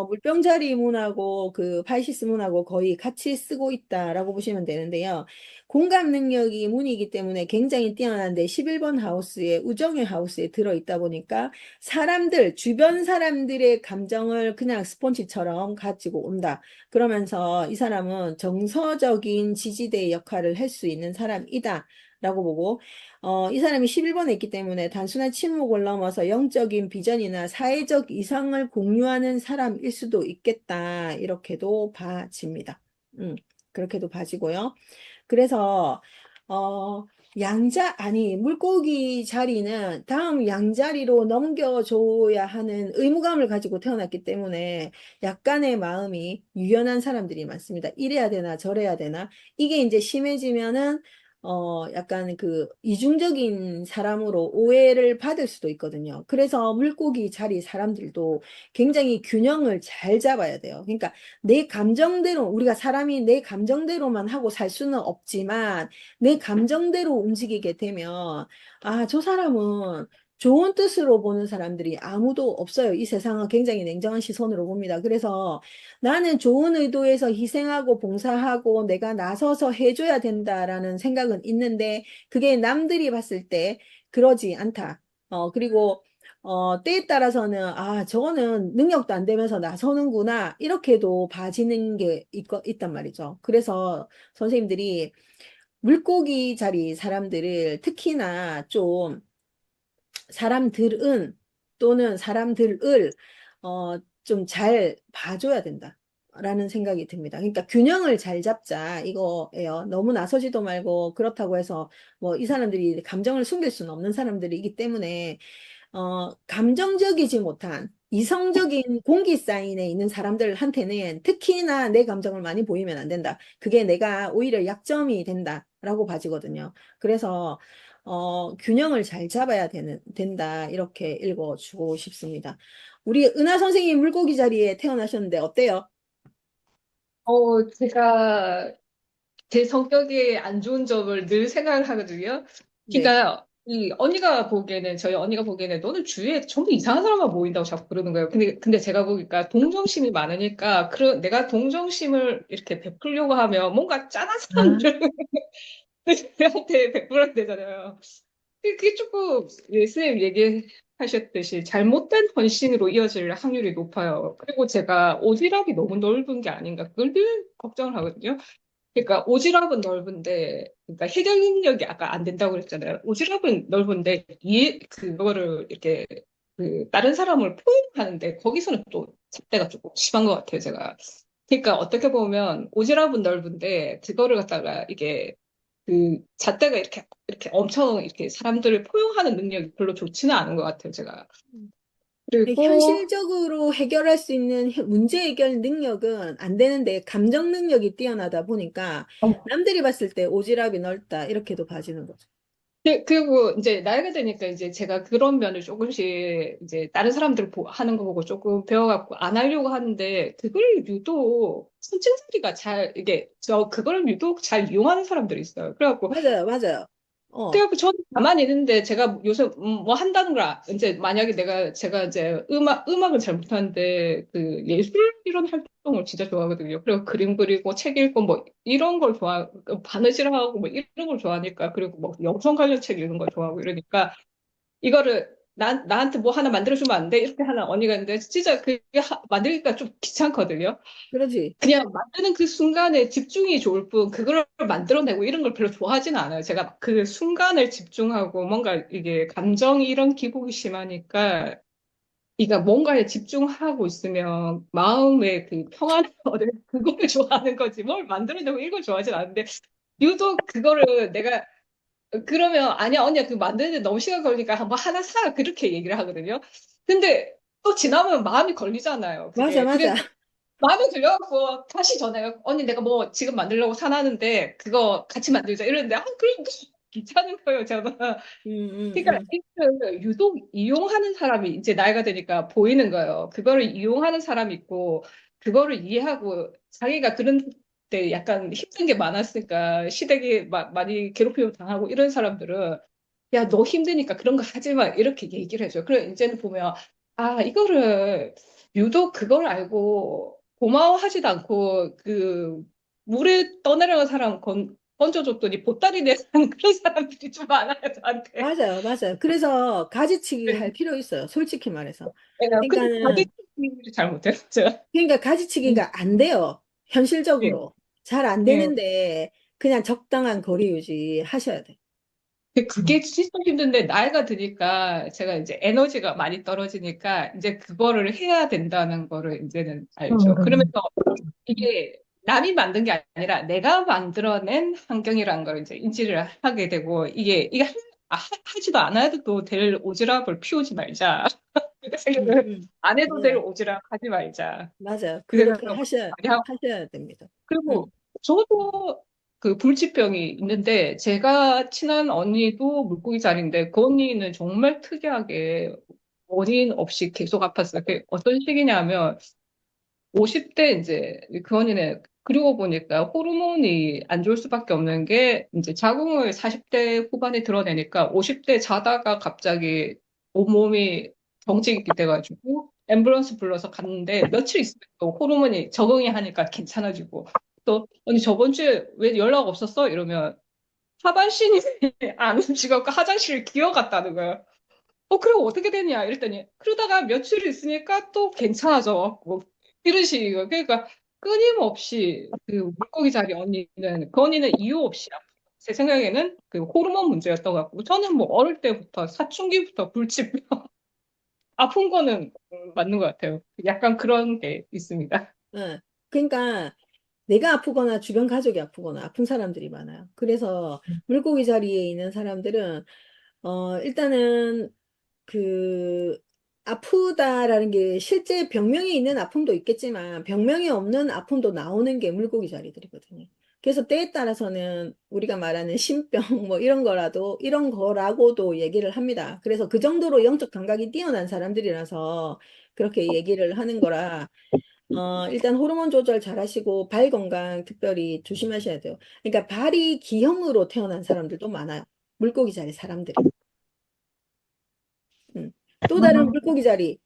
물병자리 문하고 그 팔시스 문하고 거의 같이 쓰고 있다라고 보시면 되는데요. 공감 능력이 문이기 때문에 굉장히 뛰어난데 11번 하우스에 우정의 하우스에 들어있다 보니까 사람들, 주변 사람들의 감정을 그냥 스폰지처럼 가지고 온다. 그러면서 이 사람은 정서적인 지지대의 역할을 할 수 있는 사람이다. 라고 보고, 이 사람이 11번에 있기 때문에 단순한 침묵을 넘어서 영적인 비전이나 사회적 이상을 공유하는 사람일 수도 있겠다. 이렇게도 봐집니다. 그렇게도 봐지고요. 그래서 아니 물고기 자리는 다음 양자리로 넘겨줘야 하는 의무감을 가지고 태어났기 때문에 약간의 마음이 유연한 사람들이 많습니다. 이래야 되나 저래야 되나 이게 이제 심해지면은 약간 그 이중적인 사람으로 오해를 받을 수도 있거든요. 그래서 물고기 자리 사람들도 굉장히 균형을 잘 잡아야 돼요. 그러니까 내 감정대로 우리가 사람이 내 감정대로만 하고 살 수는 없지만 내 감정대로 움직이게 되면 저 사람은 좋은 뜻으로 보는 사람들이 아무도 없어요. 이 세상은 굉장히 냉정한 시선으로 봅니다. 그래서 나는 좋은 의도에서 희생하고 봉사하고 내가 나서서 해줘야 된다라는 생각은 있는데 그게 남들이 봤을 때 그러지 않다. 그리고 때에 따라서는 저거는 능력도 안 되면서 나서는구나 이렇게도 봐지는 게 있단 말이죠. 그래서 선생님들이 물고기 자리 사람들을 특히나 좀 사람들은 또는 사람들을 좀 잘 봐줘야 된다. 라는 생각이 듭니다. 그러니까 균형을 잘 잡자 이거예요. 너무 나서지도 말고 그렇다고 해서 뭐 이 사람들이 감정을 숨길 수는 없는 사람들이기 때문에 감정적이지 못한 이성적인 공기 사인에 있는 사람들한테는 특히나 내 감정을 많이 보이면 안 된다. 그게 내가 오히려 약점이 된다라고 봐지거든요. 그래서 균형을 잘 잡아야 된다. 이렇게 읽어주고 싶습니다. 우리 은하 선생님 물고기 자리에 태어나셨는데 어때요? 제가 제 성격에 안 좋은 점을 늘 생각을 하거든요. 네. 그러니까 저희 언니가 보기에는 너는 주위에 전부 이상한 사람만 모인다고 자꾸 그러는 거예요. 근데 제가 보니까 동정심이 많으니까 내가 동정심을 이렇게 베풀려고 하면 뭔가 짠한 아, 사람들한테 베풀어야 되잖아요. 그게 조금 선생님 얘기하셨듯이 잘못된 헌신으로 이어질 확률이 높아요. 그리고 제가 오지랖이 너무 넓은 게 아닌가 그걸 늘 걱정을 하거든요. 그러니까 오지랖은 넓은데, 그러니까 해결 능력이 아까 안 된다고 그랬잖아요. 오지랖은 넓은데 그거를 이렇게 다른 사람을 포용하는데 거기서는 또 잣대가 조금 심한 것 같아요, 제가. 그러니까 어떻게 보면 오지랖은 넓은데 그거를 갖다가 이게 잣대가 이렇게 엄청 이렇게 사람들을 포용하는 능력이 별로 좋지는 않은 것 같아요, 제가. 그리고 현실적으로 해결할 수 있는 문제 해결 능력은 안 되는데 감정 능력이 뛰어나다 보니까 남들이 봤을 때 오지랖이 넓다 이렇게도 봐지는 거죠. 그리고 이제 나이가 드니까 이제 제가 그런 면을 조금씩 이제 다른 사람들 하는 거 보고 조금 배워갖고 안 하려고 하는데 그걸 유독 선진들이가 그걸 유독 잘 이용하는 사람들이 있어요. 맞아요, 맞아요. 그래갖고 저는 가만히 있는데 제가 요새 뭐 한다는 걸 이제 만약에 제가 이제 음악을 잘 못하는데 예술 이런 활동을 진짜 좋아하거든요. 그리고 그림 그리고 책 읽고 뭐 이런 걸 바느질하고 뭐 이런 걸 좋아하니까 그리고 뭐 영성 관련 책 읽는 걸 좋아하고 이러니까 이거를 나한테 뭐 하나 만들어주면 안 돼? 이렇게 하는 언니가 있는데 진짜 그게 만들기가 좀 귀찮거든요. 그러지. 그냥 만드는 그 순간에 집중이 좋을 뿐, 그걸 만들어내고 이런 걸 별로 좋아하지는 않아요. 제가 그 순간을 집중하고 뭔가 이게 감정이 이런 기복이 심하니까, 이가 뭔가에 집중하고 있으면 마음의 그 평안을 얻을 그거를 좋아하는 거지. 뭘 만들어내고 이걸 좋아하진 않는데, 유독 그거를 내가, 그러면, 아니야, 언니야, 그거 만드는데 너무 시간 걸리니까 뭐 하나 사. 그렇게 얘기를 하거든요. 근데 또 지나면 마음이 걸리잖아요. 맞아, 그게. 맞아. 마음에 들려갖고 다시 전화해요. 언니 내가 뭐 지금 만들려고 사놨는데 그거 같이 만들자 이러는데 그래 귀찮은 거예요, 저는. 그러니까 음. 이걸 유독 이용하는 사람이 이제 나이가 되니까 보이는 거예요. 그거를 이용하는 사람이 있고, 그거를 이해하고, 자기가 그런 때 약간 힘든 게 많았으니까, 시댁이 많이 괴롭힘을 당하고 이런 사람들은, 야, 너 힘드니까 그런 거 하지 마. 이렇게 얘기를 해줘요. 그래, 이제는 보면, 아, 이거를, 유독 그걸 알고, 고마워하지도 않고, 물에 떠내려간 사람 건져줬더니 보따리 내는 그런 사람들이 좀 많아요, 저한테. 맞아요, 맞아요. 그래서 가지치기 네. 할 필요 있어요. 솔직히 말해서. 근데 그러니까는, 가족들이 잘못했죠. 그러니까 음. 가지치기가 안 돼요. 예. 현실적으로. 잘 안 예. 되는데, 그냥 적당한 거리 유지 하셔야 돼. 근데 그게 진짜 힘든데 나이가 드니까 제가 이제 에너지가 많이 떨어지니까 이제 그거를 해야 된다는 거를 이제는 알죠. 그러면서 이게 남이 만든 게 아니라 내가 만들어낸 환경이라는 걸 이제 인지를 하게 되고 이게 하지도 않아도 될 오지랖을 피우지 말자. 그러니까 생각을 안 해도 될 맞아요. 오지랖 하지 말자. 맞아요. 그래서 그렇게 많이 하고 하셔야 됩니다. 그리고 저도 그 불치병이 있는데 제가 친한 언니도 물고기 자리인데 그 언니는 정말 특이하게 원인 없이 계속 아팠어요. 그게 어떤 시기냐면 50대 이제 그 언니는 그리고 보니까 호르몬이 안 좋을 수밖에 없는 게 이제 자궁을 40대 후반에 드러내니까 50대 자다가 갑자기 온몸이 경직이 돼가지고 앰뷸런스 불러서 갔는데 며칠 있으면 또 호르몬이 적응이 하니까 괜찮아지고 또 언니 저번 주에 왜 연락 없었어? 이러면 하반신이 안 움직여서 화장실을 기어갔다는 거예요. 그럼 어떻게 되냐? 이랬더니, 그러다가 며칠 있으니까 또 괜찮아져. 뭐, 이런 식이에요. 그러니까 끊임없이 그 물고기 자리 언니는, 그 언니는 이유 없이 제 생각에는 그 호르몬 문제였던 것 같고, 저는 뭐 어릴 때부터 사춘기부터 불치병, 아픈 거는 맞는 것 같아요. 약간 그런 게 있습니다. 예. 그러니까 내가 아프거나 주변 가족이 아프거나 아픈 사람들이 많아요. 그래서 물고기 자리에 있는 사람들은 일단은 그 아프다라는 게 실제 병명이 있는 아픔도 있겠지만 병명이 없는 아픔도 나오는 게 물고기 자리들이거든요. 그래서 때에 따라서는 우리가 말하는 신병 뭐 이런 거라고도 얘기를 합니다. 그래서 그 정도로 영적 감각이 뛰어난 사람들이라서 그렇게 얘기를 하는 거라 일단 호르몬 조절 잘 하시고 발 건강 특별히 조심하셔야 돼요. 그러니까 발이 기형으로 태어난 사람들도 많아요. 물고기 자리 사람들이. 음. 또 다른 물고기 자리.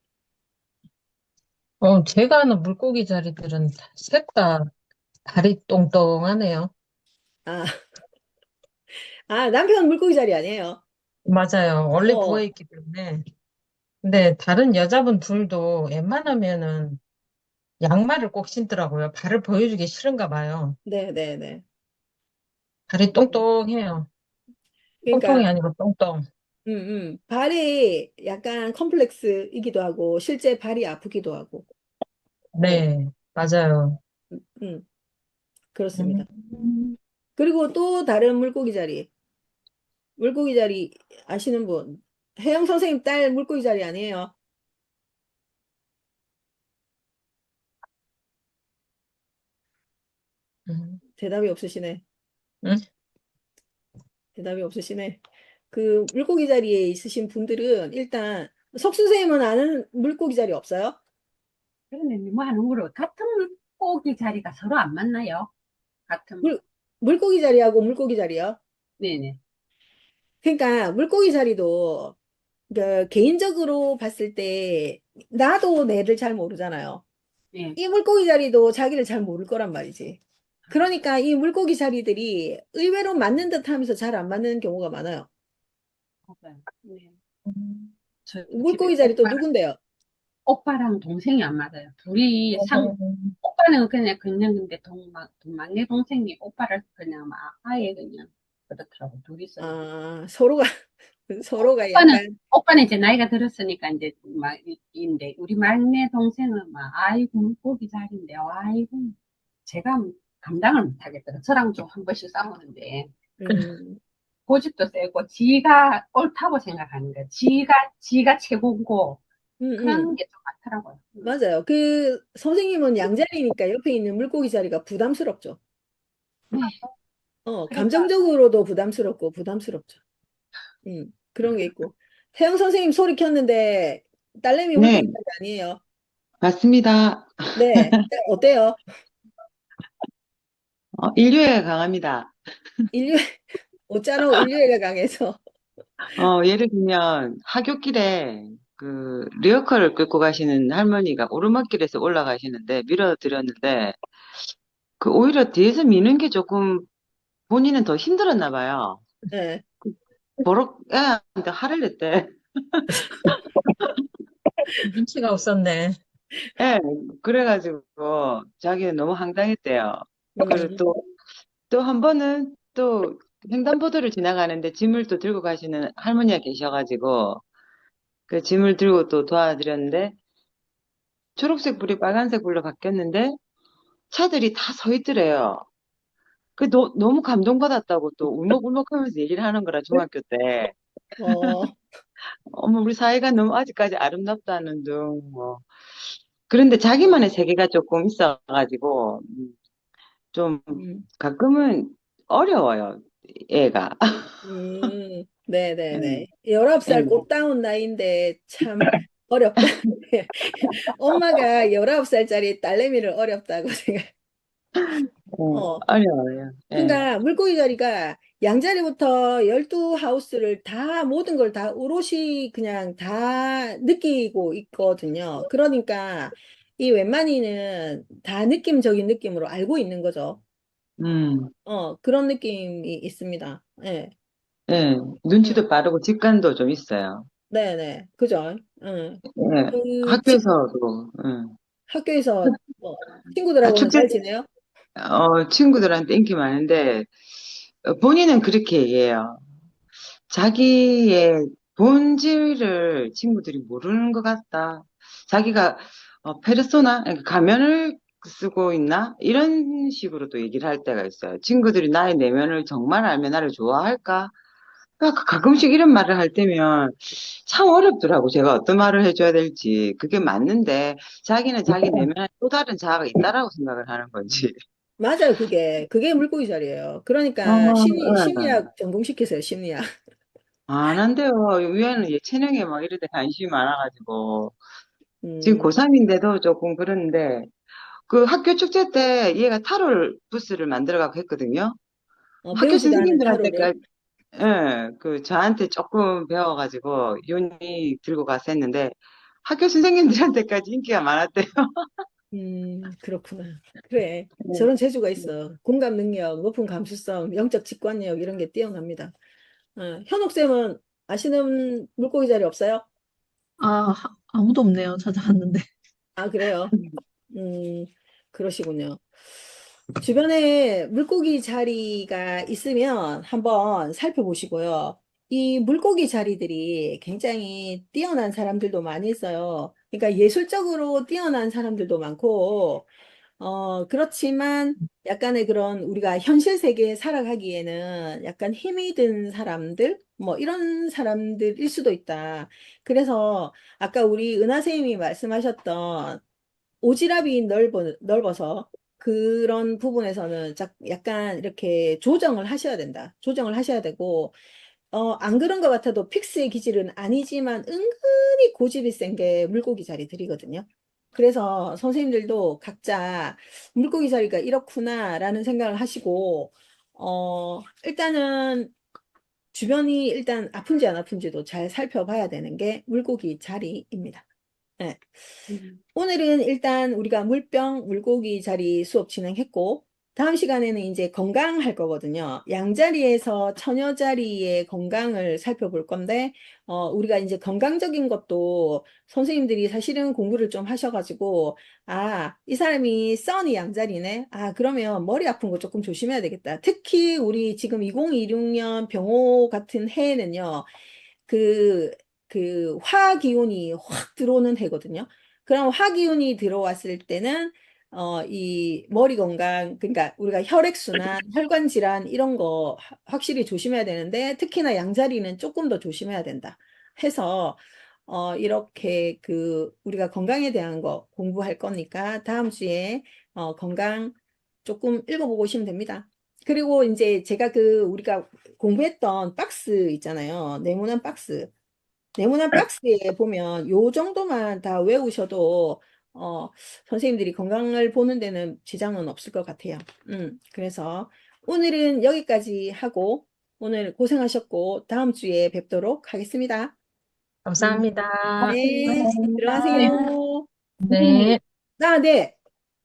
제가 아는 물고기 자리들은 셋 다 다리 똥똥하네요. 아, 남편 물고기 자리 아니에요. 맞아요. 원래 어, 부어있기 때문에. 근데 다른 여자분 둘도 웬만하면은 양말을 꼭 신더라고요. 발을 보여주기 싫은가 봐요. 네, 네, 네. 발이 똥똥해요. 통통이 그러니까 아니고 똥똥. 발이 약간 컴플렉스이기도 하고 실제 발이 아프기도 하고. 어, 네, 맞아요. 음, 그렇습니다. 음, 그리고 또 다른 물고기 자리. 물고기 자리 아시는 분? 혜영 선생님 딸 물고기 자리 아니에요? 음, 대답이 없으시네. 음. 대답이 없으시네. 그 물고기 자리에 있으신 분들은 일단 석수 선생님은 아는 물고기 자리 없어요? 그런데 뭐 하는 거로 같은 물고기 자리가 서로 안 만나요. 같은, 물, 물고기 자리하고 물고기 자리요? 네네. 그러니까 물고기 자리도 그 개인적으로 봤을 때 나도 내를 잘 모르잖아요. 네. 이 물고기 자리도 자기를 잘 모를 거란 말이지. 그러니까 이 물고기 자리들이 의외로 맞는 듯 하면서 잘 안 맞는 경우가 많아요. 맞아요. 네. 음. 저 집에 물고기 자리 또 누군데요? 오빠랑 동생이 안 맞아요. 오빠는 그냥 근데 막내 동생이 오빠를 그냥 막 아예 그냥 그렇더라고. 둘이서. 서로가, 서로가 오빠는, 약간, 오빠는 이제 나이가 들었으니까 이제 막, 인데, 우리 막내 동생은 막, 아이고, 물고기 자리인데, 아이고, 제가 감당을 못 하겠더라. 저랑 좀 한 번씩 싸우는데, 음, 고집도 세고, 지가 옳다고 생각하는 거야. 지가 최고고, 음, 음. 그런 게 좀 많더라고요. 맞아요. 선생님은 양자리니까 옆에 있는 물고기 자리가 부담스럽죠. 네. 그러니까 감정적으로도 부담스럽고 부담스럽죠. 그런 게 있고. 태영 선생님 소리 켰는데 딸내미 네, 물고기 자리 아니에요. 맞습니다. 네, 어때요? 인류애가 강합니다. 인류, 어쩌노 인류애가 강해서. 예를 들면 하굣길에 그 리어커를 끌고 가시는 할머니가 오르막길에서 올라가시는데 밀어드렸는데 그 오히려 뒤에서 미는 게 조금 본인은 더 힘들었나 봐요. 네. 버럭 애한테 화를 냈대. 눈치가 없었네. 예, 그래가지고 자기는 너무 황당했대요. 그리고 음, 또 한 번은 또 횡단보도를 지나가는데 짐을 또 들고 가시는 할머니가 계셔가지고 그 짐을 들고 또 도와드렸는데 초록색 불이 빨간색 불로 바뀌었는데 차들이 다 서 있더래요. 너무 감동받았다고 또 울먹울먹하면서 얘기를 하는 거라 중학교 때. 어, 어머 우리 사이가 너무 아직까지 아름답다는 둥 뭐. 그런데 자기만의 세계가 조금 있어가지고 좀 음, 가끔은 어려워요 애가. 네네네. 예, 19살 예. 꽃다운 나이인데 참 어렵다. 엄마가 19살짜리 딸내미를 어렵다고 생각. 어, 어려워요. 예. 그러니까 물고기 자리가 양자리부터 12하우스를 다 모든 걸 다 오롯이 그냥 다 느끼고 있거든요. 그러니까 이 웬만히는 다 느낌적인 느낌으로 알고 있는 거죠. 음, 그런 느낌이 있습니다. 예. 예. 음, 눈치도 빠르고 직관도 좀 있어요. 네네. 그죠? 예. 그 학교에서도, 예. 학교에서 뭐 아, 친구들하고는 축제 잘 때, 지내요? 친구들한테 인기 많은데, 본인은 그렇게 얘기해요. 자기의 본질을 친구들이 모르는 것 같다. 자기가, 페르소나, 그러니까 가면을 쓰고 있나? 이런 식으로 또 얘기를 할 때가 있어요. 친구들이 나의 내면을 정말 알면 나를 좋아할까? 가끔씩 이런 말을 할 때면 참 어렵더라고. 제가 어떤 말을 해줘야 될지. 그게 맞는데 자기는 자기 내면에 또 다른 자아가 있다라고 생각을 하는 건지. 맞아요, 그게 물고기 자리예요. 어, 그러니까 예. 심리학 전공시키세요, 심리학. 안 한대요. 위에는 예체능에 막 이런 데 관심이 많아가지고. 지금 음, 고3인데도 조금 그런데 그 학교 축제 때 얘가 타롤 부스를 만들어가고 했거든요. 학교 배우지도 않은 타로를. 선생님들한테까지 예, 저한테 조금 배워가지고 윤이 들고 가서 했는데 학교 선생님들한테까지 인기가 많았대요. 그렇구나. 그래. 네. 저런 재주가 있어. 공감 능력, 높은 감수성, 영적 직관력 이런 게 뛰어납니다. 현옥 쌤은 아시는 물고기 자리 없어요? 아무도 없네요. 찾아봤는데. 아, 그래요? 음, 그러시군요. 주변에 물고기 자리가 있으면 한번 살펴보시고요. 이 물고기 자리들이 굉장히 뛰어난 사람들도 많이 있어요. 그러니까 예술적으로 뛰어난 사람들도 많고, 그렇지만 약간의 그런 우리가 현실 세계에 살아가기에는 약간 힘이 든 사람들, 뭐 이런 사람들일 수도 있다. 그래서 아까 우리 은하 선생님이 말씀하셨던 오지랖이 넓어서 그런 부분에서는 약간 이렇게 조정을 하셔야 된다. 조정을 하셔야 되고, 안 그런 것 같아도 픽스의 기질은 아니지만 은근히 고집이 센 게 물고기 자리들이거든요. 그래서 선생님들도 각자 물고기 자리가 이렇구나라는 생각을 하시고, 일단은 주변이 일단 아픈지 안 아픈지도 잘 살펴봐야 되는 게 물고기 자리입니다. 네. 오늘은 일단 우리가 물병, 물고기 자리 수업 진행했고, 다음 시간에는 이제 건강할 거거든요. 양자리에서 처녀 자리의 건강을 살펴볼 건데, 우리가 이제 건강적인 것도 선생님들이 사실은 공부를 좀 하셔가지고, 이 사람이 써니 양자리네? 그러면 머리 아픈 거 조금 조심해야 되겠다. 특히 우리 지금 2026년 병호 같은 해에는요, 그, 그 화기운이 확 들어오는 해거든요. 그럼 화기운이 들어왔을 때는 이 머리 건강, 그러니까 우리가 혈액순환, 혈관 질환 이런 거 확실히 조심해야 되는데 특히나 양자리는 조금 더 조심해야 된다. 해서 이렇게 우리가 건강에 대한 거 공부할 거니까 다음 주에 건강 조금 읽어보고 오시면 됩니다. 그리고 이제 제가 그 우리가 공부했던 박스 있잖아요. 네모난 박스. 네모난 박스에 보면 요 정도만 다 외우셔도 어, 선생님들이 건강을 보는 데는 지장은 없을 것 같아요. 그래서 오늘은 여기까지 하고 오늘 고생하셨고 다음 주에 뵙도록 하겠습니다. 감사합니다. 네, 네, 들어가세요. 선생님, 네. 아, 네.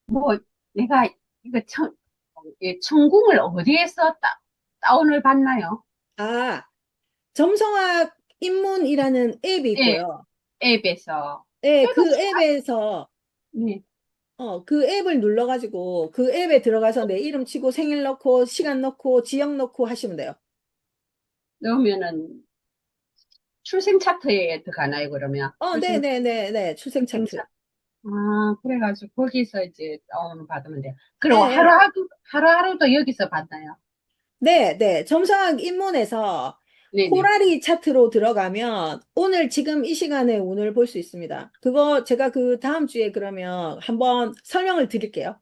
뭐, 내가 이거 천궁을 어디에서 다운을 받나요? 아, 점성학 입문이라는 앱이 예, 있고요. 앱에서. 네, 저도 그 앱에서 네, 그 앱을 눌러가지고 그 앱에 들어가서 내 이름 치고 생일 넣고 시간 넣고 지역 넣고 하시면 돼요. 넣으면은 출생 차트에 들어가나요, 그러면? 네네네네. 출생 출생 차트. 차트. 아, 그래가지고 거기서 이제 다운을 받으면 돼요. 그리고 네, 하루하루도 여기서 받나요? 네. 점성학 입문에서 네네. 호라리 차트로 들어가면 오늘 지금 이 시간에 운을 볼 수 있습니다. 그거 제가 그 다음 주에 그러면 한번 설명을 드릴게요.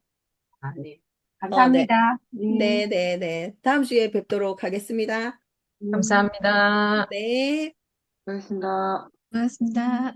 아, 네. 네. 감사합니다. 네. 네네네. 다음 주에 뵙도록 하겠습니다. 음. 감사합니다. 네. 수고하셨습니다. 고맙습니다.